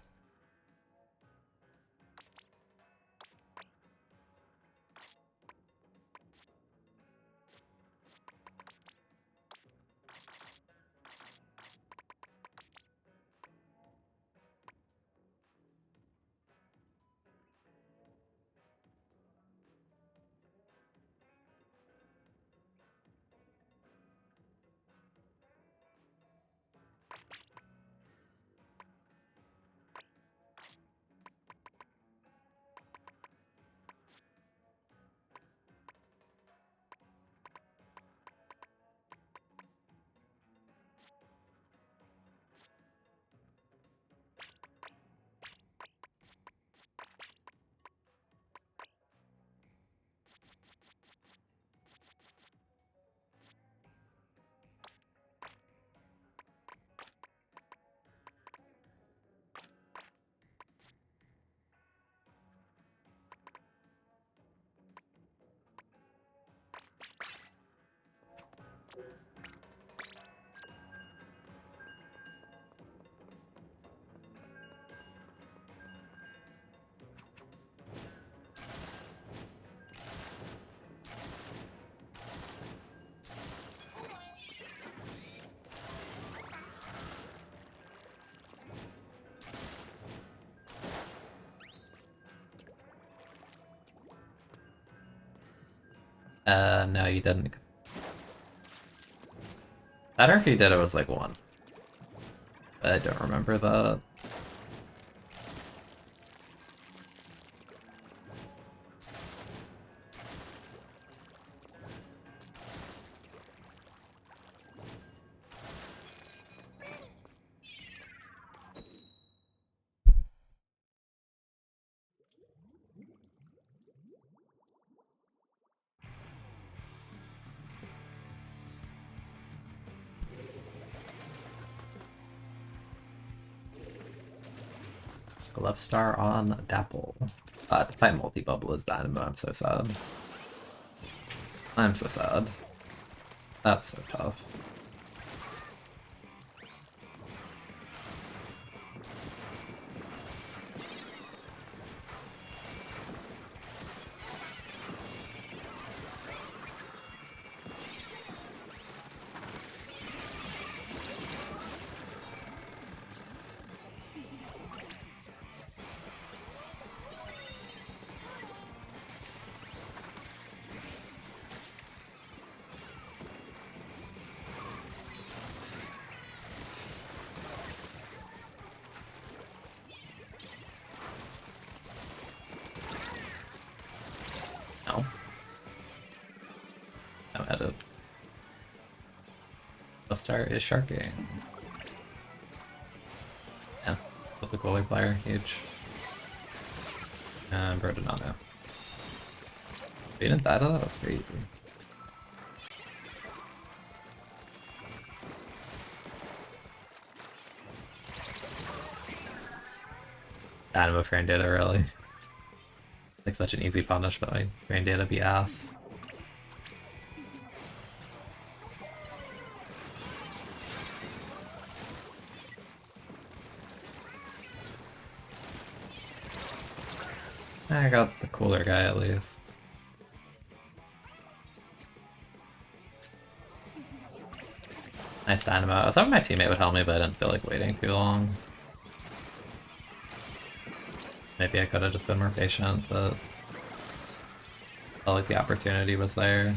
No, you didn't. Better if you did, it was like 1. I don't remember that. Left star on Dapple. To fight multi-bubble is Dynamo. I'm so sad. I'm so sad. That's so tough. No. No edit. Left star is sharking. Yeah, with the goalie player, huge. Bro did not know. We didn't die to that? That's crazy. Dynamo Frame data, really. Like such an easy punish, but my Frame data be ass. I got the cooler guy at least. Nice Dynamo. I was hoping my teammate would help me, but I didn't feel like waiting too long. Maybe I could have just been more patient, but I felt like the opportunity was there.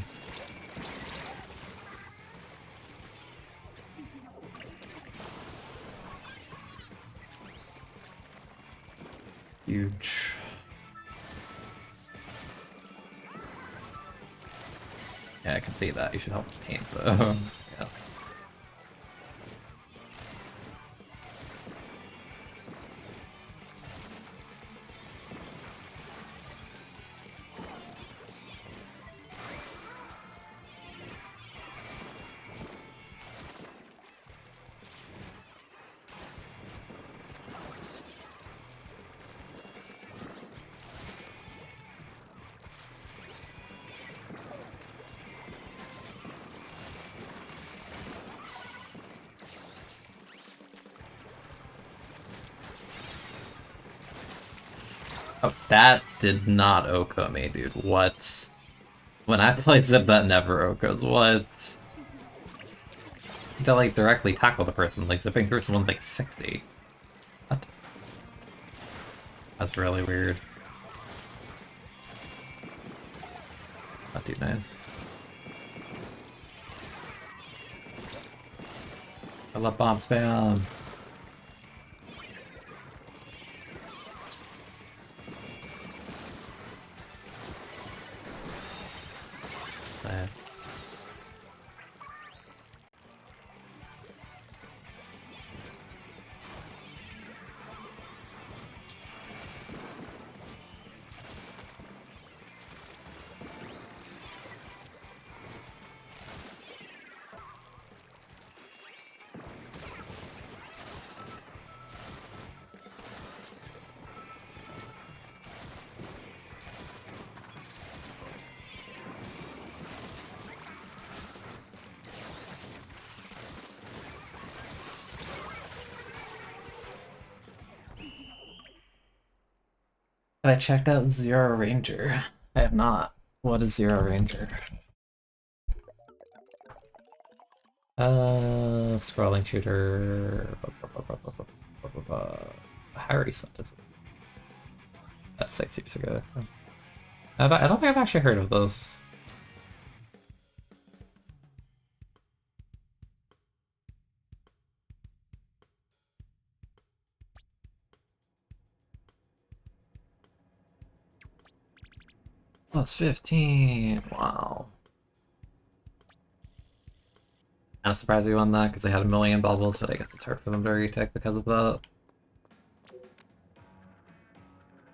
Huge. Yeah, I can see that. You should help us paint, though. Yeah. Oh, that did not Oko me, dude. What? When I play Zip, that never Okos. What? You gotta, like, directly tackle the person, like, zipping through someone's, like, 60. What? That's really weird. Not too nice. I love bomb spam. Nice. Have I checked out Zero Ranger? I have not. What is Zero Ranger? Scrolling shooter. How recent is it? That's 6 years ago. I don't think I've actually heard of this. Plus 15. Wow. I'm surprised we won that because they had a million bubbles, but I guess it's hard for them to retake because of that.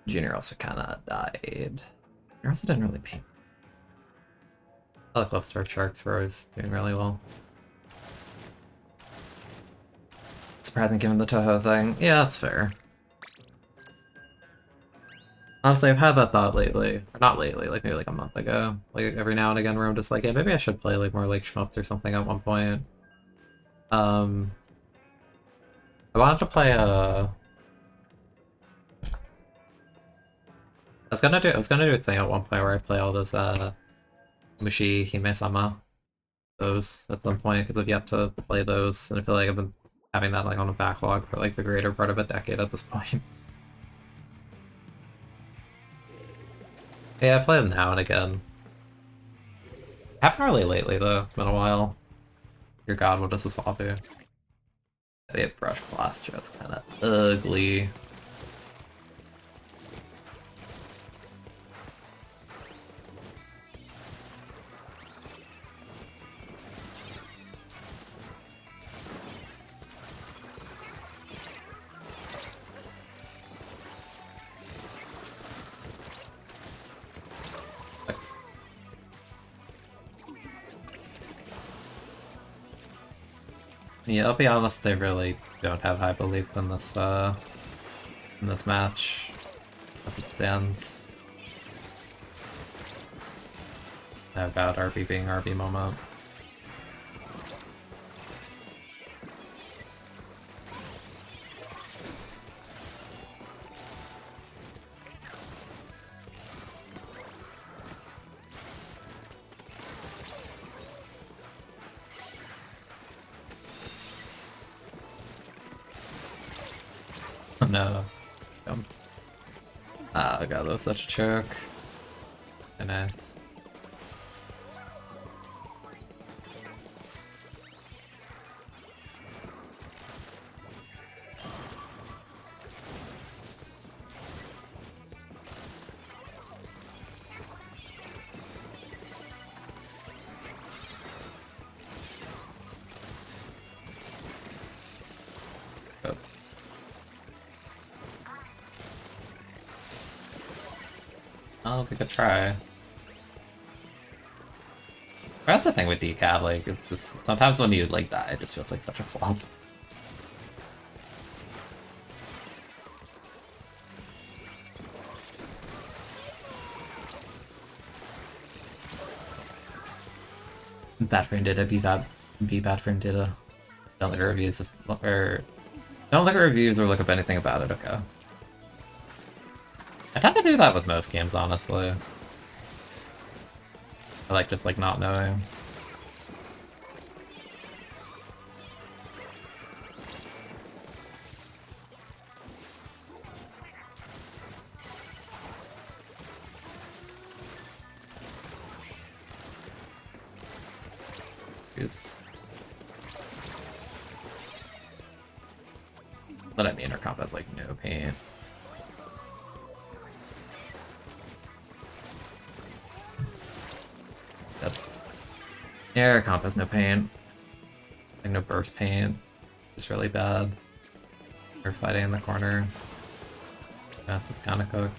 Junior also kind of died. Junior also didn't really paint. I like Love Star Sharks were always doing really well. Surprising given the Toho thing. Yeah, that's fair. Honestly, I've had that thought lately. Or not lately, like maybe like a month ago. Like every now and again where I'm just like, yeah, maybe I should play like more like shmups or something at one point. I wanted to play I was gonna do a thing at one point where I play all those Mushi Hime-sama. Those at some point, because I've yet to play those, and I feel like I've been having that like on a backlog for like the greater part of a decade at this point. Yeah, I play them now and again. Haven't really lately though, it's been a while. Dear God, what does this all do? They have brush blaster, that's kinda ugly. Thanks. Yeah, I'll be honest, I really don't have high belief in this match as it stands. About RB being RB moment. No. Oh god, that was such a choke. Nice. Oh. Oh, it's a good try. That's the thing with decaf, like, it's just, sometimes when you, like, die, it just feels like such a flop. Bad Friend did a be bad friend did a. Don't look at reviews, just look, or don't look at reviews or look up anything about it, okay? I tend to do that with most games, honestly. I like just like not knowing. Jeez. But I mean, her comp has like no pain. Yep. Yeah, her comp has no pain. Like no burst pain. It's really bad. Her fighting in the corner. That's just kind of cooked.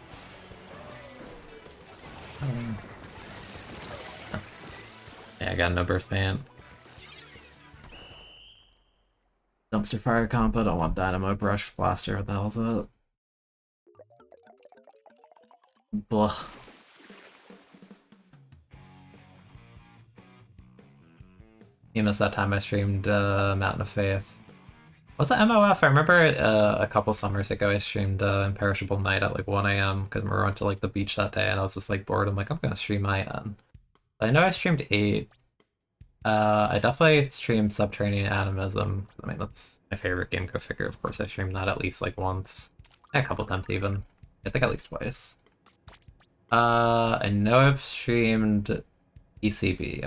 Yeah, I got no burst pain. Dumpster fire comp, I don't want dynamo brush blaster, what the hell's that? Blah. You missed that time I streamed Mountain of Faith. What's that MOF? I remember a couple summers ago I streamed Imperishable Night at like 1 a.m. because we went to like the beach that day and I was just like bored. I'm like, I'm gonna stream IN. I know I streamed 8. I definitely streamed Subterranean Animism. I mean, that's my favorite game figure. Of course, I streamed that at least like once. A couple times even. I think at least twice. I know I've streamed ECB.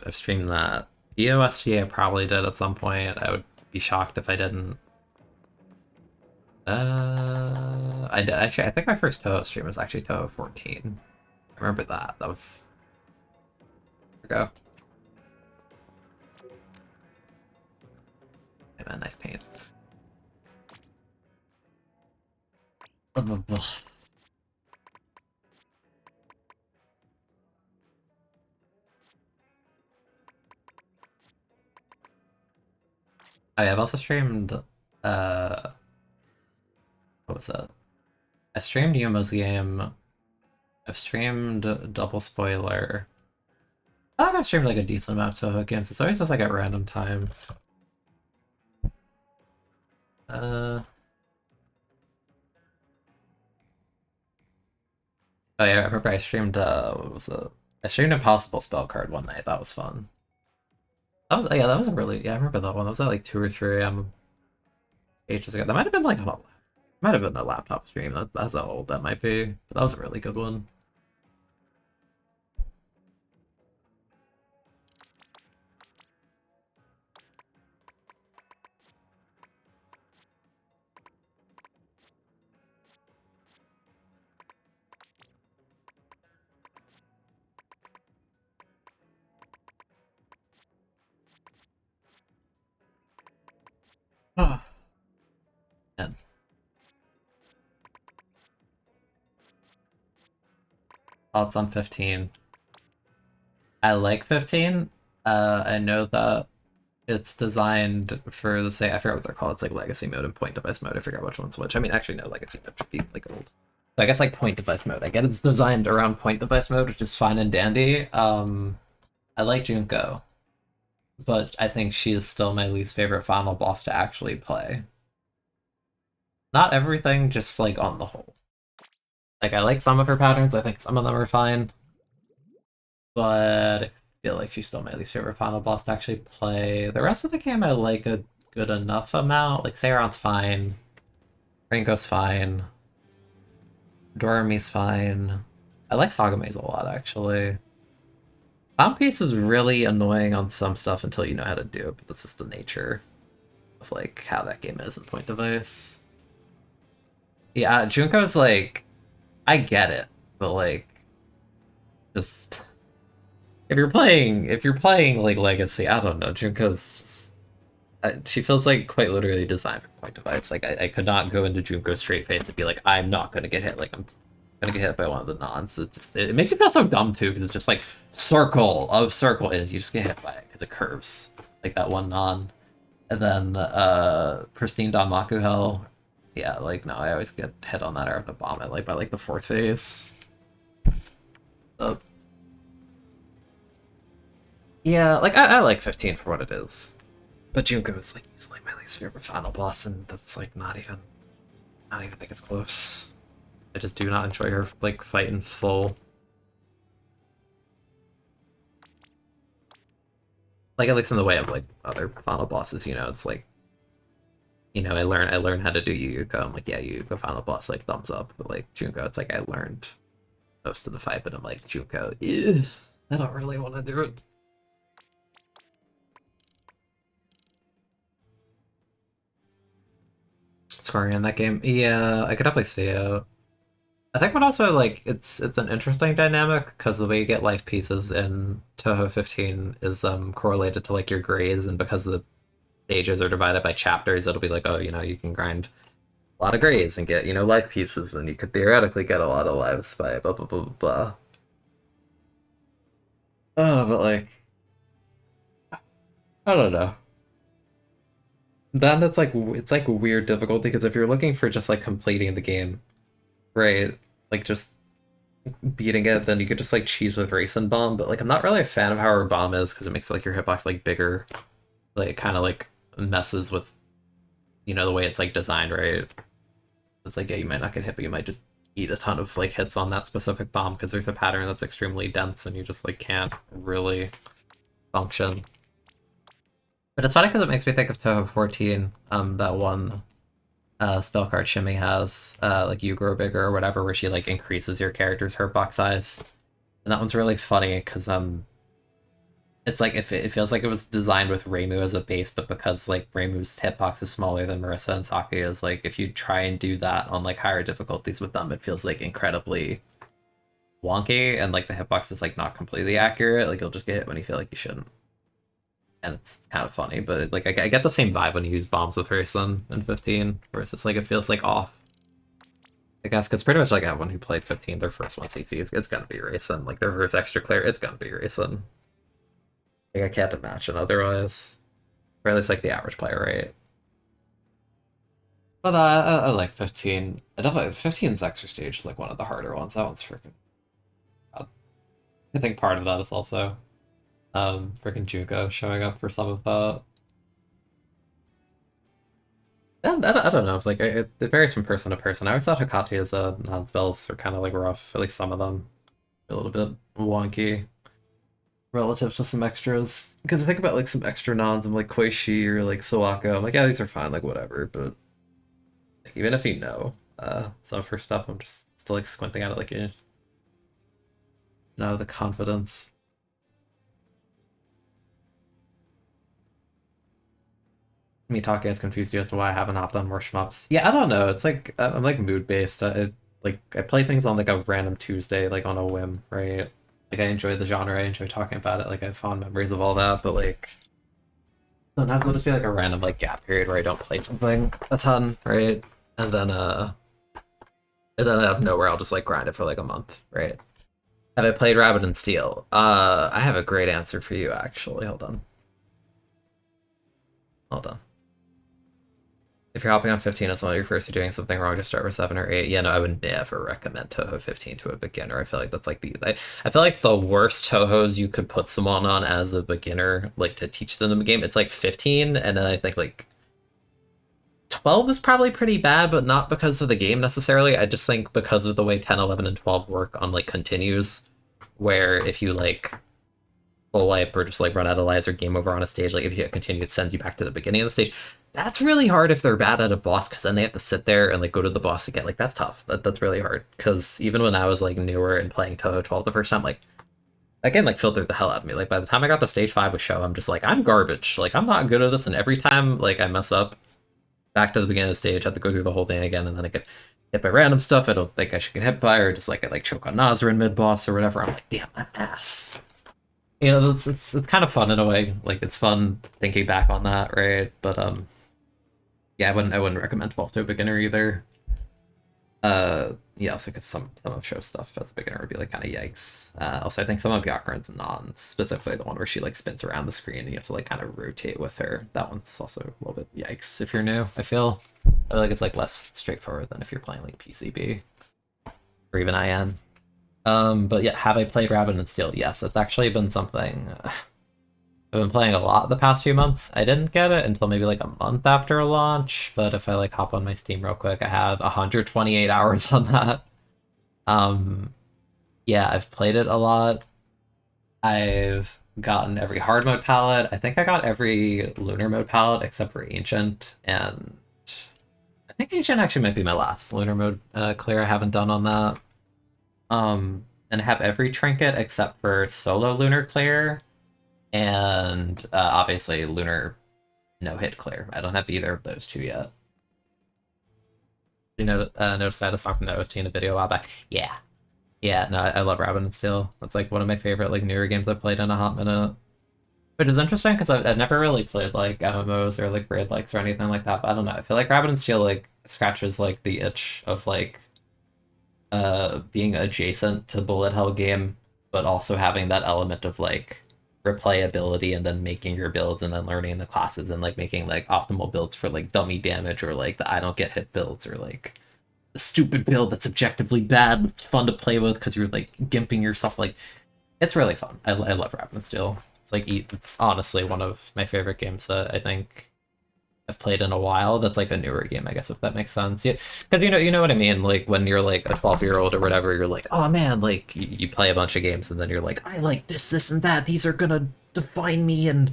I've streamed that. EOSG I probably did at some point. I would be shocked if I didn't. Actually, I think my first Toho stream was actually Toho 14. I remember that. That was... There we go. Hey man, nice paint. I've also streamed, what was that? I streamed Yuma's game. I've streamed Double Spoiler. I think I've streamed like a decent amount of Toho games. It's always just like at random times. Oh yeah, I remember I streamed, what was it? I streamed Impossible Spell Card one night. That was fun. That was, yeah, that was a really, yeah, I remember that one. That was at like 2 or 3 a.m. ages ago. That might have been like on a, might have been a laptop stream. That's how old that might be. But that was a really good one. Man. Thoughts on 15? I like 15. I know that it's designed for the same, I forgot what they're called. It's like legacy mode and point device mode. I forgot which one's which. I mean, actually, no, legacy mode should be like old. So I guess like point device mode. I get it's designed around point device mode, which is fine and dandy. I like Junko, but I think she is still my least favorite final boss to actually play. Not everything, just like on the whole. Like I like some of her patterns. I think some of them are fine, but I feel like she's still my least favorite final boss to actually play. The rest of the game I like a good enough amount. Like Seiron's fine, Ringo's fine, Dorami's fine. I like Sagamaze a lot actually. Clown Piece is really annoying on some stuff until you know how to do it, but this is the nature of like how that game is in point device. Yeah, Junko's like, I get it, but like, just if you're playing like Legacy, I don't know, Junko's just, she feels like quite literally designed for point device. Like I could not go into Junko straight face and be like, I'm not gonna get hit. Like I'm gonna get hit by one of the nons. It makes you feel so dumb too because it's just like circle of circle and you just get hit by it because it curves like that one non. And then Pristine Danmaku Hell. Yeah, like no, I always get hit on that arrow to bomb it like by like the 4th phase. Yeah, like I like 15 for what it is. But Junko is like easily my least favorite final boss, and that's like not even think it's close. I just do not enjoy her like fighting full. Like at least in the way of like other final bosses, it's like I learned how to do Yuyuko. I'm like, yeah, Yuyuko final boss, like thumbs up. But like Junko, it's like I learned most of the fight, but I'm like, Junko, I don't really want to do it. Scoring in that game, yeah, I could definitely see it. I think, but also like it's an interesting dynamic because the way you get life pieces in Toho 15 is correlated to like your grades, and because the stages are divided by chapters, it'll be like, oh, you can grind a lot of grades and get life pieces, and you could theoretically get a lot of lives by blah blah blah blah blah. Oh, but like I don't know. Then it's like weird difficulty because if you're looking for just like completing the game, right? Like just beating it, then you could just like cheese with Racing Bomb. But like I'm not really a fan of how her bomb is because it makes like your hitbox like bigger. Like it kind of like messes with the way it's like designed, right? It's like, yeah, you might not get hit, but you might just eat a ton of like hits on that specific bomb because there's a pattern that's extremely dense and you just like can't really function. But it's funny because it makes me think of Toho 14, that one spell card Shimmy has, like You Grow Bigger or whatever, where she like increases your character's hurt box size. And that one's really funny because it's like if it feels like it was designed with Reimu as a base, but because like Reimu's hitbox is smaller than Marissa and Sakuya's, like if you try and do that on like higher difficulties with them, it feels like incredibly wonky, and like the hitbox is like not completely accurate. Like you'll just get hit when you feel like you shouldn't, and it's kind of funny. But like I get the same vibe when you use bombs with Racing in 15, where it's just like it feels like off. I guess because pretty much like everyone who played 15, their first one CC, it's gonna be Racing. Like their first extra clear, it's gonna be Racing. Like I can't imagine otherwise. Or at least like the average player rate. But I like 15. I definitely 15's extra stage is like one of the harder ones. That one's freaking bad. I think part of that is also freaking Junko showing up for some of that. And I don't know if like it varies from person to person. I always thought Hokata's non-spells are kind of like rough. At least some of them a little bit wonky relative to some extras. Because I think about like some extra nons, I'm like Koishi or like Sawako. I'm like, yeah, these are fine, like whatever. But even if you know some of her stuff, I'm just still like squinting at it like the confidence. Me talking has confused you as to why I haven't hopped on more shmups. Yeah, I don't know. It's like I'm like mood based. I play things on like a random Tuesday, like on a whim, right? Like I enjoy the genre, I enjoy talking about it, like I have fond memories of all that, but like sometimes it'll just be like a random like gap period where I don't play something a ton, right? And then out of nowhere I'll just like grind it for like a month, right? Have I played Rabbit and Steel? I have a great answer for you actually. Hold on. Hold on. If you're hopping on 15 as one of your first, you're doing something wrong, just start with 7 or 8. Yeah, no, I would never recommend Toho 15 to a beginner. I feel like that's like I feel like the worst Tohos you could put someone on as a beginner, like to teach them the game, it's like 15, and then I think like 12 is probably pretty bad, but not because of the game necessarily. I just think because of the way 10, 11, and 12 work on like continues, where if you like full wipe or just like run out of lives or game over on a stage, like if you hit continue, it sends you back to the beginning of the stage. That's really hard if they're bad at a boss, because then they have to sit there and like go to the boss again. Like that's tough. That's really hard. Because even when I was like newer and playing Toho 12 the first time, like that game like filtered the hell out of me. Like by the time I got to stage 5 with Show, I'm just like, I'm garbage. Like I'm not good at this, and every time like I mess up, back to the beginning of the stage, I have to go through the whole thing again, and then I get hit by random stuff I don't think I should get hit by, or just like I like choke on Nazar in mid boss or whatever. I'm like, damn, my ass. It's kind of fun in a way. Like it's fun thinking back on that, right? But yeah, I wouldn't recommend 12 to a beginner either. Yeah, also because some of Show stuff as a beginner would be like kind of yikes. Also, I think some of Byakuran's non, specifically the one where she like spins around the screen and you have to like kind of rotate with her. That one's also a little bit yikes if you're new. I feel like it's like less straightforward than if you're playing like PCB or even IN. But yeah, have I played Rabbit and Steel? Yes, it's actually been something I've been playing a lot the past few months. I didn't get it until maybe like a month after launch, but if I like hop on my Steam real quick, I have 128 hours on that. Yeah, I've played it a lot. I've gotten every hard mode palette. I think I got every lunar mode palette except for Ancient, and I think Ancient actually might be my last lunar mode clear I haven't done on that. And I have every trinket except for solo lunar clear, and obviously lunar no hit clear. I don't have either of those two yet. You know, notice I had to talk from the OST in a video a while back. Yeah, yeah. No, I love Rabbit and Steel. That's like one of my favorite like newer games I've played in a hot minute. Which is interesting because I've never really played like MMOs or like raid likes or anything like that. But I don't know. I feel like Rabbit and Steel like scratches like the itch of like being adjacent to bullet hell game, but also having that element of like replayability and then making your builds and then learning the classes and like making like optimal builds for like dummy damage or like the I don't get hit builds or like a stupid build that's objectively bad but it's fun to play with because you're like gimping yourself. Like it's really fun. I love Rapid Steel. It's like it's honestly one of my favorite games that I think I've played in a while. That's like a newer game, I guess, if that makes sense. Yeah, because you know what I mean. Like when you're like a 12-year-old or whatever, you're like, oh man, like you play a bunch of games and then you're like, I like this, and that. These are gonna define me, and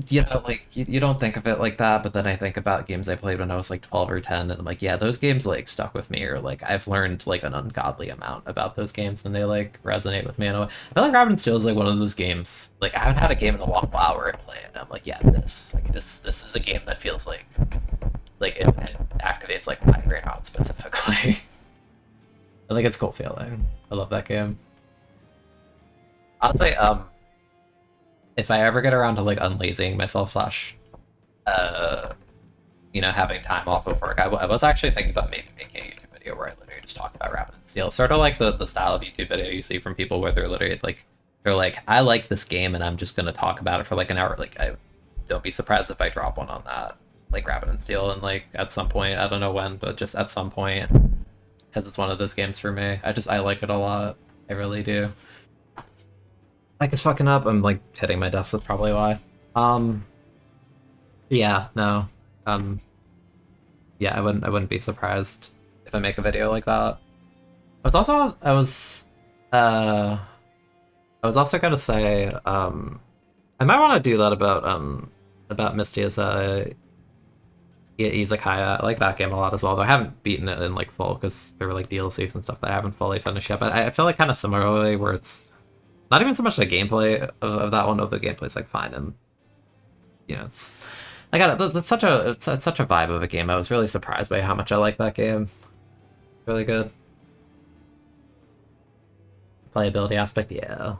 you know, like you don't think of it like that. But then I think about games I played when I was like 12 or 10, and I'm like, yeah, those games like stuck with me, or like I've learned like an ungodly amount about those games, and they like resonate with me. And I feel like Rabbit and Steel is like one of those games. Like I haven't had a game in a long while where I play it, and I'm like, yeah, this is a game that feels like it activates like my brain out specifically. I think it's cool feeling. I love that game. Honestly, if I ever get around to like unlazying myself slash uh you know, having time off of work, I was actually thinking about maybe making a YouTube video where I literally just talk about Rapid and Steel, sort of like the style of YouTube video you see from people where they're literally like I like this game and I'm just gonna talk about it for like an hour. Like I don't be surprised if I drop one on that, like Rapid and Steel, and like at some point, I don't know when, but just at some point, because it's one of those games for me. I like it a lot. I really do. Like it's fucking up. I'm like hitting my desk. That's probably why. Um. Yeah. No. Um. Yeah. I wouldn't be surprised if I make a video like that. Uh. I was also gonna say. I might want to do that about Misty as Izakaya. I like that game a lot as well, though I haven't beaten it in like full because there were like DLCs and stuff that I haven't fully finished yet. But I feel like kind of similarly where it's not even so much the gameplay of that one, though the gameplay's like fine, and you know it's I got it. It's such a vibe of a game. I was really surprised by how much I like that game. Really good playability aspect, yeah.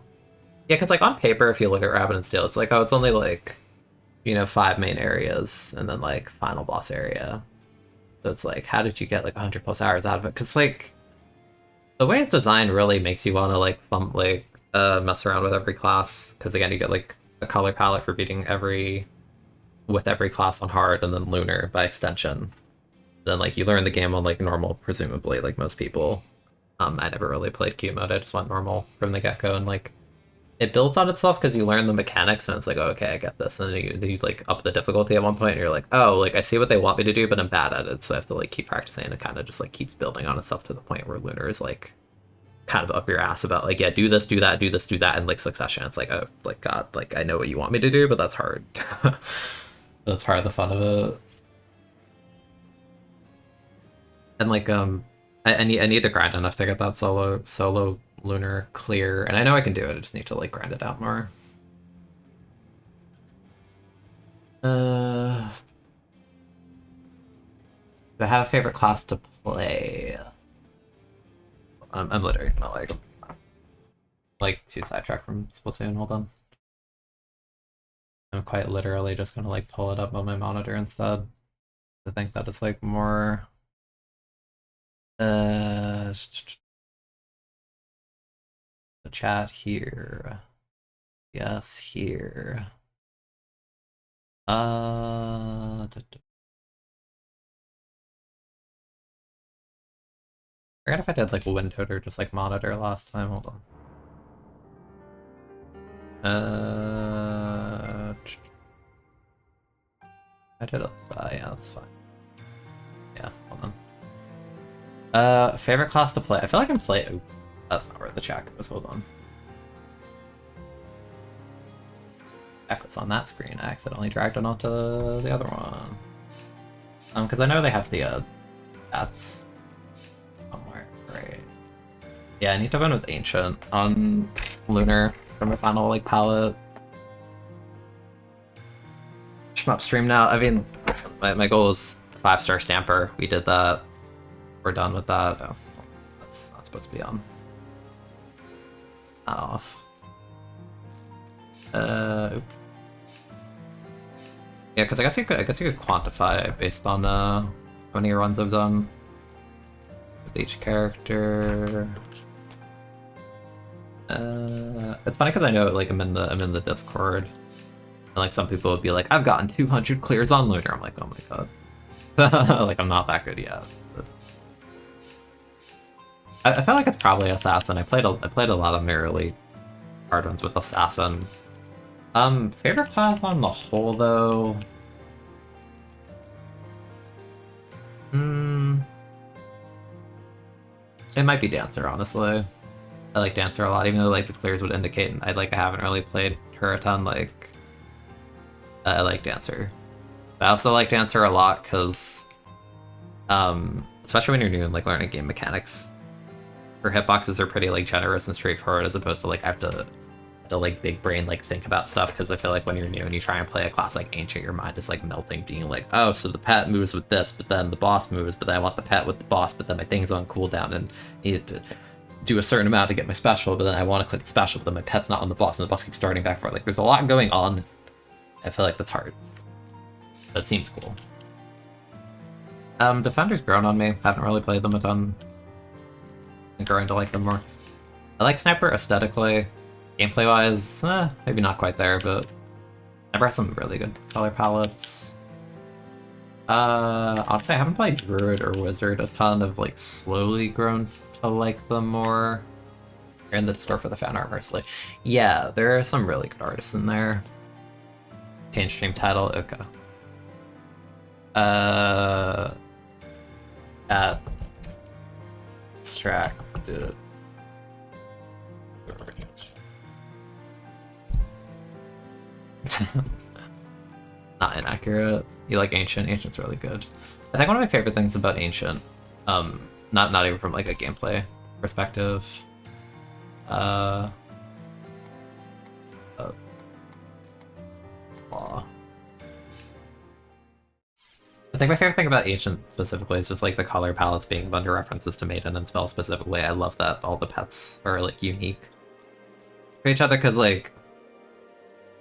Yeah, because like on paper, if you look at Rabbit and Steel, it's like, oh, it's only like, you know, 5 main areas and then like final boss area. So it's like, how did you get like 100 plus hours out of it? Because like the way it's designed really makes you want to like mess around with every class. Because again, you get like a color palette for beating with every class on hard and then lunar by extension. Then like you learn the game on like normal, presumably, like most people. I never really played Q mode. I just went normal from the get go, and like it builds on itself because you learn the mechanics and it's like, oh, okay, I get this, and then you like up the difficulty at one point and you're like, oh, like I see what they want me to do but I'm bad at it, so I have to like keep practicing, and it kind of just like keeps building on itself to the point where lunar is like kind of up your ass about like, yeah, do this, do that, do this, do that in like succession. It's like, oh, like god, like I know what you want me to do, but that's hard. That's part of the fun of it. And like I need to grind enough to get that solo lunar clear, and I know I can do it. I just need to like grind it out more. Do I have a favorite class to play? I'm literally gonna like too sidetracked from Splatoon. Hold on. I'm quite literally just gonna like pull it up on my monitor instead. I think that it's like more. The chat here. Yes, here. I forgot if I did like windowed or just like monitor last time. Hold on. I did it. Yeah, that's fine. Yeah, hold on. 'Cause, like, I feel like I did like windowed or just like monitor last time. Hold on. I forgot if I did like windowed or just like monitor last time. Hold on. 'Cause, like, I did it. Yeah, hold on. 'Cause, like, I did like windowed or just like monitor last time. Hold on. Yeah, hold on. Favorite class to play? I feel like I'm playing. Oh, that's not where the chat goes. Hold on. Check what's on that screen. I accidentally dragged it onto the other one. Because I know they have the stats somewhere. Right. Yeah, I need to run with Ancient on Lunar for my final like palette. Shmup stream now. I mean, listen, my goal is 5-star Stamper. We did that. We're done with that. Oh, that's not supposed to be on. Not off. Oops. Yeah, because I guess you could quantify based on how many runs I've done with each character. It's funny because I know like I'm in the Discord, and like some people would be like, I've gotten 200 clears on Lunar. I'm like, oh my god, like I'm not that good yet. But I feel like it's probably Assassin. I played a lot of really hard ones with Assassin. Favorite class on the whole though. It might be Dancer, honestly. I like Dancer a lot, even though like the clears would indicate I haven't really played her a ton. Like, I like Dancer. I also like Dancer a lot because, especially when you're new and like learning game mechanics, her hitboxes are pretty like generous and straightforward, as opposed to like I have to like big brain like think about stuff, because I feel like when you're new and you try and play a class like Ancient, your mind is like melting, being like, oh, so the pet moves with this, but then the boss moves, but then I want the pet with the boss, but then my thing's on cooldown and need to do a certain amount to get my special, but then I want to click the special, but then my pet's not on the boss and the boss keeps starting back for. Like, there's a lot going on. I feel like that's hard. But it seems cool. Defender's grown on me. Haven't really played them a ton. I'm growing to like them more. I like Sniper aesthetically. Gameplay-wise, maybe not quite there, but Sniper has some really good color palettes. Honestly, I haven't played Druid or Wizard a ton. I've like slowly grown to like them more. You're in the Discord for the fan art, mostly. Yeah, there are some really good artists in there. Change stream title, okay. Abstracted. Not inaccurate. You like Ancient? Ancient's really good. I think one of my favorite things about Ancient, not even from like a gameplay perspective, I think my favorite thing about Ancient specifically is just like the color palettes being a bunch of references to Maiden and Spell specifically. I love that all the pets are like unique for each other, because like,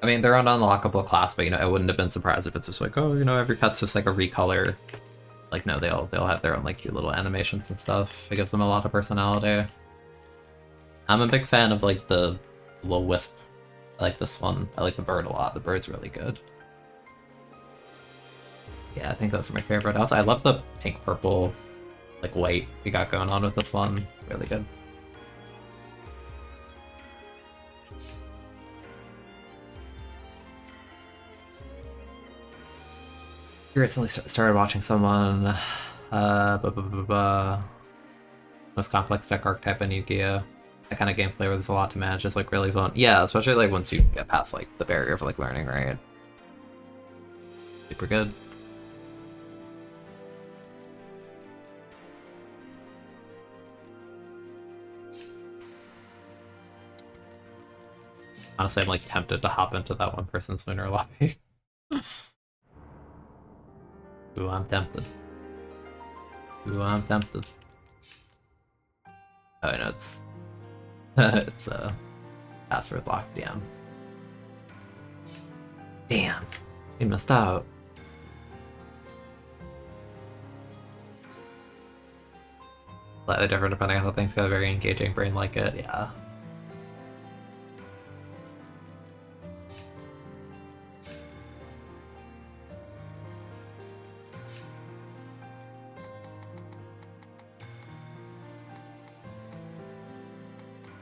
I mean, they're an unlockable class, but you know, I wouldn't have been surprised if it's just like, oh, you know, every pet's just like a recolor. Like, no, they'll have their own like cute little animations and stuff. It gives them a lot of personality. I'm a big fan of like the little wisp. I like this one. I like the bird a lot. The bird's really good. Yeah, I think those are my favorite. Also, I love the pink, purple, like white we got going on with this one. Really good. You recently started watching someone, most complex deck archetype in Yu-Gi-Oh! That kind of gameplay where there's a lot to manage is like really fun. Yeah, especially like once you get past like the barrier of like learning, right? Super good. Honestly, I'm like tempted to hop into that one person's Lunar lobby. Ooh, I'm tempted. Ooh, I'm tempted. Oh no, it's it's a password lock. Damn. Damn, we missed out. Slightly different depending on how things go. Very engaging, brain like it. Yeah.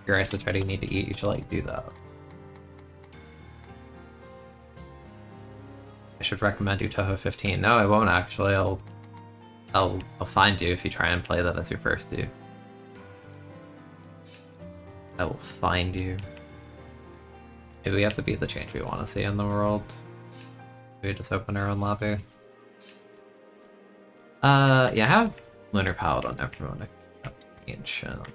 Your ice is ready, you need to eat, you should like do that. I should recommend you Toho 15. No, I won't actually. I'll find you if you try and play that as your first dude. I will find you. Maybe we have to be the change we want to see in the world. Maybe we just open our own lobby. Yeah, I have Lunar Palette on everyone except Ancient.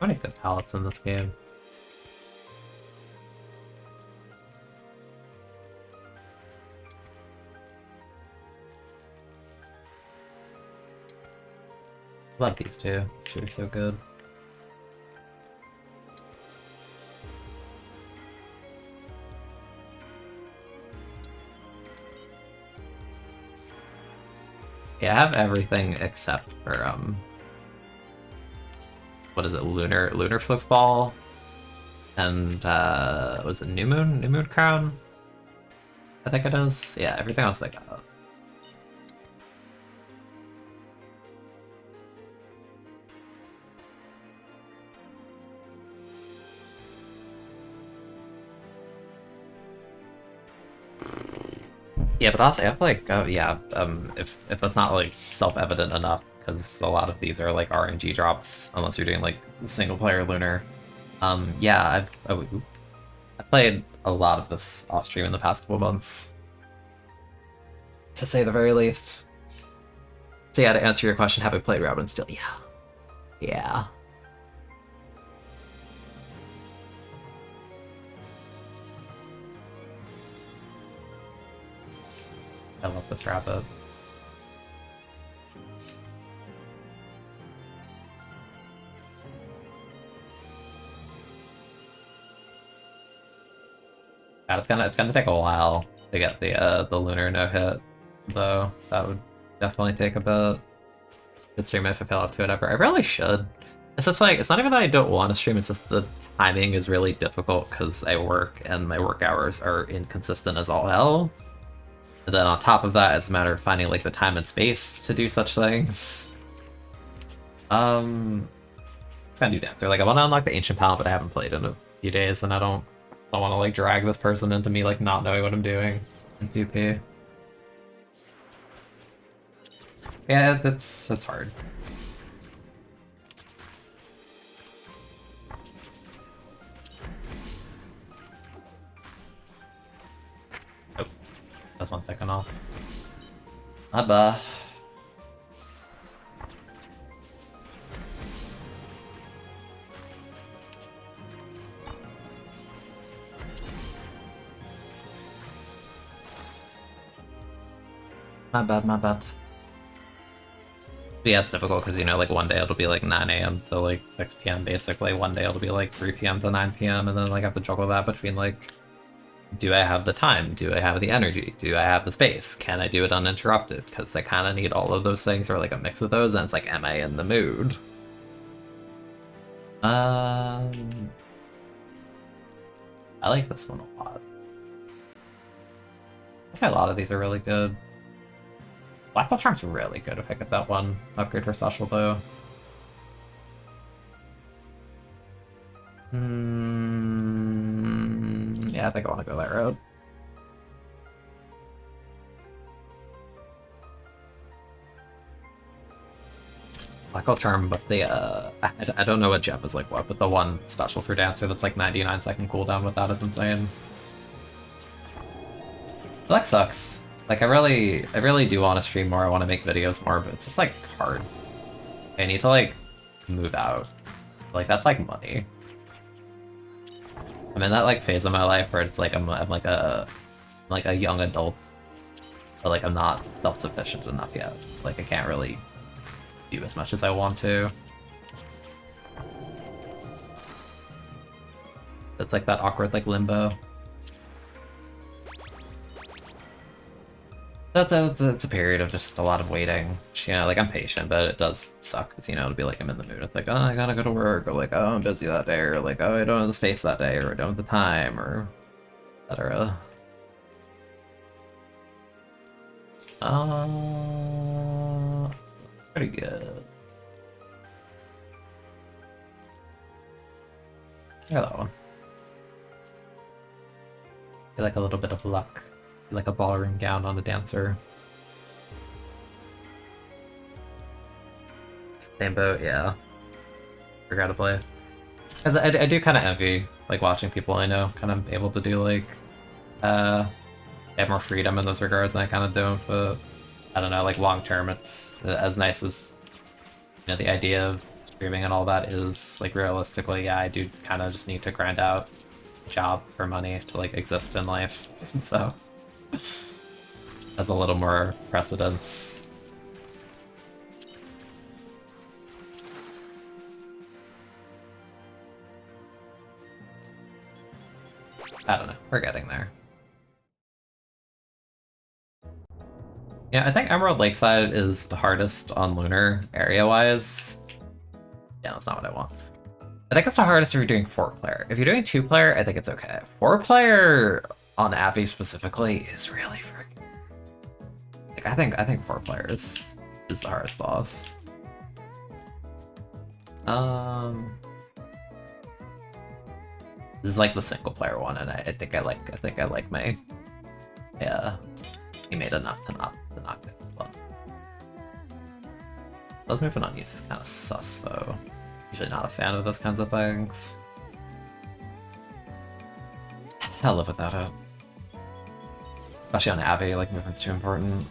How many good palettes in this game? Love these two. These two are so good. Yeah, I have everything except for what is it, Lunar Football? And was it New Moon? New Moon Crown? I think it is. Yeah, everything else I got. Yeah, but also I have like, oh yeah, if that's not like self-evident enough, because a lot of these are like RNG drops, unless you're doing like single-player Lunar. Yeah, I played a lot of this off-stream in the past couple months, to say the very least. So yeah, to answer your question, have I played Robin still? Yeah. Yeah. I love this rabbit. God, it's gonna take a while to get the Lunar no hit, though. That would definitely take a bit. Could stream if I fell up to it ever. I really should. It's just like, it's not even that I don't want to stream, it's just the timing is really difficult because I work and my work hours are inconsistent as all hell. And then on top of that, it's a matter of finding like the time and space to do such things. It's gonna do Dancer. Like I want to unlock the Ancient Palette, but I haven't played in a few days, and I don't want to like drag this person into me like not knowing what I'm doing in PvP. Yeah, that's hard. Oh, that's 1 second off. Not bad. My bad, my bad. Yeah, it's difficult because, you know, like one day it'll be like 9 a.m. to like 6 p.m. basically. One day it'll be like 3 p.m. to 9 p.m. and then like I have to juggle that between like, do I have the time? Do I have the energy? Do I have the space? Can I do it uninterrupted? Because I kind of need all of those things or like a mix of those, and it's like, am I in the mood? I like this one a lot. I think a lot of these are really good. Blackwell Charm's really good if I get that one upgrade for special, though. Yeah, I think I want to go that route. Blackwell Charm, but the, I don't know what gem is like what, but the one special for Dancer that's like 99-second cooldown with that is insane. That sucks. Like, I really do want to stream more, I want to make videos more, but it's just, like, hard. I need to, like, move out. Like, that's, like, money. I'm in that, like, phase of my life where it's, like, I'm like a young adult, but, like, I'm not self-sufficient enough yet. Like, I can't really do as much as I want to. It's, like, that awkward, like, limbo. It's a period of just a lot of waiting. You know, like I'm patient, but it does suck because, you know, it'll be like I'm in the mood. It's like, oh, I gotta go to work, or like, oh, I'm busy that day, or like, oh, I don't have the space that day, or I don't have the time, or etc. Pretty good. Yeah, that one. Be like a little bit of luck. Be like a ballroom gown on a dancer. Same boat, yeah. Forgot to play. Cause I do kind of envy like watching people I know kind of able to do like they have more freedom in those regards than I kind of do. But I don't know, like long term, it's as nice as the idea of streaming and all that is. Like realistically, yeah, I do kind of just need to grind out a job for money to like exist in life. So has a little more precedence. I don't know. We're getting there. Yeah, I think Emerald Lakeside is the hardest on Lunar area-wise. Yeah, that's not what I want. I think it's the hardest if you're doing 4-player. If you're doing 2-player, I think it's okay. 4-player on Abby specifically is really freaking... Like, I think 4-player is the hardest boss. This is like the single-player one, and I think I like my... Yeah, he made enough to not get this one. Those moving on use is kind of sus, though. Usually not a fan of those kinds of things. I'll live without it. Especially on Abby, like, movement's too important.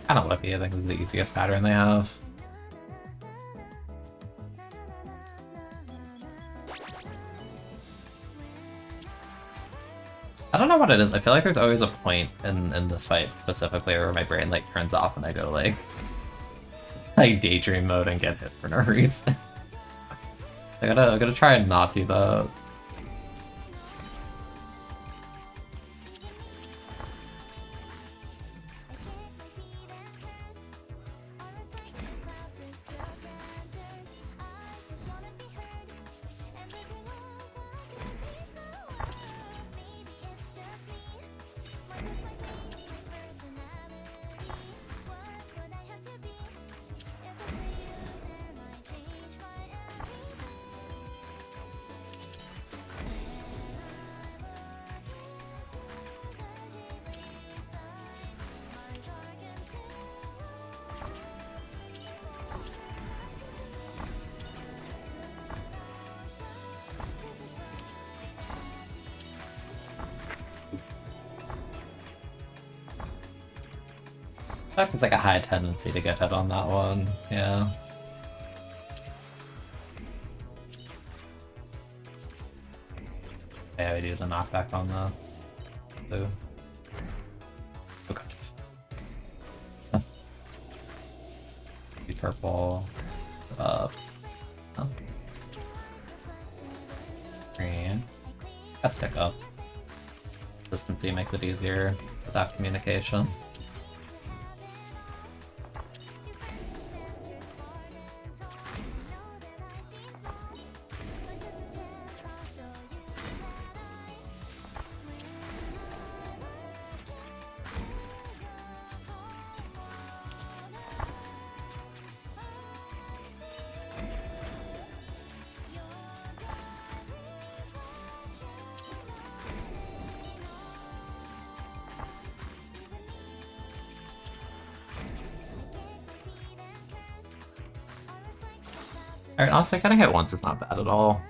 Kind of lucky, I think this is the easiest pattern they have. I don't know what it is, I feel like there's always a point in this fight specifically where my brain like turns off and I go like daydream mode and get hit for no reason. I gotta try and not do that. That is like a high tendency to get hit on that one, yeah. Yeah, we do the knockback on this. So. Okay. Purple. Oh. Green. A stick up. Consistency makes it easier without communication. Alright, honestly, getting hit once is not bad at all.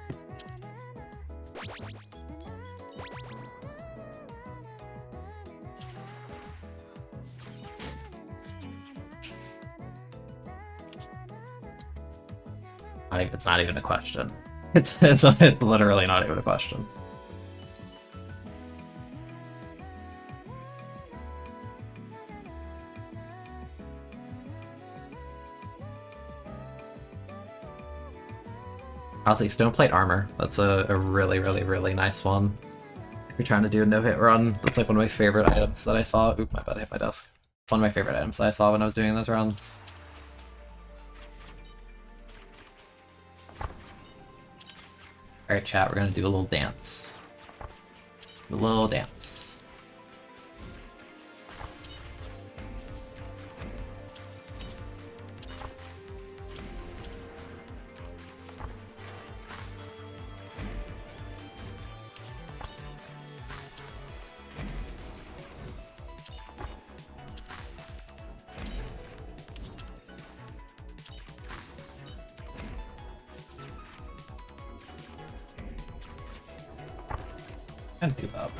It's not even a question. It's literally not even a question. Honestly, stone plate armor. That's a really, really, really nice one. If you're trying to do a no-hit run, that's like one of my favorite items that I saw. Oop, my bad, I hit my desk. It's one of my favorite items that I saw when I was doing those runs. Alright, chat, we're gonna do a little dance. A little dance. And do up.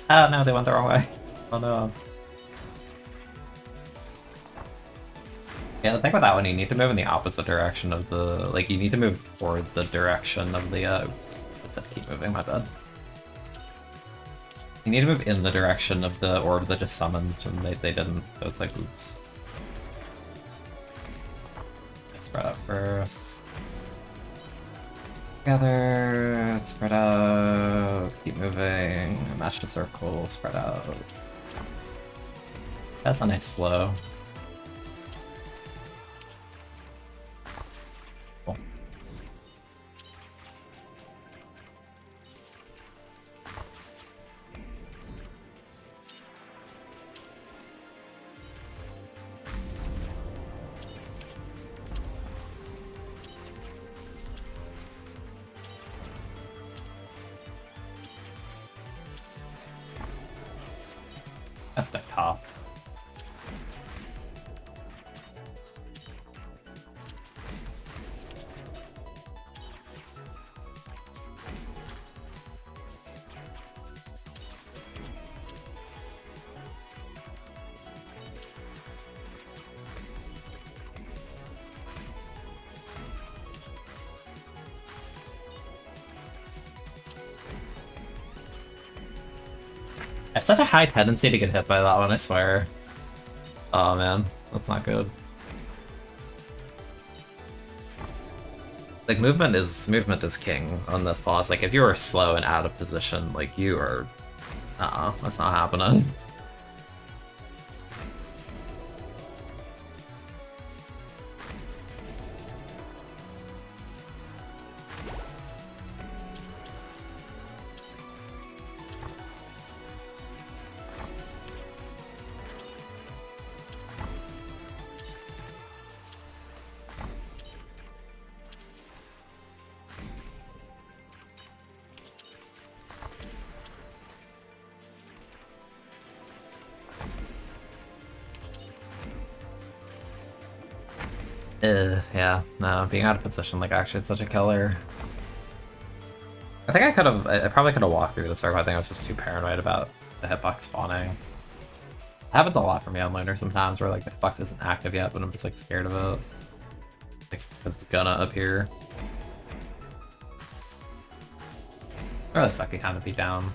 Oh no, they went the wrong way. Oh no. Yeah, the thing with that one, you need to move in the opposite direction of the... Like, you need to move toward the direction of the, Let's keep moving, my bad. You need to move in the direction of the orb that just summoned, and they didn't, so it's like, oops. Let's spread out first. Together, let's spread out, keep moving, match the circle, spread out. That's a nice flow. Cool. That's the top. I have such a high tendency to get hit by that one, I swear. Oh man, that's not good. Like, movement is king on this boss. Like, if you are slow and out of position, like, you are... that's not happening. Yeah, no, being out of position, like, actually, it's such a killer. I think I probably could have walked through the circle. I think I was just too paranoid about the hitbox spawning. It happens a lot for me on laner sometimes, where, like, the hitbox isn't active yet, but I'm just, like, scared of it. Like, it's gonna appear. Really sucky kind of be down.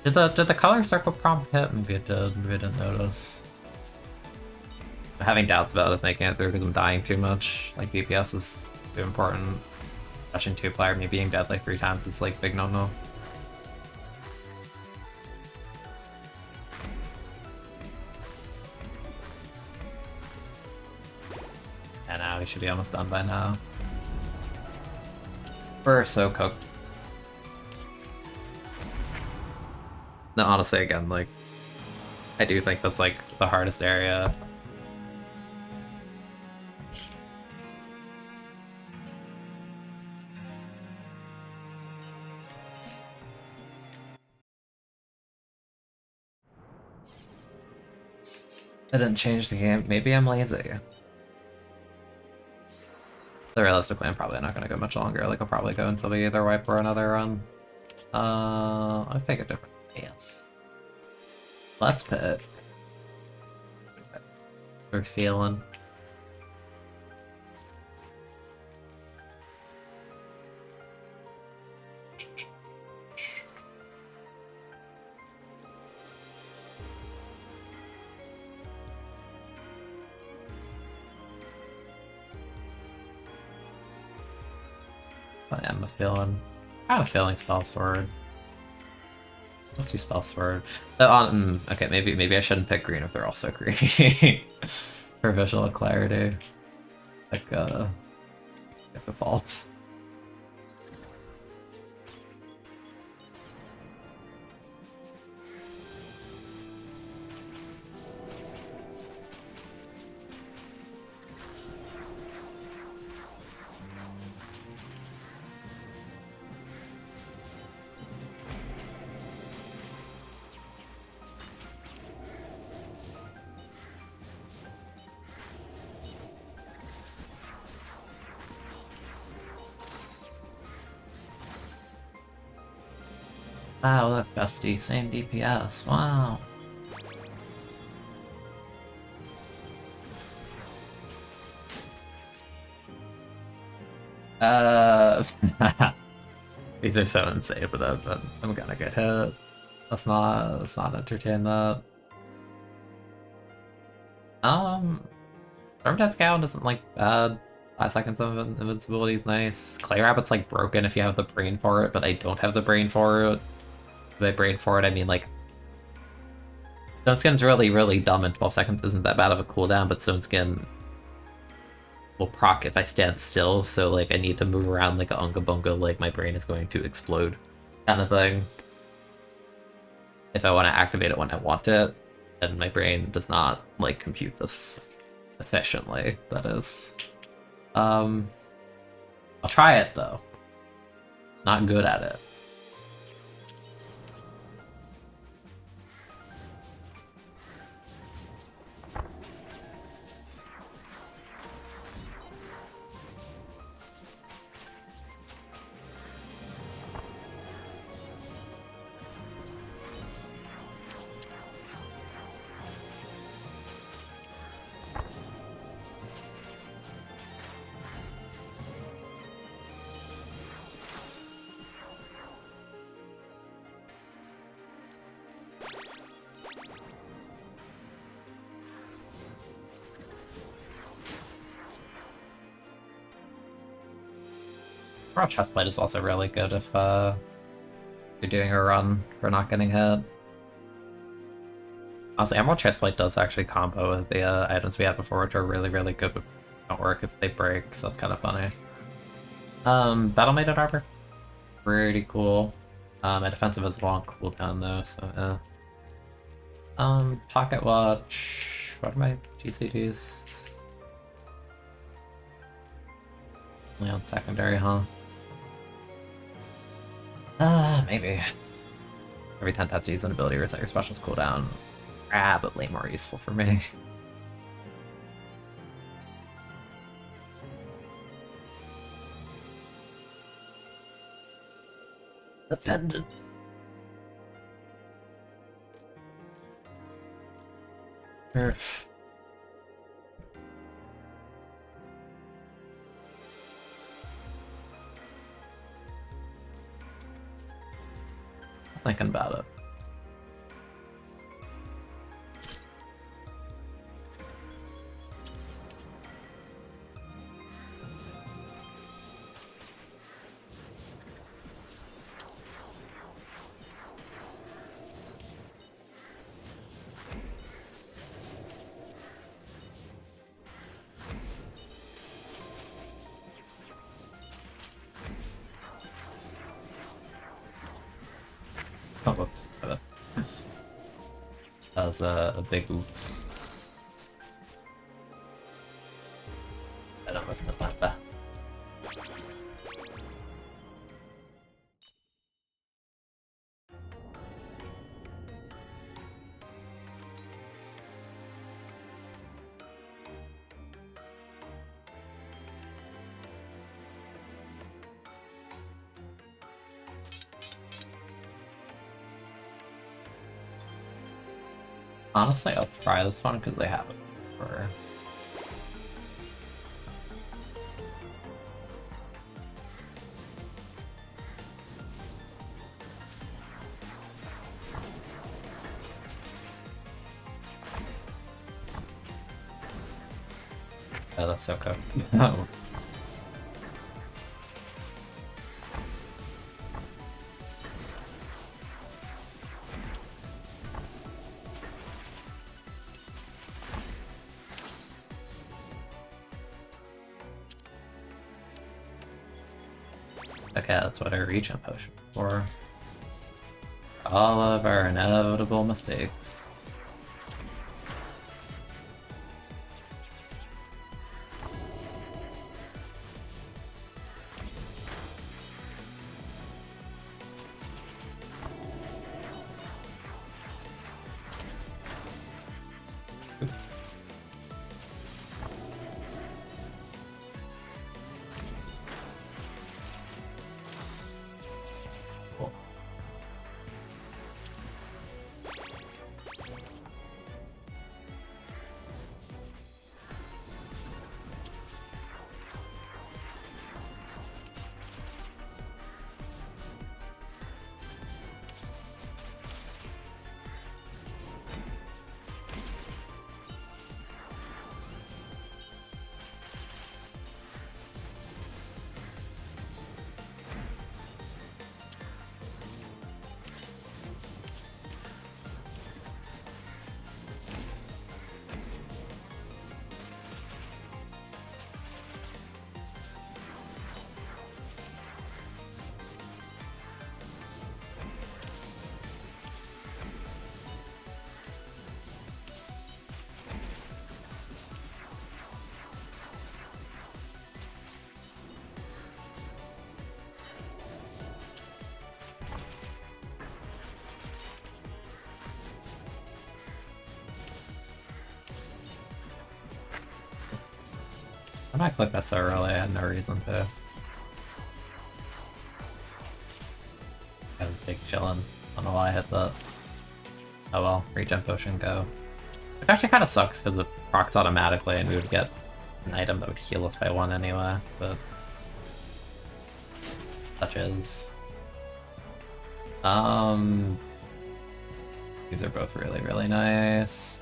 Did the color circle prompt hit? Maybe it did. Maybe I didn't notice. I'm having doubts about it making it through because I'm dying too much. Like, DPS is too important. Touching 2-player, me being dead like 3 times is like big no-no. And now we should be almost done by now. We're so cooked. No, honestly, again, like, I do think that's, like, the hardest area. I didn't change the game. Maybe I'm lazy. So realistically, I'm probably not going to go much longer. Like, I'll probably go until we either wipe or another run. I'll pick a different hand. Let's pick. We're feeling. I am feeling. Kind of feeling Spell Sword. Let's do Spell Sword. Okay, maybe I shouldn't pick green if they're also green. For visual clarity. Like, default. Wow, look, bestie, same DPS. Wow. These are so insane, but I'm gonna get hit. Let's not entertain that. Stormdead Gown isn't like bad. 5 seconds of invincibility is nice. Clay Rabbit's like broken if you have the brain for it, but I don't have the brain for it. By brain for it, I mean like Stone Skin's really dumb and 12 seconds isn't that bad of a cooldown, but Stone Skin will proc if I stand still, so like I need to move around like a unga bunga, like my brain is going to explode kind of thing. If I want to activate it when I want it, then my brain does not like compute this efficiently, that is. I'll try it though. Not good at it. Raw Chestplate is also really good if you're doing a run for not getting hit. Also, Emerald Chestplate does actually combo with the items we had before, which are really good, but don't work if they break, so that's kind of funny. Battle Maiden Arbor, pretty cool. My defensive has a long cooldown though, so Pocket Watch. What are my GCDs? Only on secondary, huh? Maybe. Every 10 taps you use an ability, reset your special's cooldown. Probably more useful for me. The pendant. Nerf. I was thinking about it. Oh, whoops. That was a big oops. I don't know about that. Honestly, I'll try this one because they have it for. Oh, that's so cool. Oh. Okay, that's what I reach a potion for. All of our inevitable mistakes. Cool. When I clicked that so early, I had no reason to. I was big chillin'. I don't know why I hit that. Oh well, regen potion, go. It actually kind of sucks because it procs automatically and we would get an item that would heal us by 1 anyway, but such is. These are both really, really nice.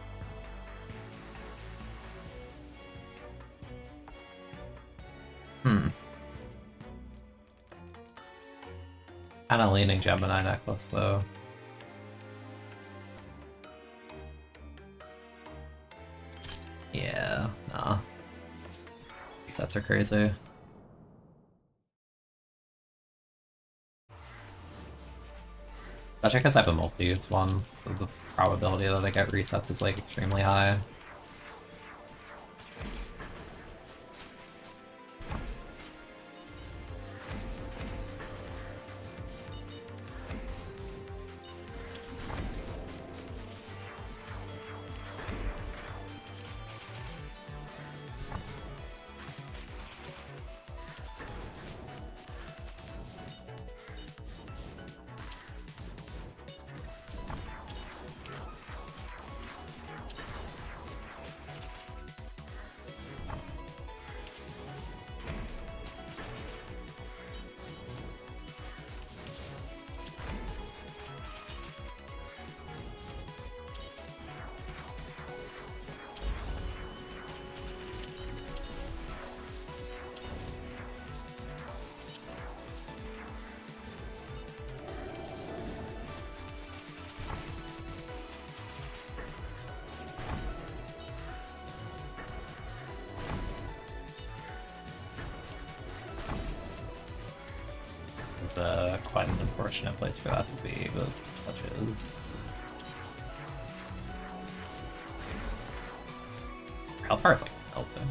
Kinda leaning Gemini necklace though. Yeah, nah. These sets are crazy. Especially because I have a multi-use one, so the probability that I get resets is like extremely high. It's quite an unfortunate place for that to be, but such is. Hellfire is like melting.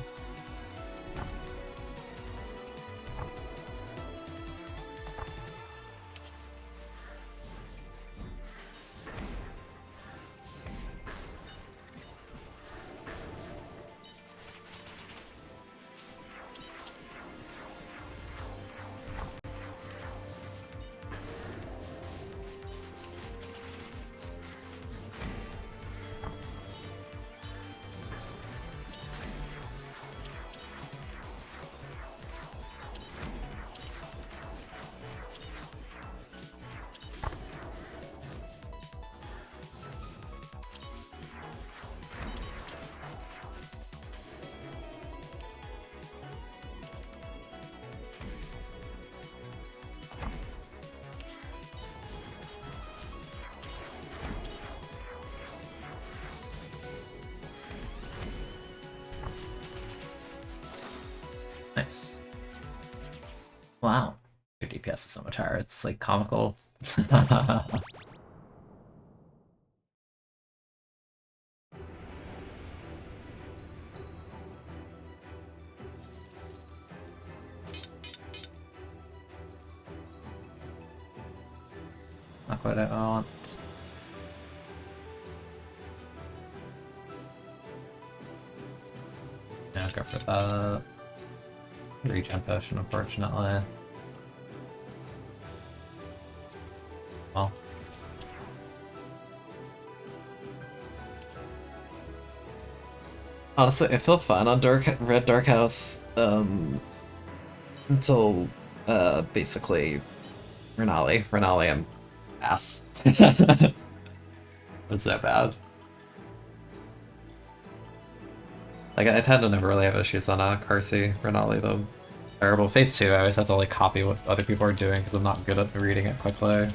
Nice. Wow. Your DPS is so much higher, it's like comical. Not quite what I want. Yeah, I'll go for that. Regen potion, unfortunately. Well. Honestly, I feel fine on Red Dark House, until, basically, Renali. Renali, I'm ass. It's so bad. Like, I tend to never really have issues on Karsi. Renali, though. Terrible. Phase 2, I always have to, like, copy what other people are doing because I'm not good at reading it quickly.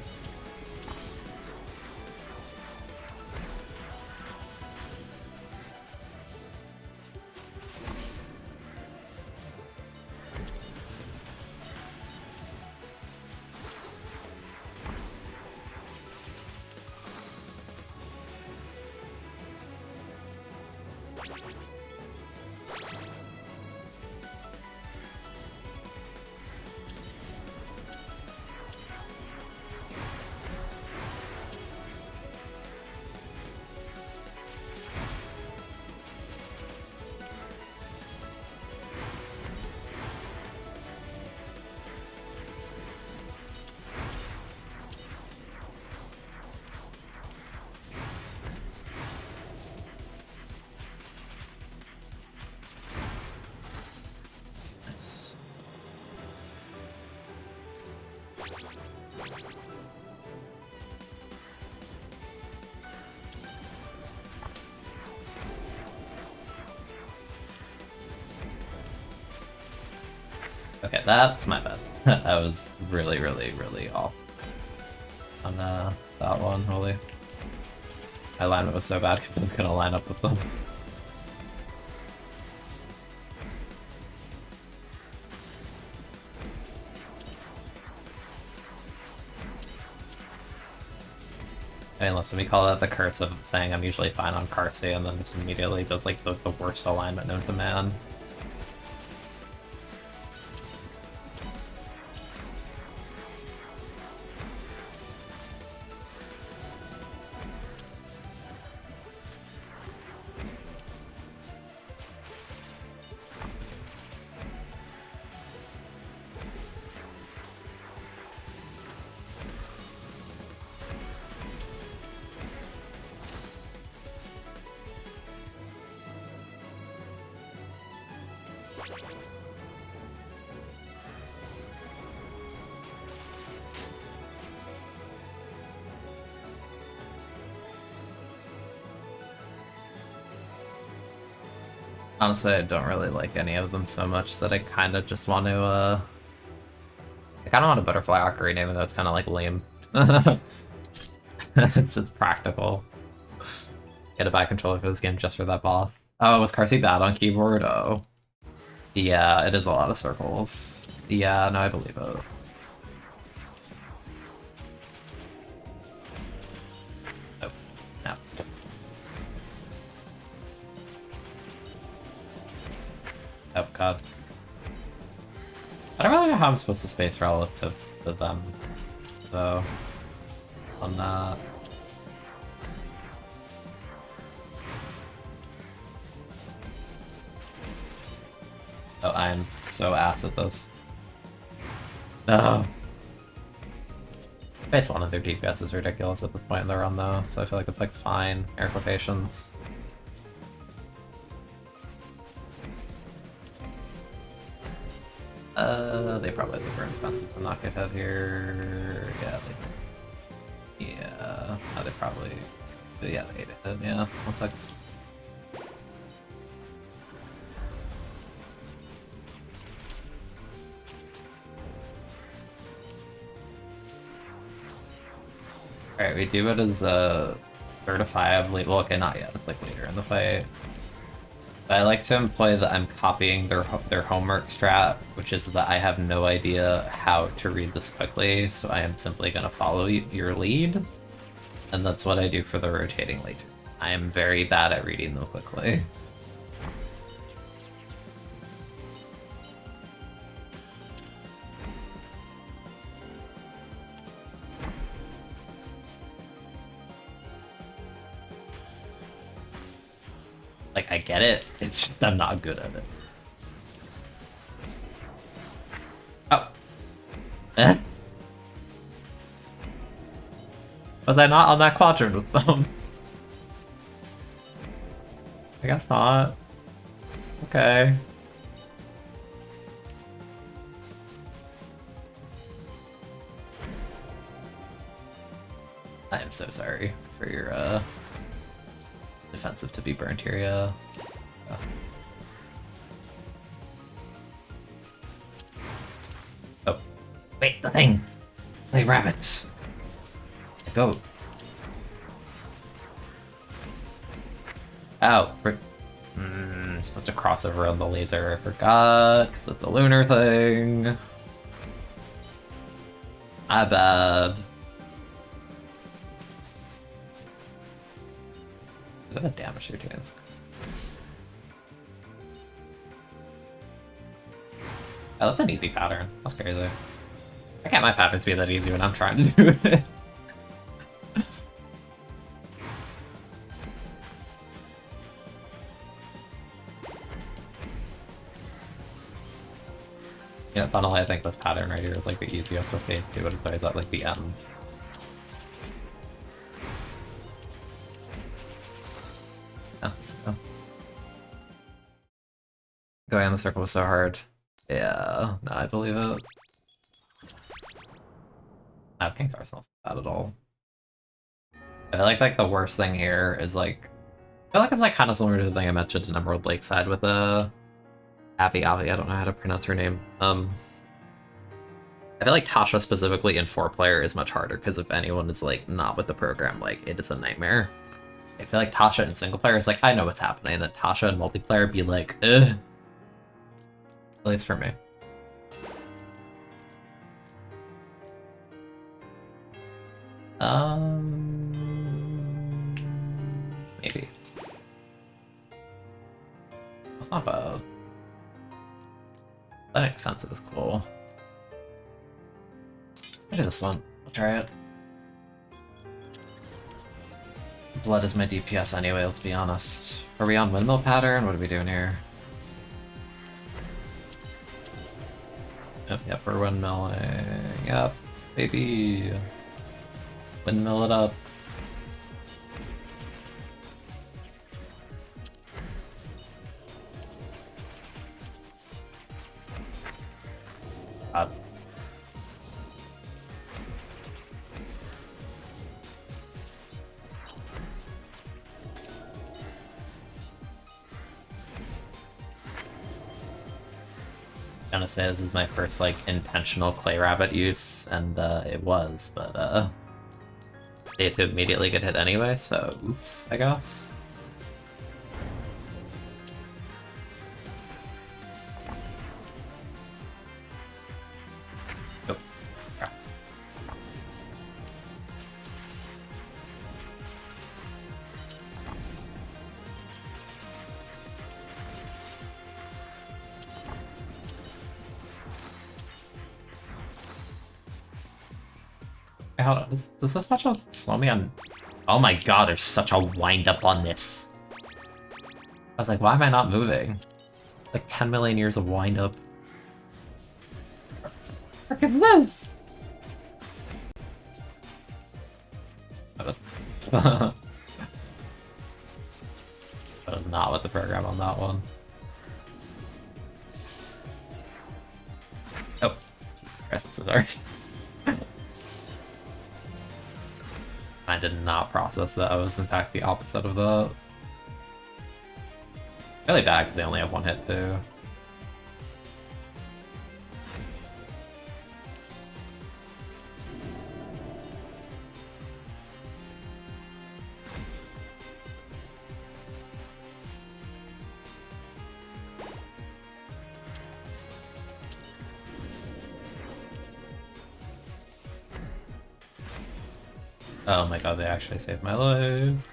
Okay, that's my bad. I was really, really, really off on that one, holy. My alignment was so bad because I was gonna line up with them. I mean, listen, we call that the curse of thing. I'm usually fine on Karsi and then just immediately does like the worst alignment known to man. Honestly, I don't really like any of them so much that I kind of just want to, I kind of want a Butterfly Ocarina, even though it's kind of like lame. It's just practical. Get to buy controller for this game just for that boss. Oh, was Karsi bad on keyboard? Oh. Yeah, it is a lot of circles. Yeah, no, I believe it. Oh god. I don't really know how I'm supposed to space relative to them, though, on that. Oh, I'm so ass at this. No. Base one of their DPS is ridiculous at this point in the run, though, so I feel like it's like fine. Air quotations. They probably have the burn defense. I'm not gonna head here. Yeah, yeah. Oh, they probably. Yeah, they ate it. Yeah, 1-6. Alright, we do it as certifiably. Well, okay, not yet. It's like later in the fight. But I like to employ that I'm copying their homework strat, which is that I have no idea how to read this quickly, so I am simply going to follow your lead. And that's what I do for the rotating laser. I am very bad at reading them quickly. Like, I get it, it's just I'm not good at it. Oh. Eh? Was I not on that quadrant with them? I guess not. Okay. I am so sorry for your, defensive to be burnt here, yeah. Oh. Wait, the thing! Play rabbits! Go! Ow! Supposed to cross over on the laser, I forgot, because it's a lunar thing. My bad. Look at the damage they're doing. Oh, that's an easy pattern. That's crazy. Why can't my patterns be that easy when I'm trying to do it? Yeah, funnily, I think this pattern right here is like the easiest with phase 2, but it's always at like the end. Going on the circle was so hard. Yeah, no, I believe it. Oh, King's Arsenal's not bad at all. I feel like the worst thing here is like... I feel like it's like kind of similar to the thing I mentioned in Emerald Lakeside with Avi, I don't know how to pronounce her name. I feel like Tasha specifically in 4-player is much harder, because if anyone is like not with the program, like it is a nightmare. I feel like Tasha in single player is like, I know what's happening, and then Tasha in multiplayer be like, ugh. At least for me. Maybe. That's not bad. That defensive is cool. I'll do this one. I'll try it. Blood is my DPS anyway, let's be honest. Are we on windmill pattern? What are we doing here? Yep, we're windmilling. Yep, baby. Windmill it up. God. I'm gonna say this is my first like intentional clay rabbit use, and it was, but they had to immediately get hit anyway, so oops, I guess. Oh. Yeah. hold on. Does this match slow me on? Oh my god, there's such a wind up on this. I was like, why am I not moving? Like 10 million years of wind up. What the fuck is this? That was not what the program on that one. Oh, Jesus Christ, I'm so sorry. I did not process that. I was in fact the opposite of that. Really bad because they only have one hit too. Oh my god, they actually saved my life.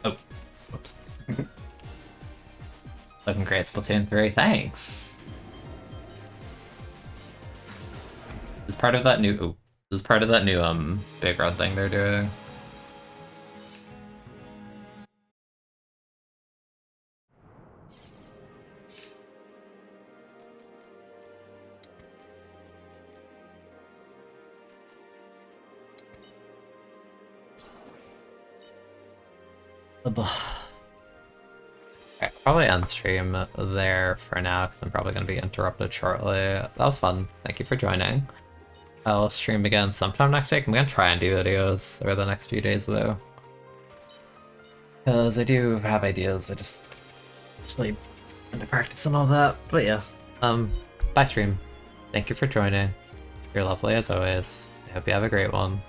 Oh, whoops. Looking great, Splatoon 3, thanks! This is part of that new, this is part of that new, big run thing they're doing. Okay, probably end stream there for now, because I'm probably going to be interrupted shortly. That was fun. Thank you for joining. I'll stream again sometime next week. I'm going to try and do videos over the next few days, though. Because I do have ideas, I just sleep and practice and all that. But yeah, bye stream. Thank you for joining. You're lovely as always. I hope you have a great one.